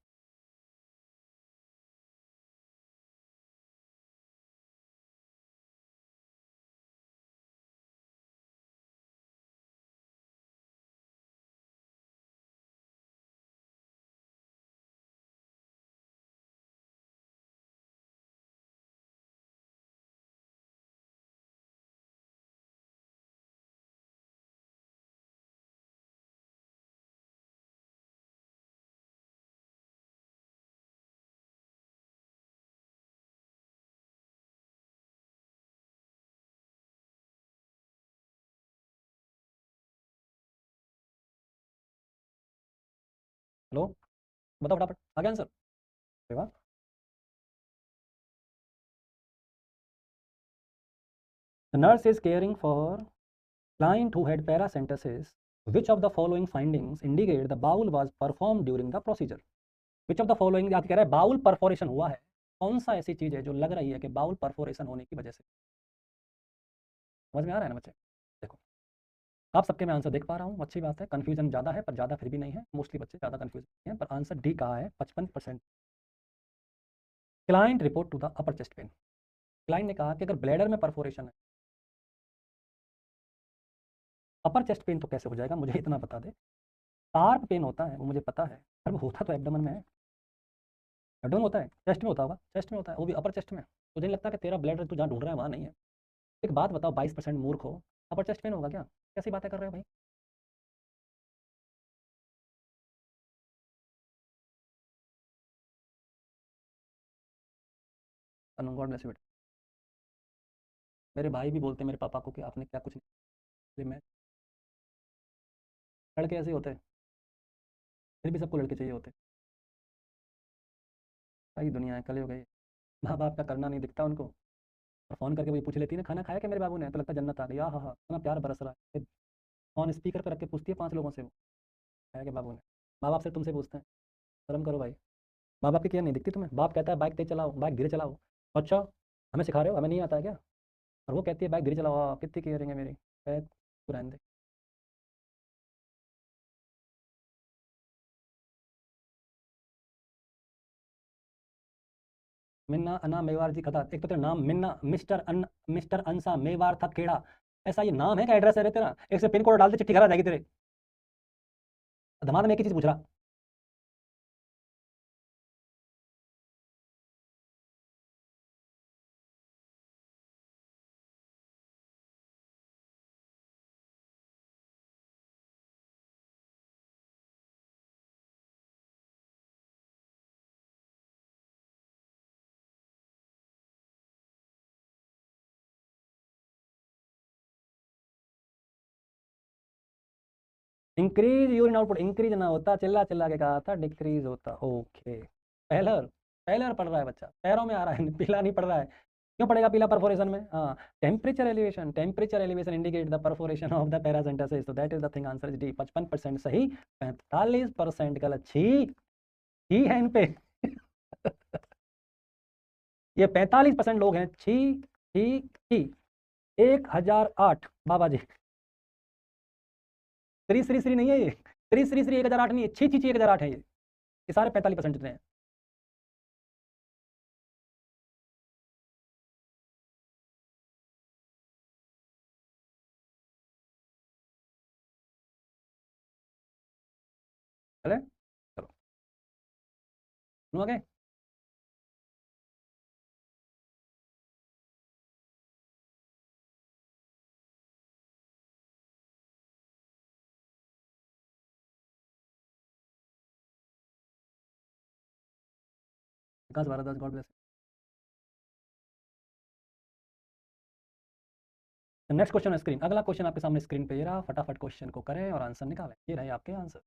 हेलो, बताओ फटाफट, आ गया आंसर? अरे वाह। The nurse is caring for client who had paracentesis. Which of the following findings indicate the bowel was performed during the procedure? Which of the following आपको कह रहा है बाउल परफोरेशन हुआ है। कौन सा ऐसी चीज है जो लग रही है कि बाउल परफोरेशन होने की वजह से? समझ में आ रहा है ना बच्चे? देखो, आप सबके मैं आंसर देख पा रहा हूँ, अच्छी बात है। कंफ्यूजन ज़्यादा है पर ज़्यादा फिर भी नहीं है। मोस्टली बच्चे ज़्यादा कंफ्यूज हैं, पर आंसर डी कहा है 55%। Client report to the upper chest pain. Client ने कहा कि अगर ब्लैडर में परफोरेशन है, अपर चेस्ट पेन तो कैसे हो जाएगा, मुझे इतना बता दे। शार्प पेन होता है वो मुझे पता है, पर वो होता तो एब्डोमेन में है। एब्डोमेन होता है, चेस्ट में होता होगा, चेस्ट में होता है, वो भी अपर चेस्ट में। मुझे नहीं लगता कि तेरा ब्लैडर तू जहाँ ढूंढ रहा है वहाँ नहीं है। एक बात बताओ, 22% मूर्ख हो, अपर चेस्ट पेन होगा क्या? कैसी बातें कर रहे हो भाई? God bless you. मेरे भाई भी बोलते हैं मेरे पापा को कि आपने क्या कुछ नहीं। मैं, लड़के ऐसे ही होते हैं, फिर भी सबको लड़के चाहिए होते हैं। भाई दुनिया है, कल हो गई। माँ बाप का करना नहीं दिखता उनको, और फ़ोन करके वही पूछ लेती है ना, खाना खाया क्या मेरे बाबू ने? तो लगता है जन्नत आ गई। हाँ हाँ हाँ, इतना प्यार बरस रहा है। फ़ोन स्पीकर पर रख के पूछती है 5 लोगों से, वो खाया क्या बाबू ने? माँ बाप से तुमसे पूछते हैं, शर्म करो भाई। माँ बाप की केयर नहीं दिखती तुम्हें? बाप कहता है बाइक तेज चलाओ, बाइक धीरे चलाओ। अच्छा, हमें सिखा रहे हो, हमें नहीं आता है क्या? और वो कहती है बाइक धीरे चलाओ। कितनी केयरिंग है मेरी। तू रहने दे। मिन्ना अन्ना मेवार जी खता, एक तो तेरा नाम मिन्ना, मिस्टर अंसा मेवार था खेड़ा। ऐसा ये नाम है क्या? एड्रेस है रे तेरा? एक से पिन कोड डाल दे, चिट्ठी घर आ जाएगी तेरे। धमाल में एक ही चीज़ पूछ रहा। इंक्रीज यूरिन आउटपुट, इंक्रीज ना होता, चिल्ला चिल्ला के कहा था, डिक्रीज होता। ओके, पहलर, पहलर पढ़ रहा है बच्चा, पैरों में आ रहा है पीला नहीं पढ़ रहा है। क्यों पड़ेगा पीला परफोरेशन में? हाँ, temperature elevation indicate the perforation of the paracentesis, तो that is the thing, answer is D. 55% सही, 45% गलत। छी, छी है इन पे ये 45% लोग हैं, छी छी छी। 1008 बाबा जी, श्री श्री श्री नहीं है ये, श्री श्री श्री 1008 नहीं है, छी छी छी 1008 है ये सारे 45% जितने हैं। चले, चलो सुनो आगे। Vikas Bhardwaj, God bless. Next question है स्क्रीन, अगला क्वेश्चन आपके सामने स्क्रीन पे ये रहा, फटाफट क्वेश्चन को करें और आंसर निकालें। ये रहे आपके आंसर।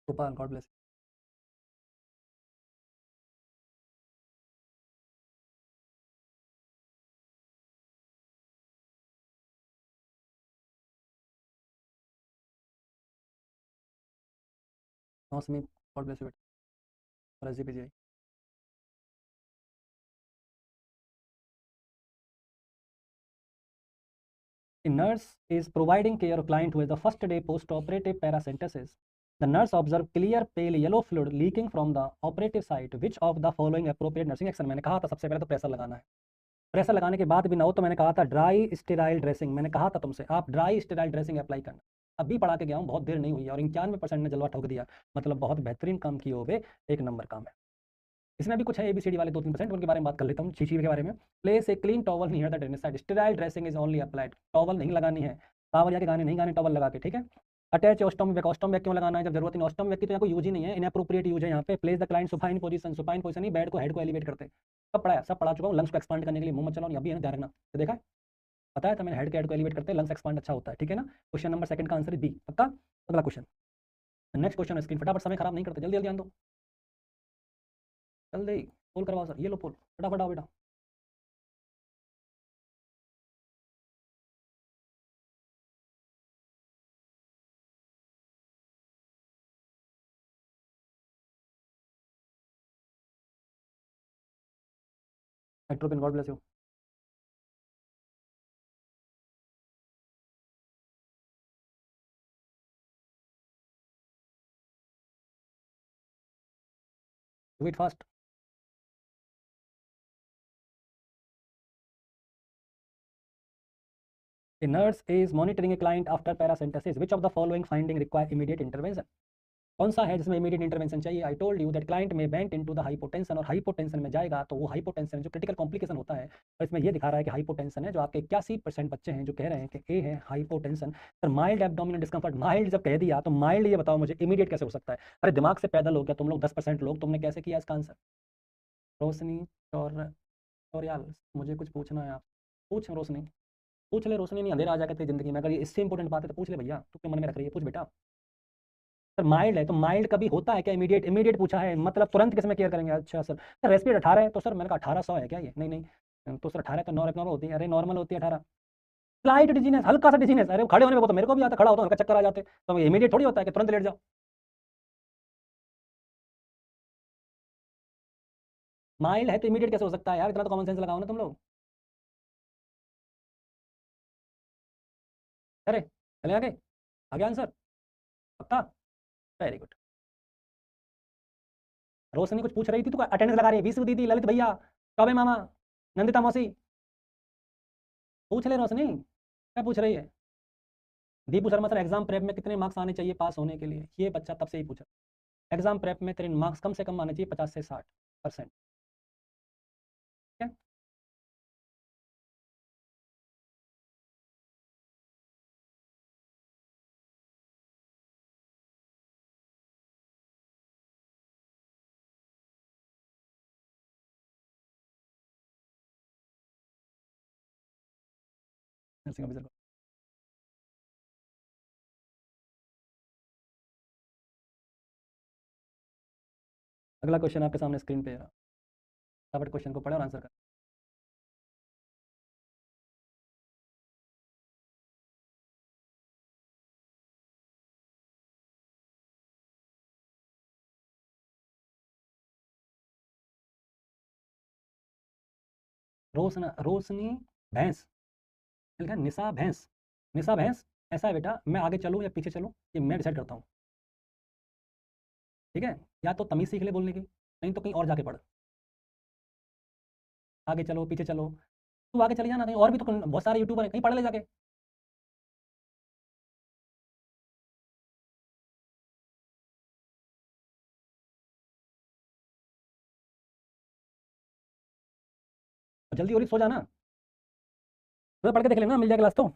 Gopal, God bless. मौसमी, गॉड ब्लेस यू बेटा। रजी पीजिए। A nurse is providing care to client who is the first day post-operative paracentesis. The nurse observed clear pale yellow fluid leaking from the operative site. Which of the following appropriate nursing action? मैंने कहा था सबसे पहले तो pressure लगाना है, pressure लगाने के बाद भी ना हो तो मैंने कहा था ड्राई स्टेराइल ड्रेसिंग, मैंने कहा था तुमसे आप ड्राई स्टेराइल ड्रेसिंग अप्लाई करना। अभी पढ़ा के गया हूँ, बहुत देर नहीं हुई है, और 91% ने जलवा ठोक दिया, मतलब बहुत बेहतरीन काम किए हो बे, एक नंबर काम है। इसमें भी कुछ है ABCD वाले 2-3%, उनके बारे में बात कर लेता हूँ, चीची के बारे में। Place a clean towel near the drainage side, sterile dressing is only applied, towel नहीं लगानी है, कांवरिया के गाने नहीं गाने टॉवल लगा के, ठीक है। अटैच ऑस्टम बैक, ऑस्टम बैक क्यों लगाना है जब जरूरत नहीं? ऑस्टम बैक की तो यहाँ कोई यूज ही नहीं है, इनअप्रोप्रिएट यूज है यहाँ पे। Place the client supine position, supine position नहीं, बेड को हेड को एलिवेट करते, सब पढ़ा है, सब पढ़ा चुका हूँ। लंग्स को एक्सपांड करने के लिए मुंह मत चलाओ, अभी है ना, ध्यान रखना। तो देखा है, बताया था मैंने, हेड के हेड को एलिवेट करते हैं, लंग्स एक्सपांड अच्छा होता है, ठीक है ना। क्वेश्चन नंबर सेकंड का आंसर बी, पक्का। अगला क्वेश्चन, नेक्स्ट क्वेश्चन स्क्रीन, फटाफट समय खराब नहीं करते, जल्दी जल्दी ध्यान दो, जल्दी पोल करवाओ सर, ये लो पोल, फटाफट आओ बेटा। Atropine, God bless you. Do it fast. A nurse is monitoring a client after paracentesis. Which of the following finding require immediate intervention? कौन सा है जिसमें इमीडिएट इंटरवेंशन चाहिए? I told you that client में वेंट इनटू द हाइपोटेंशन, और hypotension में जाएगा तो वो हाइपोटेंशन जो क्रिटिकल कॉम्प्लिकेशन होता है, और इसमें ये दिखा रहा है कि हाइपोटेंशन है, जो आपके 81% बच्चे हैं जो कह रहे हैं कि ए है hypotension. Sir mild abdominal discomfort, mild जब कह दिया तो माइल्ड ये बताओ मुझे इमीडिएट कैसे हो सकता है? अरे दिमाग से पैदल हो गया तुम लोग 10% लोग, तुमने कैसे किया इसका आंसर? रोशनी और यार मुझे कुछ पूछना है आप, पूछ रोशनी, पूछ ले रोशनी, नहीं अंधेरा आ जाएगा तेरी जिंदगी में, अगर ये इससे इंपॉर्टेंट बात है तो पूछ ले भैया, तू क्यों मन में रख रही है, पूछ बेटा। सर माइल्ड है तो माइल्ड कभी होता है क्या? इमीडिएट, इमीडिएट पूछा है मतलब तुरंत किसमें केयर करेंगे? अच्छा सर, सर रेस्पिरेट 18 है तो सर मैंने कहा 1800 है क्या ये? नहीं नहीं, तो सर 18 तो नॉर्मल होती है, अरे नॉर्मल होती है 18। स्लाइट डिजीनेस, हल्का सा डिजीनेस, अरे खड़े होने में वो तो मेरे को भी आता, खड़ा होता हूँ हल्का चक्कर आ जाते, तो इमीडिएट थोड़ी होता है कि तुरंत लेट जाओ। माइल्ड है तो इमीडिएट कैसे हो सकता है यार? इतना तो कॉमन सेंस लगाओ ना तुम लोग। अरे चले आगे, आगे आंसर पक्का, वेरी गुड। रोशनी कुछ पूछ रही थी तो अटेंडेंस लगा रही है, 20 दीदी, ललित भैया, चौबे मामा, नंदिता मौसी, पूछ ले रोशनी, क्या पूछ रही है? Deepu Sharma sir, exam prep में कितने मार्क्स आने चाहिए पास होने के लिए? ये बच्चा तब से ही पूछा, एग्जाम प्रेप में तेरे मार्क्स कम से कम आने चाहिए 50 से 60%। ठीक है। नर्सिंग ऑफिसर को। अगला क्वेश्चन आपके सामने स्क्रीन पे है, फटाफट क्वेश्चन को पढ़े और आंसर करें। रोशनी भैंस, लिखा है निशा भैंस, निशा भैंस। ऐसा है बेटा, मैं आगे चलूँ या पीछे चलूँ ये मैं डिसाइड करता हूँ, ठीक है। या तो तमीज़ सीख ले बोलने की, नहीं तो कहीं और जाके पढ़। आगे चलो पीछे चलो, तू आगे चले जाना, कहीं और भी तो बहुत सारे यूट्यूबर हैं, कहीं पढ़ ले जाके। जल्दी हो रही, सो जाना, तो पढ़ के देख लेना, मिल जाएगा क्लास तो।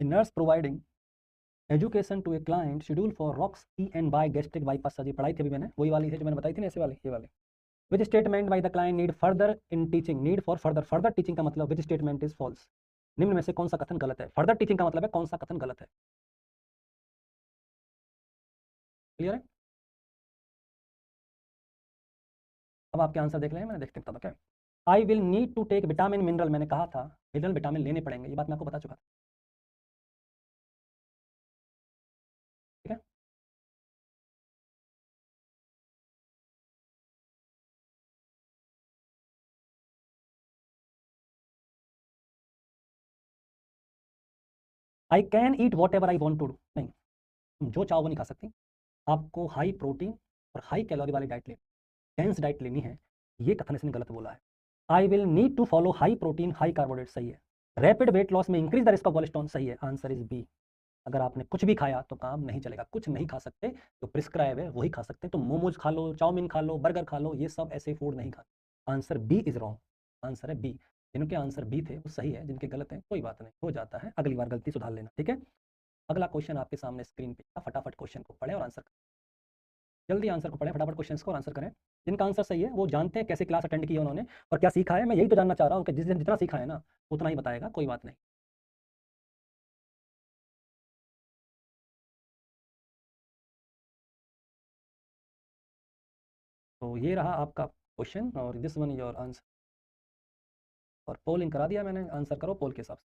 Nurse providing education to a client schedule for rocks e and by gastric bypass surgery, पढ़ाई थी अभी मैंने, वही वाली है जो मैंने बताई थी ना, ऐसे वाली, ये वाली। Which statement by the client need further in teaching, need for further, further teaching का मतलब विच स्टेटमेंट इज फॉल्स, निम्न में से कौन सा कथन गलत है। फर्दर टीचिंग का मतलब है कौन सा कथन गलत है, क्लियर है। अब आपके आंसर देख लें, मैंने देखते बता दो क्या। I will need to take vitamin mineral, मैंने कहा था मिनरल विटामिन लेने पड़ेंगे, ये बात मैं आपको बता चुका था, ठीक है। I can eat whatever I want to do, नहीं, तुम जो चाहो वो नहीं खा सकती, आपको हाई प्रोटीन और हाई कैलोरी वाली डाइट लेनी, डेंस डाइट लेनी है, ये कथन इसने गलत बोला है। I will need to follow high protein high carbohydrate, सही है। रैपिड वेट लॉस में increase the risk of cholesterol, सही है, आंसर इज बी। अगर आपने कुछ भी खाया तो काम नहीं चलेगा, कुछ नहीं खा सकते, जो प्रिस्क्राइब है वही खा सकते हैं, तो मोमोज खा लो, चाउमीन खा लो, बर्गर खा लो, ये सब ऐसे फूड नहीं खाते। Answer B is wrong, answer है बी। जिनके आंसर बी थे वो सही है, जिनके गलत हैं कोई बात नहीं, हो जाता है, अगली बार गलती सुधार लेना, ठीक है। अगला क्वेश्चन आपके सामने स्क्रीन पे, फटाफट क्वेश्चन को पढ़े और आंसर, जल्दी आंसर को पढ़ें, फटाफट क्वेश्चन को आंसर करें। जिनका आंसर सही है वो जानते हैं कैसे क्लास अटेंड की है उन्होंने और क्या सीखा है, मैं यही तो जानना चाह रहा हूँ कि जिस दिन जितना सीखा है ना उतना ही बताएगा, कोई बात नहीं। तो ये रहा आपका क्वेश्चन और दिस वन योर आंसर, और पोलिंग करा दिया मैंने, आंसर करो पोल के हिसाब से।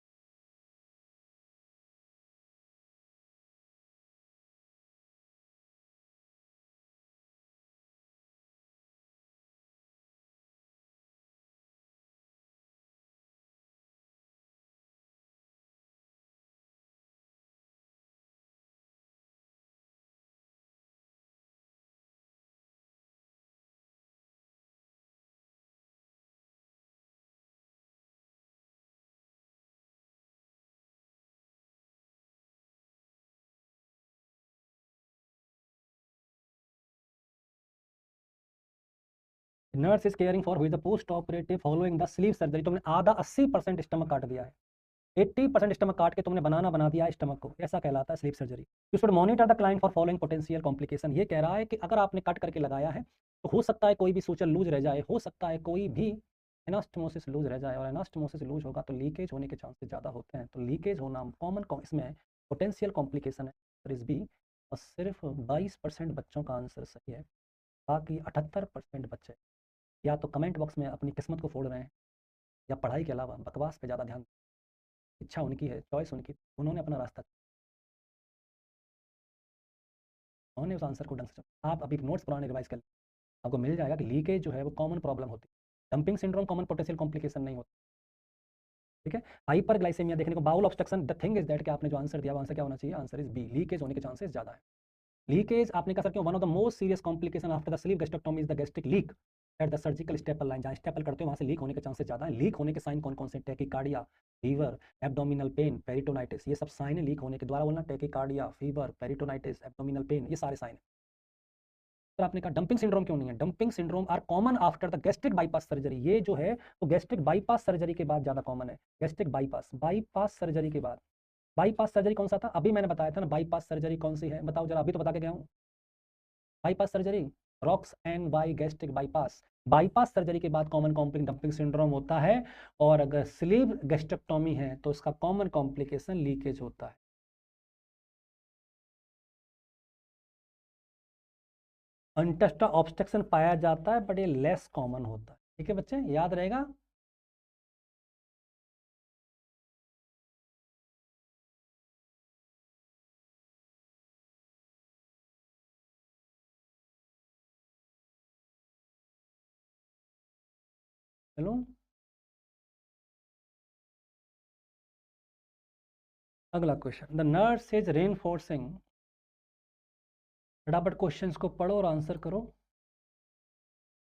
नर्स इज केयरिंग फॉर हुई the post operative following the sleeve surgery, तुमने आधा 80% स्टमक काट दिया है, 80% स्टमक काट के तुमने बनाना बना दिया है स्टमक को, ऐसा कहलाता है sleep surgery. You should monitor the client for following potential complication, ये कह रहा है कि अगर आपने कट करके लगाया है तो हो सकता है कोई भी सूचर लूज रह जाए, हो सकता है कोई भी एनास्टमोसिस लूज रह जाए, और एनास्टमोसिस लूज होगा तो लीकेज होने के चांसेस ज़्यादा होते हैं, तो लीकेज होना कॉमन इसमें पोटेंशियल कॉम्प्लिकेशन है, इस बी। और सिर्फ 22% बच्चों का आंसर सही है, बाकी 78% बच्चे या तो कमेंट बॉक्स में अपनी किस्मत को फोड़ रहे हैं या पढ़ाई के अलावा बकवास पे ज़्यादा ध्यान, इच्छा उनकी है, चॉइस उनकी, उन्होंने अपना रास्ता, उन्होंने उस आंसर को ढंग से आप अभी नोट्स पुराने रिवाइज कर, आपको मिल जाएगा कि लीकेज जो है वो कॉमन प्रॉब्लम होती है, dumping syndrome common potential complication नहीं होता, ठीक है। हाइपर ग्लाइसेमिया देखने को, bowel obstruction, the thing is that कि आपने जो आंसर दिया वो आंसर क्या होना चाहिए, आंसर इज बी, लीकेज होने के चांसेस ज़्यादा है। लीकेज आपने कहा सर क्यों, one of the most serious complication after the sleep gastrectomy is the gastric leak, at the surgical staple line, जहाँ स्टेपल करते हो वहाँ से लीक होने के चांसेस ज़्यादा है। लीक होने के साइन कौन कौन से? Tachycardia, fever, abdominal pain, peritonitis, ये सब साइन है लीक होने के। द्वारा बोलना, tachycardia, fever, peritonitis, abdominal pain, ये सारे साइन है। फिर आपने कहा डंपिंग सिंड्रोम क्यों नहीं है? Dumping syndrome are common after the gastric bypass surgery. ये जो है वो गैस्ट्रिक बाईपास सर्जरी के बाद ज़्यादा कॉमन है। गैस्ट्रिक बाईपास, बाईपास सर्जरी के बाद। बाईपास सर्जरी कौन सा था? अभी मैंने बताया था ना, बाईपास सर्जरी कौन सी है, बताओ जरा, अभी तो बता के गया हूँ। Bypass surgery, rocks and by gastric bypass. Bypass surgery के बाद कॉमन कॉम्प्लिक डंपिंग सिंड्रोम होता है। और अगर स्लीव गैस्ट्रेक्टोमी है तो इसका कॉमन कॉम्प्लिकेशन लीकेज होता है। अनटेस्टा ऑब्स्ट्रक्शन पाया जाता है बट ये लेस कॉमन होता है। ठीक है बच्चे, याद रहेगा। चलो अगला question, the nurse is reinforcing. फटाफट क्वेश्चंस को पढ़ो और आंसर करो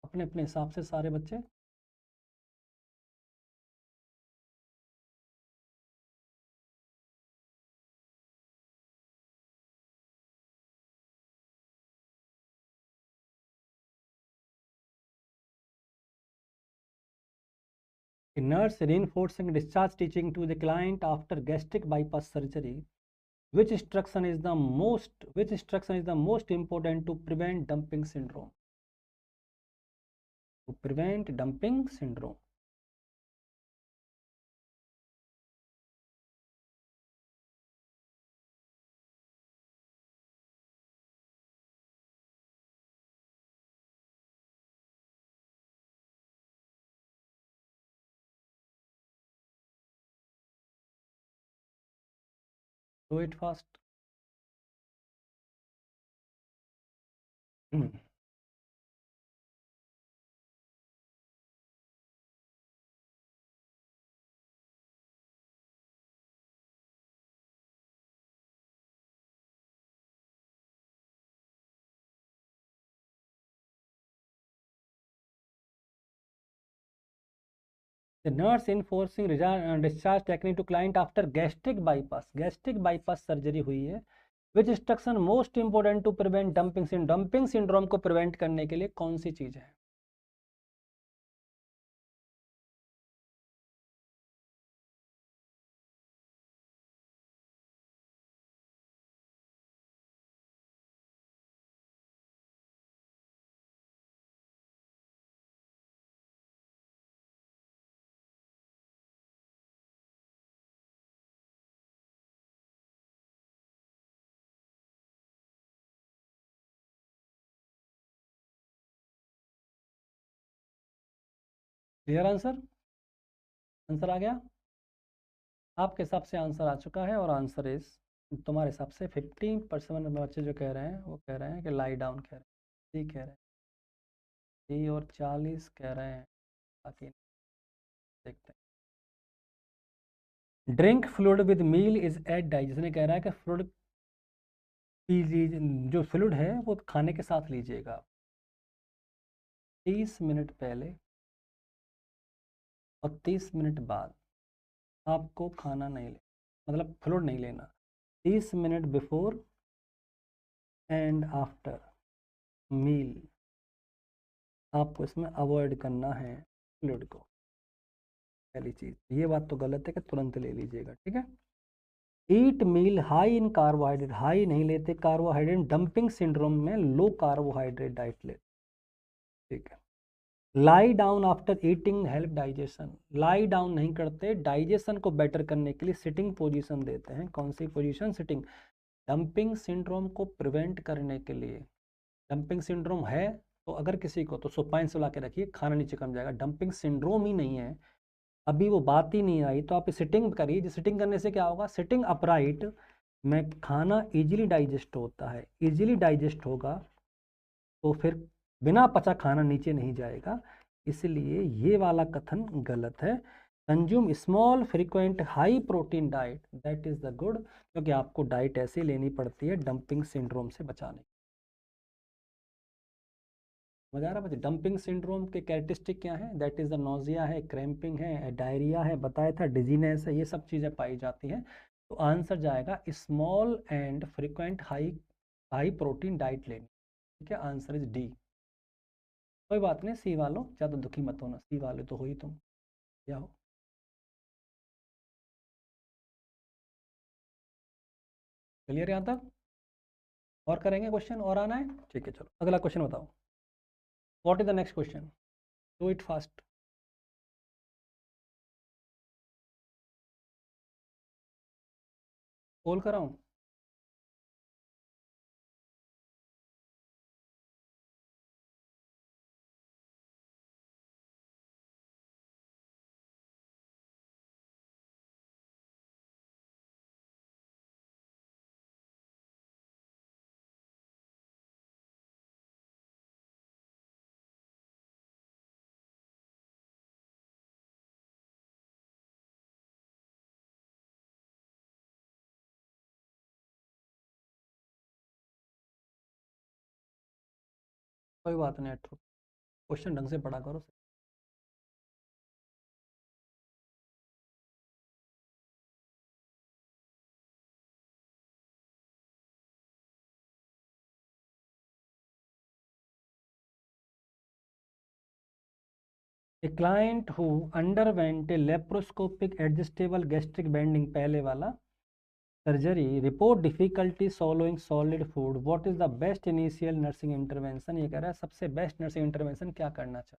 अपने अपने हिसाब से सारे बच्चे। Nurse reinforcing discharge teaching to the client after gastric bypass surgery. Which instruction is the most important to prevent dumping syndrome? To prevent dumping syndrome. Do it fast. The nurse enforcing discharge technique to client after gastric bypass. Gastric bypass surgery हुई है। Which instruction most important to prevent dumping syndrome? Dumping syndrome को prevent करने के लिए कौन सी चीज है? Clear answer? Answer आ गया आपके हिसाब से? आंसर आ चुका है और आंसर इज, तुम्हारे हिसाब से 50% बच्चे जो कह रहे हैं वो कह रहे हैं कि लाई डाउन कह रहे हैं, सी कह रहे हैं, सी, और 40 कह रहे हैं बाकी। देखते हैं। Drink fluid with meal is at diet, जिसने कह रहा है कि फ्लूइड पी लीजिए, जो फ्लूइड है वो खाने के साथ लीजिएगा 30 मिनट पहले और 30 मिनट बाद आपको खाना नहीं ले, मतलब फ्लूइड नहीं लेना। 30 minute before and after meal आपको इसमें अवॉइड करना है फ्लूइड को। पहली चीज़ ये बात तो गलत है कि तुरंत ले लीजिएगा, ठीक है। ईट मील हाई इन कार्बोहाइड्रेट, हाई नहीं लेते कार्बोहाइड्रेट, डंपिंग सिंड्रोम में लो कार्बोहाइड्रेट डाइट लेते, ठीक है। Lie down after eating help digestion, lie down नहीं करते, डाइजेशन को बेटर करने के लिए सिटिंग पोजीशन देते हैं। कौन सी पोजीशन? सिटिंग। डंपिंग सिंड्रोम को प्रिवेंट करने के लिए, डंपिंग सिंड्रोम है तो अगर किसी को, तो सुपाइन सुला के रखिए, खाना नीचे कम जाएगा। डंपिंग सिंड्रोम ही नहीं है, अभी वो बात ही नहीं आई, तो आप सिटिंग करिए। सिटिंग करने से क्या होगा? सिटिंग अपराइट में खाना इजीली डाइजेस्ट होता है, इजीली डाइजेस्ट होगा तो फिर बिना पचा खाना नीचे नहीं जाएगा, इसलिए ये वाला कथन गलत है। Consume small frequent high protein diet, that is the good, क्योंकि आपको डाइट ऐसे लेनी पड़ती है डंपिंग सिंड्रोम से बचाने। समझ आ रहा है बच्चे? डंपिंग सिंड्रोम के कैरेक्टरिस्टिक क्या है? दैट इज द नोजिया है, क्रैम्पिंग है, डायरिया है, बताया था, डिजीनेस है, ये सब चीज़ें पाई जाती हैं। तो आंसर जाएगा small and frequent high high protein diet लेनी। ठीक है, आंसर इज डी। कोई बात नहीं, सी वालों ज़्यादा दुखी मत होना, सी वाले तो हो ही तुम, क्या हो। क्लियर यहाँ तक? और करेंगे क्वेश्चन, और आना है? ठीक है, चलो अगला क्वेश्चन बताओ। What is the next question? Do it fast. Call कराऊं? कोई बात नहीं, क्वेश्चन ढंग से पढ़ा करो। A client who underwent a laparoscopic adjustable gastric banding, पहले वाला, surgery report difficulty swallowing solid food. What is the best initial nursing intervention? ये कह रहा है सबसे बेस्ट नर्सिंग इंटरवेंशन क्या करना चाहिए।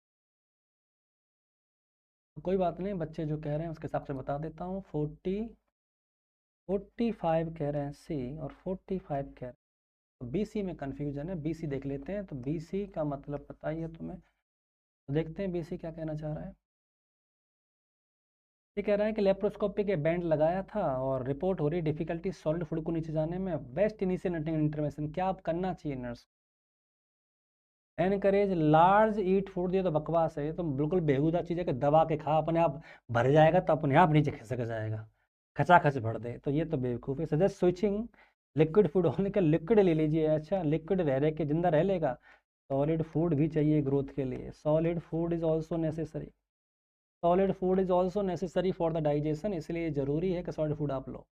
तो कोई बात नहीं, बच्चे जो कह रहे हैं उसके हिसाब से बता देता हूँ। 45 कह रहे हैं सी, और 45 कह रहे हैं, तो BC में कन्फ्यूजन है। BC देख लेते हैं। तो BC का मतलब पता ही है तुम्हें, तो देखते हैं BC क्या कहना चाह रहा है। ये कह रहा है कि लेप्रोस्कोपी के बैंड लगाया था और रिपोर्ट हो रही डिफिकल्टी सॉलिड फूड को नीचे जाने में। बेस्ट इनिशियल इंटरवेंशन क्या आप करना चाहिए nurse? Encourage large eat food, ये तो बकवास है, ये तो बिल्कुल बेहुदा चीज़ है कि दबा के खा, अपने आप भर जाएगा तो अपने आप नीचे खिसक जाएगा, खचाखच भर दे, तो ये तो बेवकूफ़ी। सजेस्ट स्विचिंग लिक्विड फूड होने का, लिक्विड ले लीजिए। अच्छा, लिक्विड रह रहे के जिंदा रह लेगा? सॉलिड फूड भी चाहिए ग्रोथ के लिए। Solid food is also necessary, solid food is also necessary for the digestion, इसलिए ज़रूरी है कि सॉलिड फूड आप लो।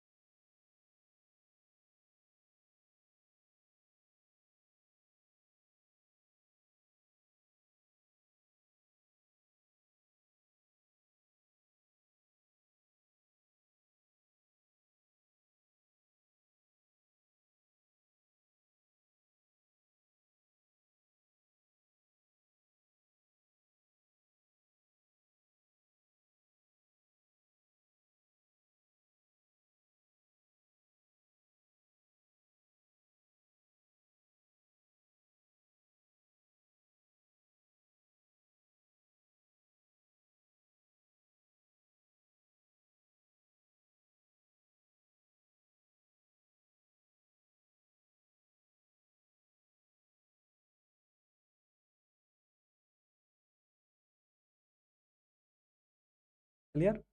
क्लियर?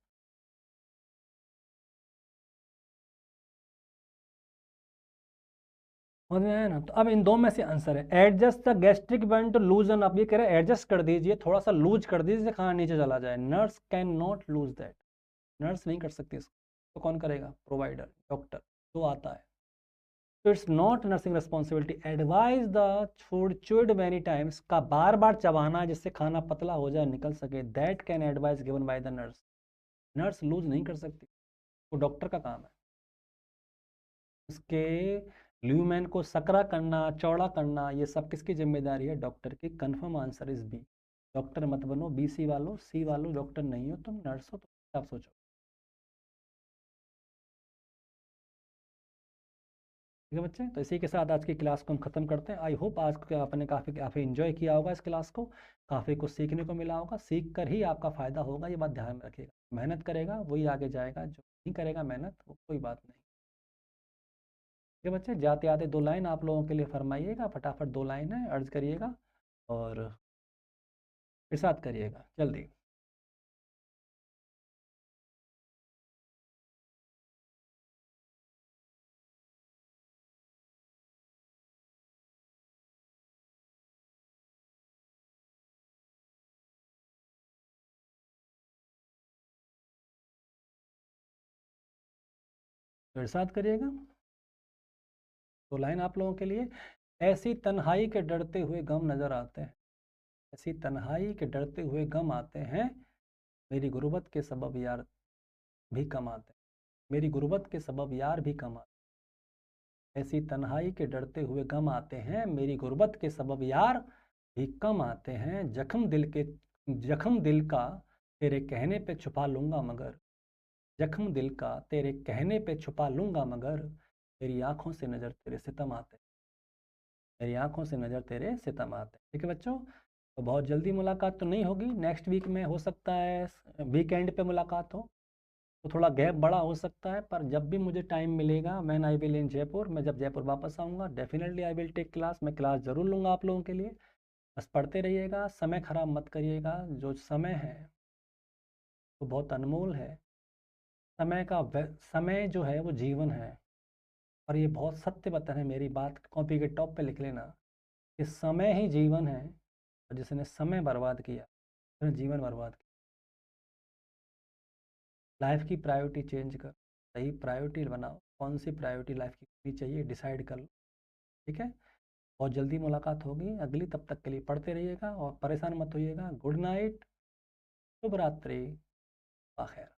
समझ में आया ना? तो अब इन दो में से आंसर है एडजस्ट द गैस्ट्रिक बर्न टू लूजन। आप ये कह रहे हैं एडजस्ट कर दीजिए, थोड़ा सा लूज कर दीजिए, खाना नीचे चला जाए। Nurse can not lose that, nurse नहीं कर सकती इसको। तो कौन करेगा? प्रोवाइडर, डॉक्टर, जो आता है। तो it's not nursing responsibility. Advise the food chewed many times, का बार बार चबाना जिससे खाना पतला हो जाए, निकल सके, that can advice given by the nurse. Nurse loose नहीं कर सकती, वो डॉक्टर का काम है। उसके ल्यूमेन को सकरा करना, चौड़ा करना, ये सब किसकी जिम्मेदारी है? डॉक्टर की। Confirm answer is B. Doctor मत बनो BC वालों, सी वालों, डॉक्टर नहीं हो तुम, नर्स हो, तो आप सोचो। ठीक है बच्चे, तो इसी के साथ आज की क्लास को हम खत्म करते हैं। आई होप आज को आपने काफ़ी काफ़ी इन्जॉय किया होगा इस क्लास को, काफ़ी कुछ सीखने को मिला होगा। सीख कर ही आपका फ़ायदा होगा, ये बात ध्यान में रखिएगा। मेहनत करेगा वही आगे जाएगा, जो नहीं करेगा मेहनत वो कोई बात नहीं। ठीक है बच्चे, जाते आते दो लाइन आप लोगों के लिए फरमाइएगा, फटाफट दो लाइन है, अर्ज करिएगा और इरशाद करिएगा जल्दी। तो इरशाद करिएगा। तो लाइन आप लोगों के लिए, ऐसी तन्हाई के डरते हुए गम नज़र आते हैं, ऐसी तन्हाई के डरते हुए गम आते हैं, मेरी गुर्बत के सबब यार भी कम आते हैं, मेरी गुर्बत के सबब यार भी कम आते हैं, ऐसी तन्हाई के डरते हुए गम आते हैं, मेरी गुर्बत के सबब यार भी कम आते हैं, जख्म दिल का तेरे कहने पे छुपा लूँगा मगर, जख्म दिल का तेरे कहने पे छुपा लूँगा मगर, मेरी आँखों से नज़र तेरे सितम आते, मेरी आँखों से नज़र तेरे सितम आते। ठीक है बच्चों, तो बहुत जल्दी मुलाकात तो नहीं होगी, नेक्स्ट वीक में हो सकता है वीकेंड पे मुलाकात हो, तो थोड़ा गैप बड़ा हो सकता है, पर जब भी मुझे टाइम मिलेगा, when I will in Jaipur, मैं जब जयपुर वापस आऊँगा definitely I will take class, मैं क्लास ज़रूर लूँगा आप लोगों के लिए। बस पढ़ते रहिएगा, समय ख़राब मत करिएगा, जो समय है वो बहुत अनमोल है, समय जो है वो जीवन है, और ये बहुत सत्य वचन है, मेरी बात कॉपी के टॉप पे लिख लेना कि समय ही जीवन है, और जिसने समय बर्बाद किया उसने जीवन बर्बाद किया। लाइफ की प्रायोरिटी चेंज कर, सही प्रायोरिटी बनाओ, कौन सी प्रायोरिटी लाइफ की होनी चाहिए डिसाइड कर लो। ठीक है, बहुत जल्दी मुलाकात होगी अगली, तब तक के लिए पढ़ते रहिएगा और परेशान मत होइएगा। गुड नाइट, शुभ रात्रि, आखिर।